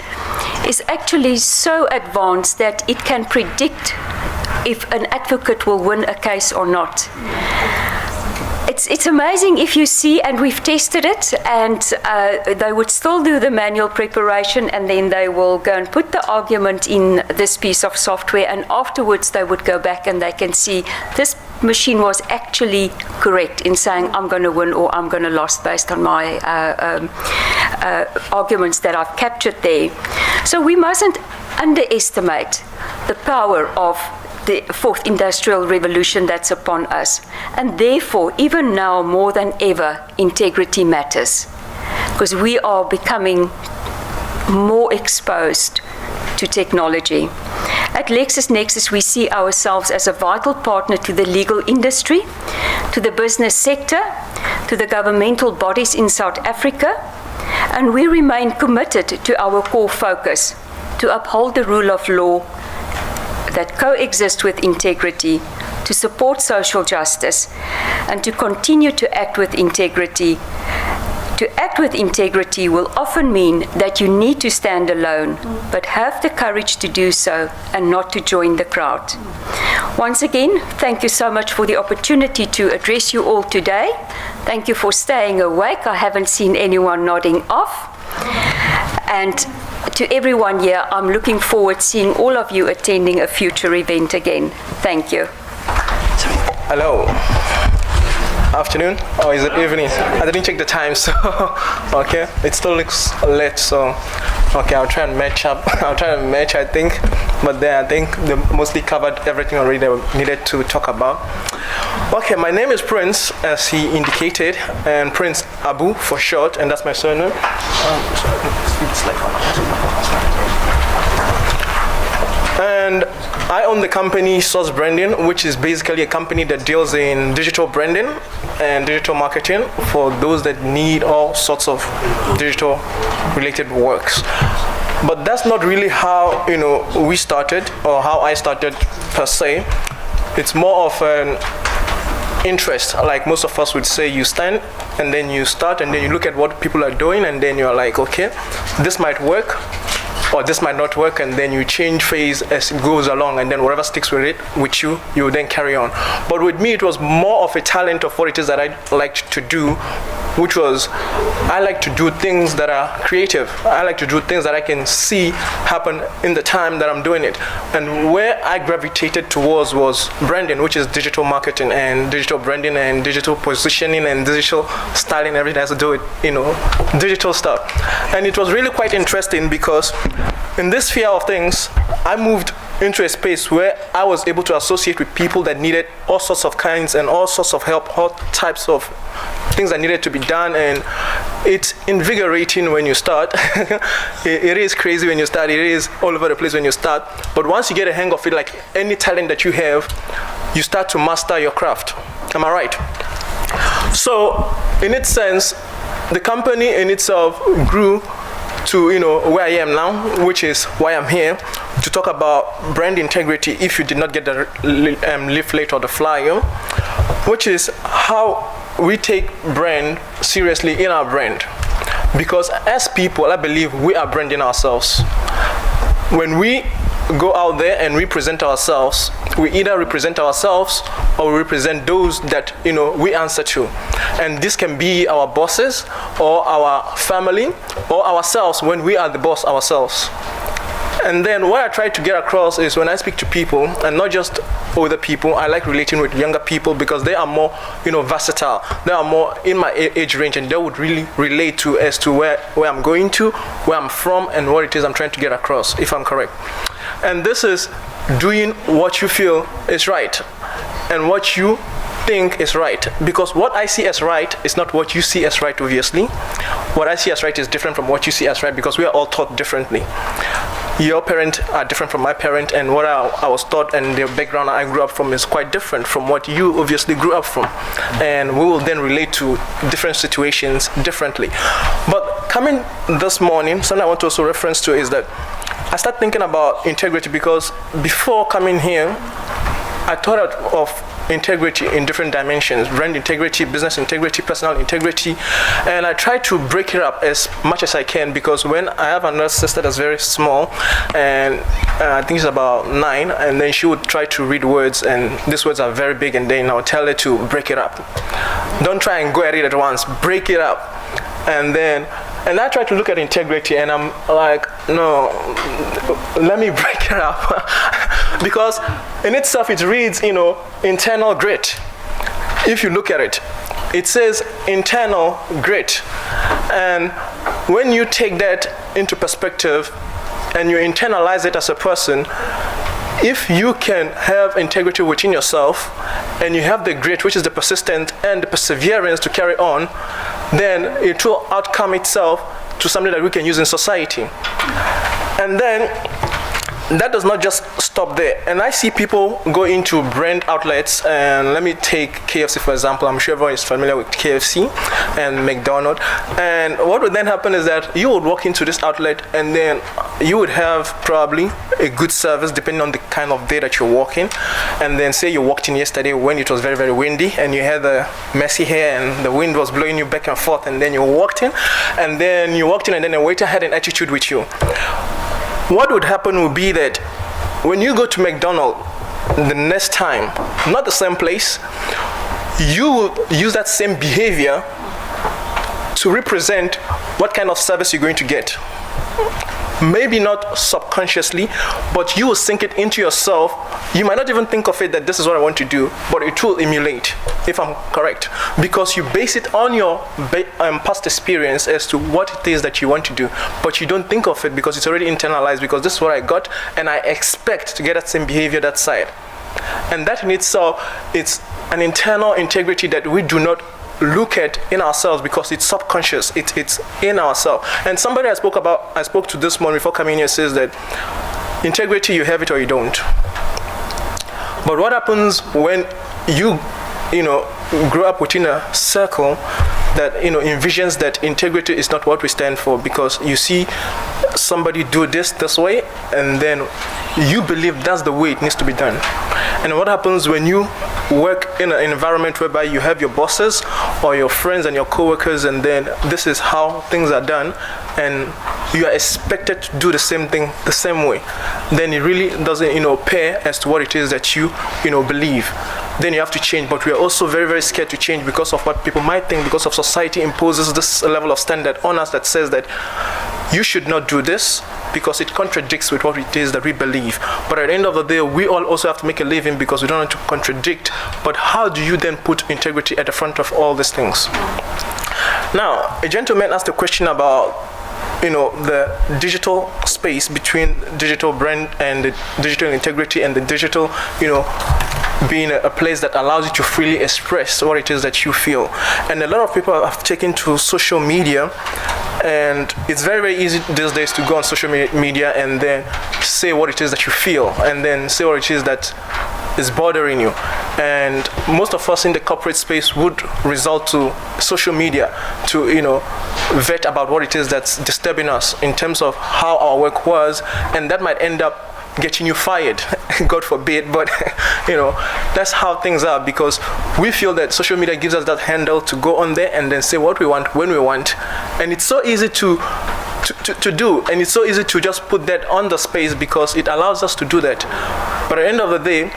Speaker 8: is actually so advanced that it can predict if an advocate will win a case or not. It's amazing if you see, and we've tested it, and they would still do the manual preparation, and then they will go and put the argument in this piece of software, and afterwards they would go back and they can see this machine was actually correct in saying I'm going to win or I'm going to lose based on my arguments that I've captured there. So we mustn't underestimate the power of the fourth industrial revolution that's upon us. And therefore, even now more than ever, integrity matters, because we are becoming more exposed to technology. At LexisNexis, we see ourselves as a vital partner to the legal industry, to the business sector, to the governmental bodies in South Africa, and we remain committed to our core focus, to uphold the rule of law that coexist with integrity, to support social justice, and to continue to act with integrity. To act with integrity will often mean that you need to stand alone, but have the courage to do so and not to join the crowd. Once again, thank you so much for the opportunity to address you all today. Thank you for staying awake. I haven't seen anyone nodding off. And to everyone here, I'm looking forward to seeing all of you attending a future event again. Thank you.
Speaker 9: Hello. Afternoon, or is it evening? I didn't check the time, so okay. It still looks late, so okay. I'll try and match up. I think, but then I think they mostly covered everything already I needed to talk about. Okay, my name is Prince, as he indicated, and Prince Abu for short, and that's my surname. And I own the company Source Branding, which is basically a company that deals in digital branding and digital marketing for those that need all sorts of digital related works. But that's not really how we started, or how I started per se. It's more of an interest. Like most of us would say, you stand and then you start and then you look at what people are doing and then you're like, okay, this might work or this might not work, and then you change phase as it goes along, and then whatever sticks with you will then carry on. But with me, it was more of a talent of what it is that I liked to do, which was I like to do things that are creative. I like to do things that I can see happen in the time that I'm doing it. And where I gravitated towards was branding, which is digital marketing and digital branding and digital positioning and digital styling, everything has to do with digital stuff. And it was really quite interesting because in this sphere of things, I moved into a space where I was able to associate with people that needed all sorts of kinds and all sorts of help, all types of things that needed to be done, and it's invigorating when you start. It is crazy when you start, it is all over the place when you start, but once you get a hang of it, like any talent that you have, you start to master your craft. Am I right? So, in its sense, the company in itself grew to where I am now, which is why I'm here to talk about brand integrity. If you did not get the leaflet or the flyer, which is how we take brand seriously in our brand, because as people, I believe we are branding ourselves. When we go out there and represent ourselves, we either represent ourselves or we represent those that we answer to, and this can be our bosses or our family or ourselves when we are the boss ourselves. And then what I try to get across is when I speak to people, and not just older people, I like relating with younger people because they are more versatile, they are more in my age range, and they would really relate to as to where I'm going to, where I'm from, and what it is I'm trying to get across, if I'm correct. And this is doing what you feel is right and what you think is right, because what I see as right is not what you see as right, obviously. What I see as right is different from what you see as right, because we are all taught differently. Your parents are different from my parent, and what I was taught and the background I grew up from is quite different from what you obviously grew up from, and we will then relate to different situations differently. But coming this morning, something I want to also reference to is that I started thinking about integrity, because before coming here, I thought of integrity in different dimensions: brand integrity, business integrity, personal integrity, and I try to break it up as much as I can, because when I have another sister that's very small, and I think she's about 9, and then she would try to read words, and these words are very big, and then I'll tell her to break it up. Don't try and go at it at once, break it up. And I try to look at integrity, and I'm like, no, let me break it up. Because in itself it reads, internal grit. If you look at it, it says internal grit. And when you take that into perspective and you internalize it as a person, if you can have integrity within yourself and you have the grit, which is the persistence and the perseverance to carry on, then it will outcome itself to something that we can use in society. And then that does not just stop there. And I see people go into brand outlets, and let me take KFC for example. I'm sure everyone is familiar with KFC and McDonald's. And what would then happen is that you would walk into this outlet, and then you would have probably a good service depending on the kind of day that you're walking. And then say you walked in yesterday when it was very, very windy, and you had the messy hair and the wind was blowing you back and forth, and then you walked in, and then the waiter had an attitude with you. What would happen would be that when you go to McDonald's the next time, not the same place, you will use that same behavior to represent what kind of service you're going to get. Maybe not subconsciously, but you will sink it into yourself. You might not even think of it that this is what I want to do, but it will emulate, if I'm correct, because you base it on your past experience as to what it is that you want to do, but you don't think of it because it's already internalized, because this is what I got and I expect to get that same behavior that side. And that in itself, it's an internal integrity that we do not look at in ourselves because it's subconscious. It's in ourselves. And somebody I spoke to this morning before coming here says that integrity, you have it or you don't. But what happens when you grow up within a circle that envisions that integrity is not what we stand for, because you see somebody do this way, and then you believe that's the way it needs to be done. And what happens when you work in an environment whereby you have your bosses or your friends and your co-workers, and then this is how things are done, and you are expected to do the same thing the same way, then it really doesn't pair as to what it is that you believe. Then you have to change. But we are also very, very scared to change because of what people might think, because of society imposes this level of standard on us that says that you should not do this because it contradicts with what it is that we believe. But at the end of the day, we all also have to make a living because we don't want to contradict. But how do you then put integrity at the front of all these things? Now, a gentleman asked a question about the digital space between digital brand and the digital integrity, and the digital, being a place that allows you to freely express what it is that you feel. And a lot of people have taken to social media, and it's very, very easy these days to go on social media and then say what it is that you feel, and then say what it is that is bothering you. And most of us in the corporate space would resort to social media to vet about what it is that's disturbing us in terms of how our work was, and that might end up getting you fired, God forbid, but that's how things are, because we feel that social media gives us that handle to go on there and then say what we want when we want, and it's so easy to do, and it's so easy to just put that on the space because it allows us to do that. But at the end of the day,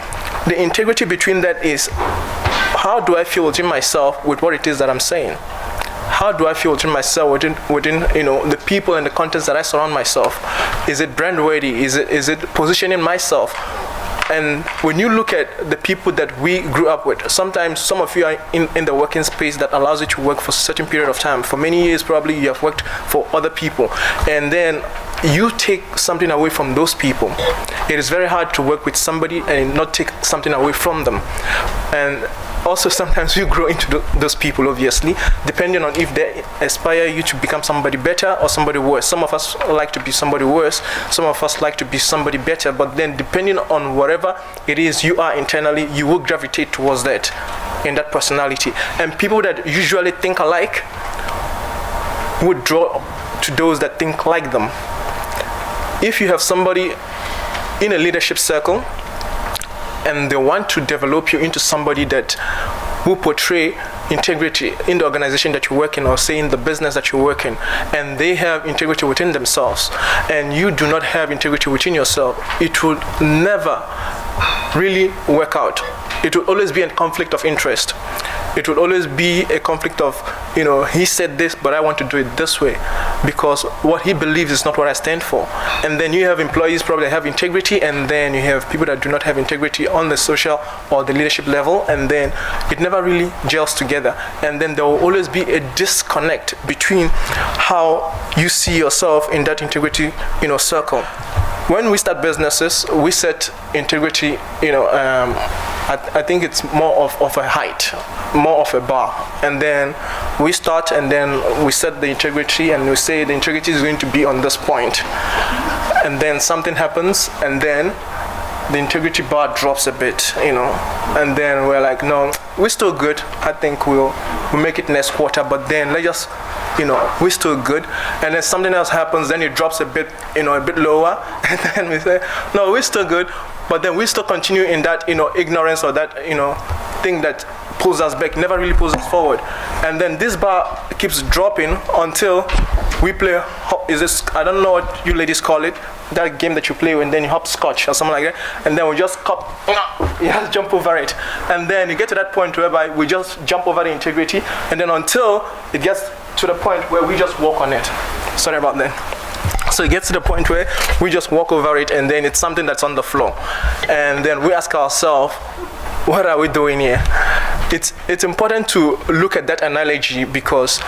Speaker 9: the integrity between that is, how do I feel within myself with what it is that I'm saying? How do I feel within myself, within the people and the contents that I surround myself? Is it brand worthy? Is it positioning myself? And when you look at the people that we grew up with, sometimes some of you are in the working space that allows you to work for a certain period of time. For many years, probably you have worked for other people. And then you take something away from those people. It is very hard to work with somebody and not take something away from them. And also sometimes you grow into those people, obviously, depending on if they aspire you to become somebody better or somebody worse. Some of us like to be somebody worse, some of us like to be somebody better, but then depending on whatever it is you are internally, you will gravitate towards that, in that personality. And people that usually think alike would draw to those that think like them. If you have somebody in a leadership circle and they want to develop you into somebody that will portray integrity in the organization that you work in, or say in the business that you work in, and they have integrity within themselves, and you do not have integrity within yourself, it will never really work out. It will always be a conflict of interest. It will always be a conflict of, he said this, but I want to do it this way, because what he believes is not what I stand for. And then you have employees probably have integrity, and then you have people that do not have integrity on the social or the leadership level, and then it never really gels together. And then there will always be a disconnect between how you see yourself in that integrity, circle. When we start businesses, we set integrity, I think it's more of a height, more of a bar. And then we start, and then we set the integrity, and we say the integrity is going to be on this point. And then something happens, and then the integrity bar drops a bit, and then we're like, no, we're still good. I think we'll make it next quarter, but then let's just, we're still good. And then something else happens, then it drops a bit, a bit lower, and then we say, no, we're still good, but then we still continue in that, ignorance, or that, thing that pulls us back, never really pulls us forward. And then this bar keeps dropping until we play, I don't know what you ladies call it, that game that you play and then you hopscotch or something like that, and then we just jump over it. And then you get to that point whereby we just jump over the integrity, and then until it gets to the point where we just walk on it. Sorry about that. So it gets to the point where we just walk over it, and then it's something that's on the floor. And then we ask ourselves, what are we doing here? It's important to look at that analogy, because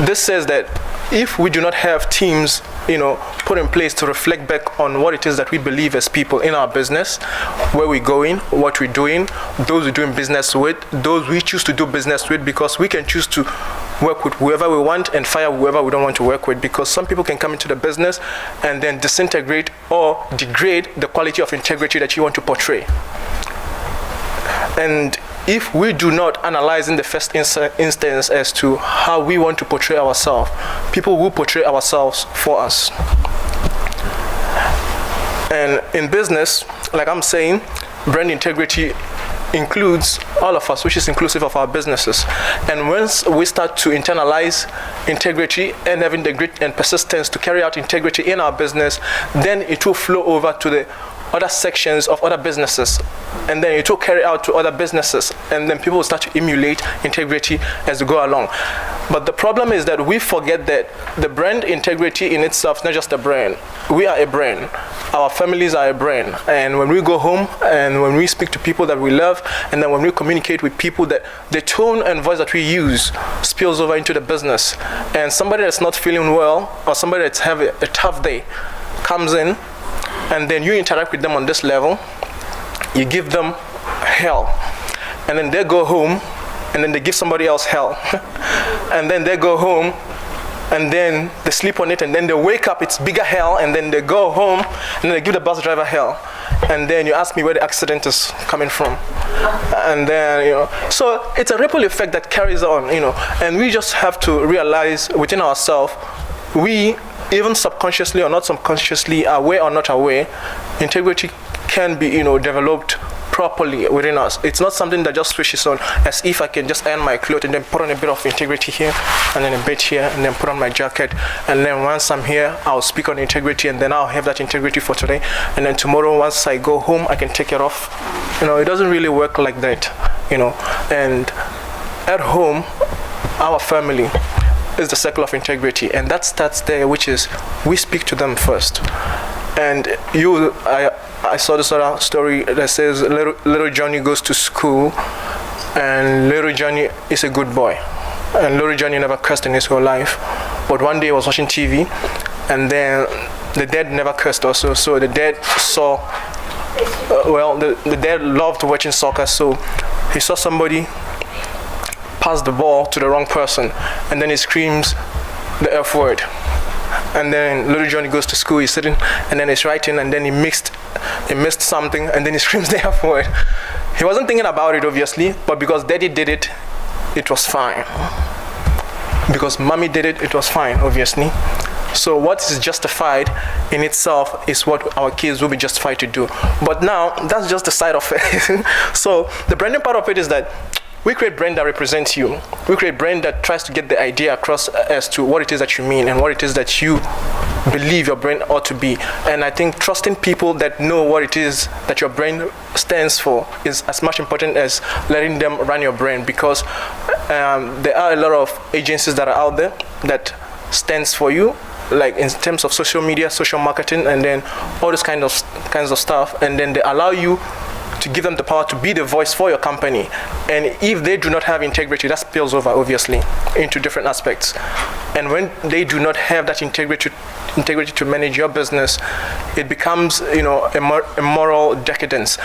Speaker 9: this says that if we do not have teams, put in place to reflect back on what it is that we believe as people in our business, where we're going, what we're doing, those we're doing business with, those we choose to do business with, because we can choose to work with whoever we want and fire whoever we don't want to work with, because some people can come into the business and then disintegrate or degrade the quality of integrity that you want to portray. And if we do not analyze in the first instance as to how we want to portray ourselves, people will portray ourselves for us. And in business, like I'm saying, brand integrity includes all of us, which is inclusive of our businesses. And once we start to internalize integrity and having the grit and persistence to carry out integrity in our business, then it will flow over to the other sections of other businesses, and then it will carry out to other businesses, and then people will start to emulate integrity as they go along. But the problem is that we forget that the brand integrity in itself is not just a brand. We are a brand. Our families are a brand. And when we go home and when we speak to people that we love, and then when we communicate with people, that the tone and voice that we use spills over into the business. And somebody that's not feeling well, or somebody that's having a tough day, comes in, and then you interact with them on this level, you give them hell, and then they go home, and then they give somebody else hell, and then they go home, and then they sleep on it, and then they wake up, it's bigger hell, and then they go home, and then they give the bus driver hell, and then you ask me where the accident is coming from, and then, so it's a ripple effect that carries on, and we just have to realize within ourselves, we, even subconsciously or not subconsciously, aware or not aware, integrity can be, developed properly within us. It's not something that just switches on as if I can just iron my clothes and then put on a bit of integrity here, and then a bit here, and then put on my jacket, and then once I'm here, I'll speak on integrity, and then I'll have that integrity for today, and then tomorrow, once I go home, I can take it off. It doesn't really work like that, and at home, our family is the circle of integrity, and that starts there, which is we speak to them first. And I saw this other story that says little Johnny goes to school, and little Johnny is a good boy, and little Johnny never cursed in his whole life, but one day he was watching TV, and then the dad never cursed also, so the dad saw the dad loved watching soccer, so he saw somebody pass the ball to the wrong person, and then he screams the F word. And then little Johnny goes to school, he's sitting, and then he's writing, and then he missed something, and then he screams the F word. He wasn't thinking about it, obviously, but because daddy did it, it was fine. Because mommy did it, it was fine, obviously. So what is justified in itself is what our kids will be justified to do. But now, that's just the side of it. So the branding part of it is that we create brand that represents you. We create brand that tries to get the idea across as to what it is that you mean and what it is that you believe your brand ought to be. And I think trusting people that know what it is that your brand stands for is as much important as letting them run your brand, because there are a lot of agencies that are out there that stands for you, like in terms of social media, social marketing, and then all those kinds of stuff, and then they allow you to give them the power to be the voice for your company. And if they do not have integrity, that spills over, obviously, into different aspects. And when they do not have that integrity to manage your business, it becomes, a moral decadence.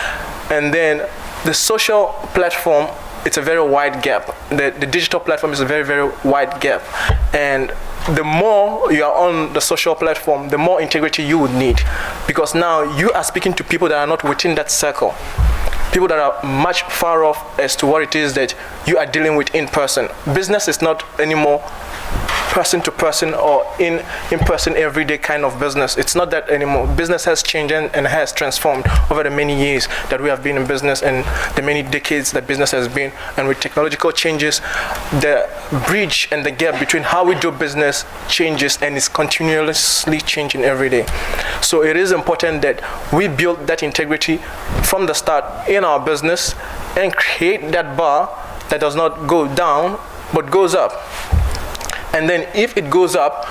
Speaker 9: And then the social platform, it's a very wide gap. The digital platform is a very, very wide gap. And the more you are on the social platform, the more integrity you would need. Because now you are speaking to people that are not within that circle. People that are much far off as to what it is that you are dealing with in person. Business is not anymore person to person or in person everyday kind of business. It's not that anymore. Business has changed and has transformed over the many years that we have been in business and the many decades that business has been. And with technological changes, the bridge and the gap between how we do business changes and is continuously changing every day. So it is important that we build that integrity from the start in our business and create that bar that does not go down but goes up. And then if it goes up,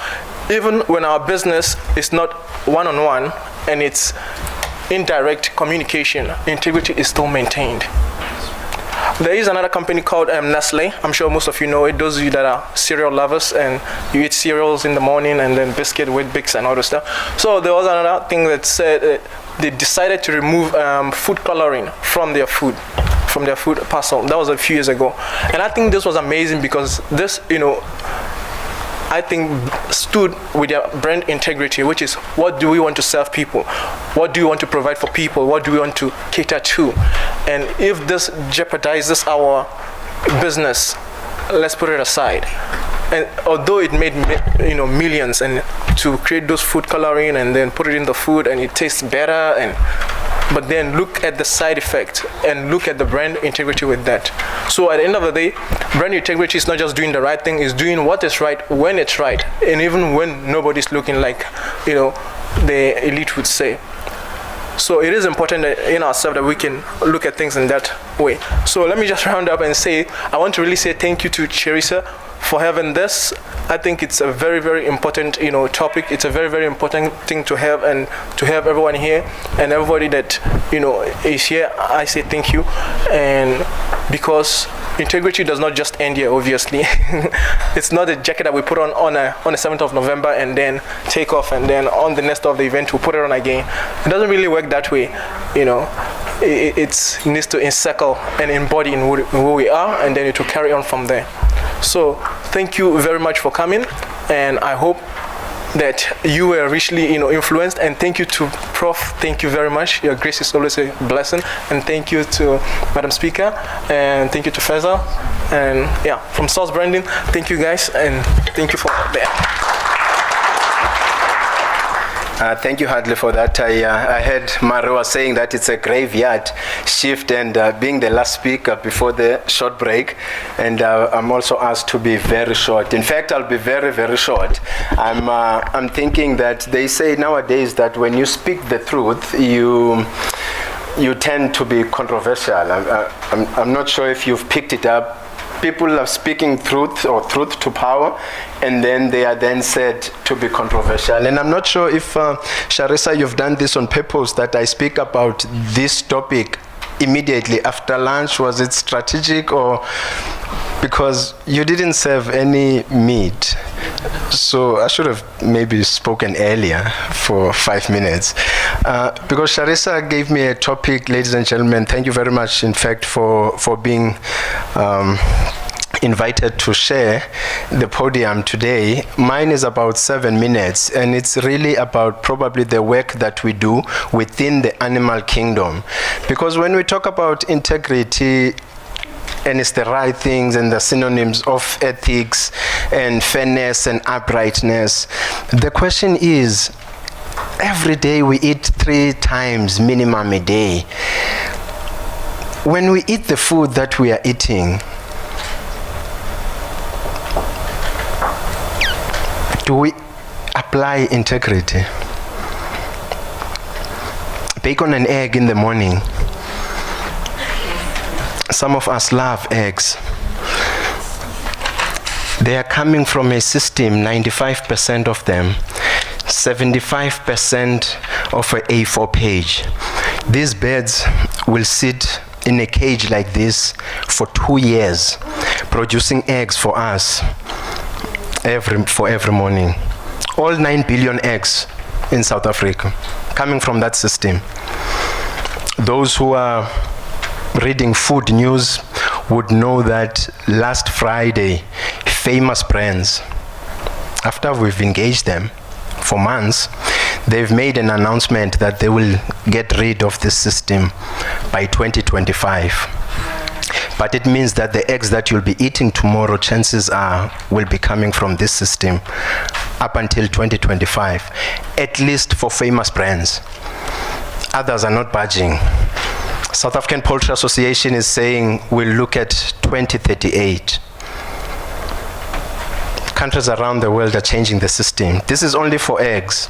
Speaker 9: even when our business is not one-on-one and it's indirect communication, integrity is still maintained. There is another company called Nestle. I'm sure most of you know it. Those of you that are cereal lovers and you eat cereals in the morning and then biscuit with Bix and all that stuff. So there was another thing that said they decided to remove food coloring from their food parcel. That was a few years ago. And I think this was amazing because this, I think stood with their brand integrity, which is what do we want to serve people? What do we want to provide for people? What do we want to cater to? And if this jeopardizes our business, let's put it aside. And although it made millions and to create those food coloring and then put it in the food and it tastes better, but then look at the side effect and look at the brand integrity with that. So at the end of the day, brand integrity is not just doing the right thing, it's doing what is right when it's right, and even when nobody's looking, like the elite would say. So it is important that in ourselves that we can look at things in that way. So let me just round up and say, I want to really say thank you to Charissa for having this. I think it's a very, very important, topic. It's a very, very important thing to have, and to have everyone here and everybody that, is here. I say thank you. And because integrity does not just end here, obviously. It's not a jacket that we put on the 7th of November and then take off, and then on the next of the event we put it on again. It doesn't really work that way, It needs to encircle and embody in who we are, and then it will carry on from there. So thank you very much for coming, and I hope that you were richly influenced, and thank you to Prof. Thank you very much. Your grace is always a blessing, and thank you to Madam Speaker, and thank you to Faizal, and from Source Branding, thank you guys, and thank you for that.
Speaker 10: Thank you, Hadley, for that. I heard Marwa saying that it's a graveyard shift, and being the last speaker before the short break, and I'm also asked to be very short. In fact, I'll be very, very short. I'm thinking that they say nowadays that when you speak the truth, you tend to be controversial. I'm not sure if you've picked it up. People are speaking truth or truth to power, and then they are then said to be controversial. And I'm not sure if, Charissa, you've done this on purpose, that I speak about this topic immediately after lunch. Was it strategic, or because you didn't serve any meat? So I should have maybe spoken earlier for 5 minutes. Because Charissa gave me a topic, ladies and gentlemen, thank you very much, in fact, for being invited to share the podium today. Mine is about 7 minutes, and it's really about probably the work that we do within the animal kingdom. Because when we talk about integrity, and it's the right things and the synonyms of ethics and fairness and uprightness, the question is, every day we eat 3 times minimum a day. When we eat the food that we are eating, do we apply integrity? Bacon and egg in the morning. Some of us love eggs. They are coming from a system, 95% of them, 75% of an A4 page. These birds will sit in a cage like this for 2 years, producing eggs for us every morning. All 9 billion eggs in South Africa coming from that system. Those who are reading food news would know that last Friday, famous brands, after we've engaged them for months, they've made an announcement that they will get rid of this system by 2025. But it means that the eggs that you'll be eating tomorrow, chances are, will be coming from this system up until 2025, at least for famous brands. Others are not budging. South African Poultry Association is saying we'll look at 2038. Countries around the world are changing the system. This is only for eggs.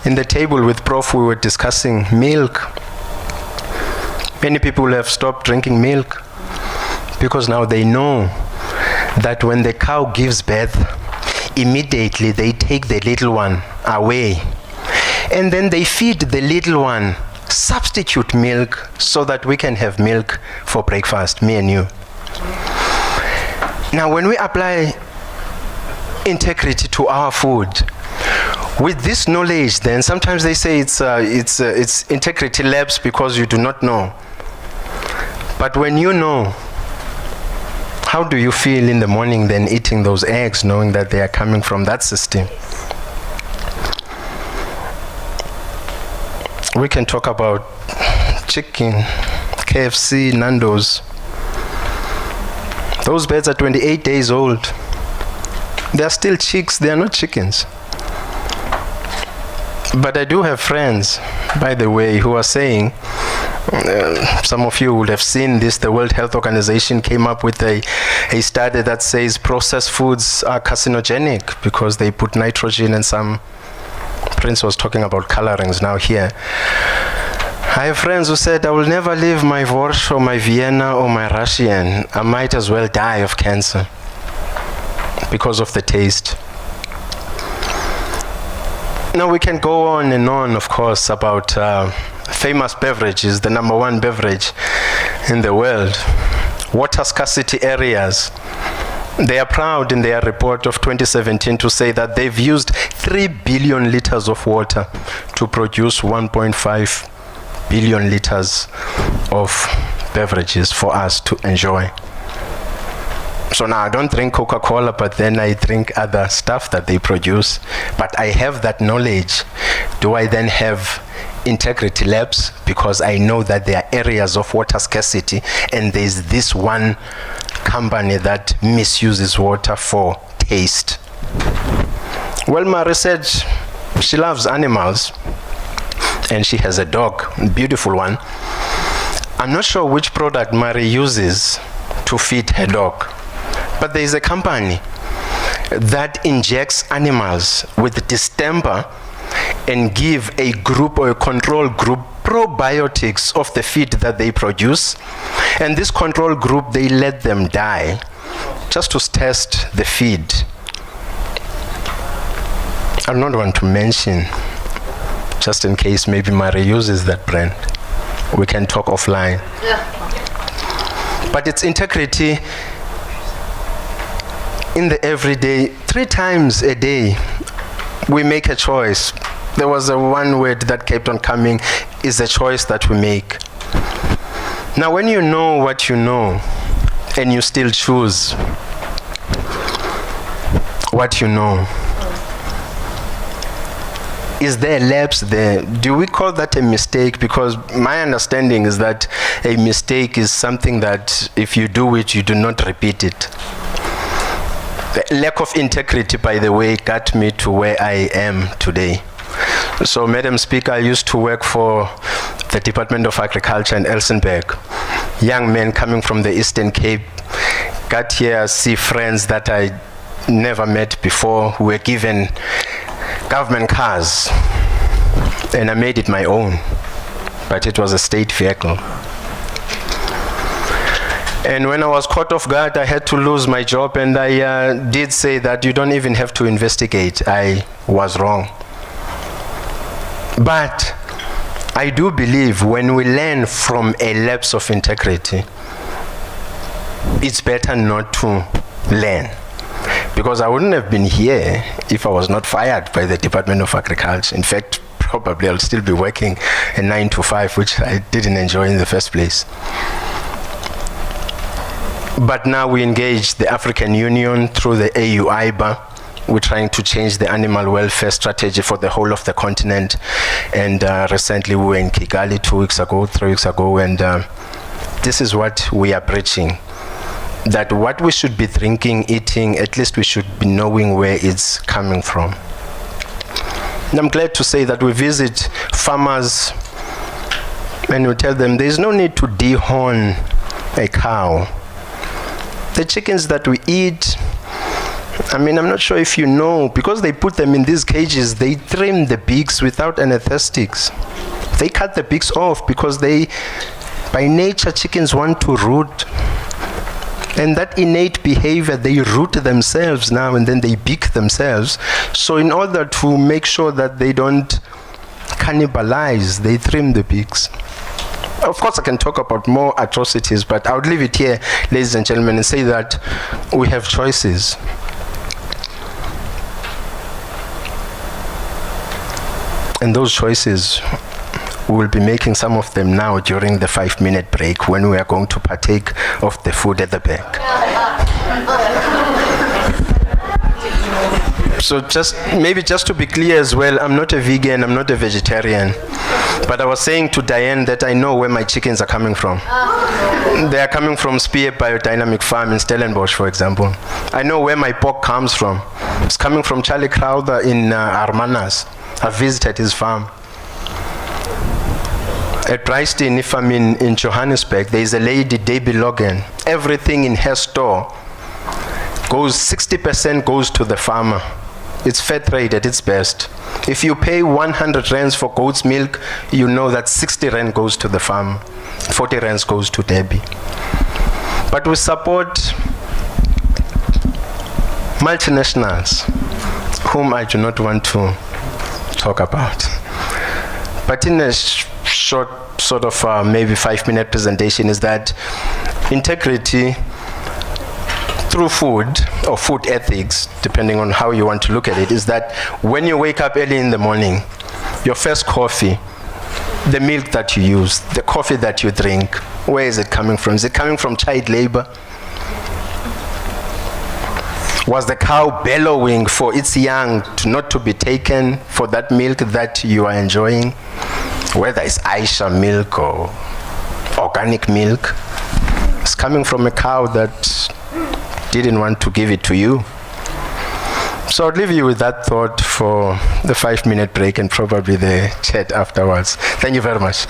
Speaker 10: In the table with Prof, we were discussing milk. Many people have stopped drinking milk because now they know that when the cow gives birth, immediately they take the little one away. And then they feed the little one substitute milk so that we can have milk for breakfast, me and you. Now, when we apply integrity to our food, with this knowledge, then sometimes they say it's integrity lapse because you do not know. But when you know, how do you feel in the morning then eating those eggs, knowing that they are coming from that system? We can talk about chicken, KFC, Nando's. Those birds are 28 days old. They are still chicks, they are not chickens. But I do have friends, by the way, who are saying, some of you would have seen this, the World Health Organization came up with a study that says processed foods are carcinogenic because they put nitrogen and some, Prince was talking about colorings now here. I have friends who said, I will never leave my Borscht or my Vienna or my Russian. I might as well die of cancer because of the taste. Now we can go on and on, of course, about famous beverages, the number one beverage in the world. Water scarcity areas. They are proud in their report of 2017 to say that they've used 3 billion liters of water to produce 1.5 billion liters of beverages for us to enjoy. So now I don't drink Coca-Cola, but then I drink other stuff that they produce. But I have that knowledge. Do I then have integrity lapse? Because I know that there are areas of water scarcity and there's this one company that misuses water for taste. Well, Mary said she loves animals and she has a dog, a beautiful one. I'm not sure which product Mary uses to feed her dog, but there is a company that injects animals with distemper and give a group or a control group probiotics of the feed that they produce, and this control group, they let them die just to test the feed. I don't want to mention, just in case maybe Mary uses that brand. We can talk offline. Yeah. But it's integrity in the everyday. 3 times a day we make a choice. There was a one word that kept on coming, is a choice that we make. Now when you know what you know and you still choose what you know, is there a lapse there? Do we call that a mistake? Because my understanding is that a mistake is something that if you do it, you do not repeat it. The lack of integrity, by the way, got me to where I am today. So, Madam Speaker, I used to work for the Department of Agriculture in Elsenburg. Young men coming from the Eastern Cape, got here, see friends that I never met before, who were given government cars, and I made it my own, but it was a state vehicle. And when I was caught off guard, I had to lose my job, and I did say that you don't even have to investigate. I was wrong. But I do believe when we learn from a lapse of integrity, it's better not to learn. Because I wouldn't have been here if I was not fired by the Department of Agriculture. In fact, probably I'll still be working a 9 to 5, which I didn't enjoy in the first place. But now we engage the African Union through the AU-IBA. We're trying to change the animal welfare strategy for the whole of the continent. And recently we were in Kigali 3 weeks ago, and this is what we are preaching. That what we should be drinking, eating, at least we should be knowing where it's coming from. And I'm glad to say that we visit farmers and we tell them there's no need to dehorn a cow. The chickens that we eat, I mean, I'm not sure if you know, because they put them in these cages, they trim the beaks without anesthetics. They cut the beaks off because they, by nature, chickens want to root. And that innate behavior, they root themselves now and then they beak themselves. So in order to make sure that they don't cannibalize, they trim the pigs. Of course, I can talk about more atrocities, but I would leave it here, ladies and gentlemen, and say that we have choices. And those choices, we will be making some of them now during the 5-minute break when we are going to partake of the food at the back. So maybe just to be clear as well, I'm not a vegan, I'm not a vegetarian. But I was saying to Diane that I know where my chickens are coming from. They are coming from Spear Biodynamic Farm in Stellenbosch, for example. I know where my pork comes from. It's coming from Charlie Crowther in Armanas. I visited his farm. At Bryston Farm in Johannesburg, there is a lady, Debbie Logan. Everything in her store 60% goes to the farmer. It's fair trade at its best. If you pay 100 rands for goat's milk, you know that 60 rand goes to the farm, 40 rands goes to Debbie. But we support multinationals, whom I do not want to talk about. But in a short sort of maybe 5-minute presentation is that integrity through food or food ethics, depending on how you want to look at it, is that when you wake up early in the morning, your first coffee, the milk that you use, the coffee that you drink, where is it coming from? Is it coming from child labor? Was the cow bellowing for its young not to be taken for that milk that you are enjoying? Whether it's Aisha milk or organic milk, it's coming from a cow that didn't want to give it to you. So I'll leave you with that thought for the 5-minute break and probably the chat afterwards. Thank you very much.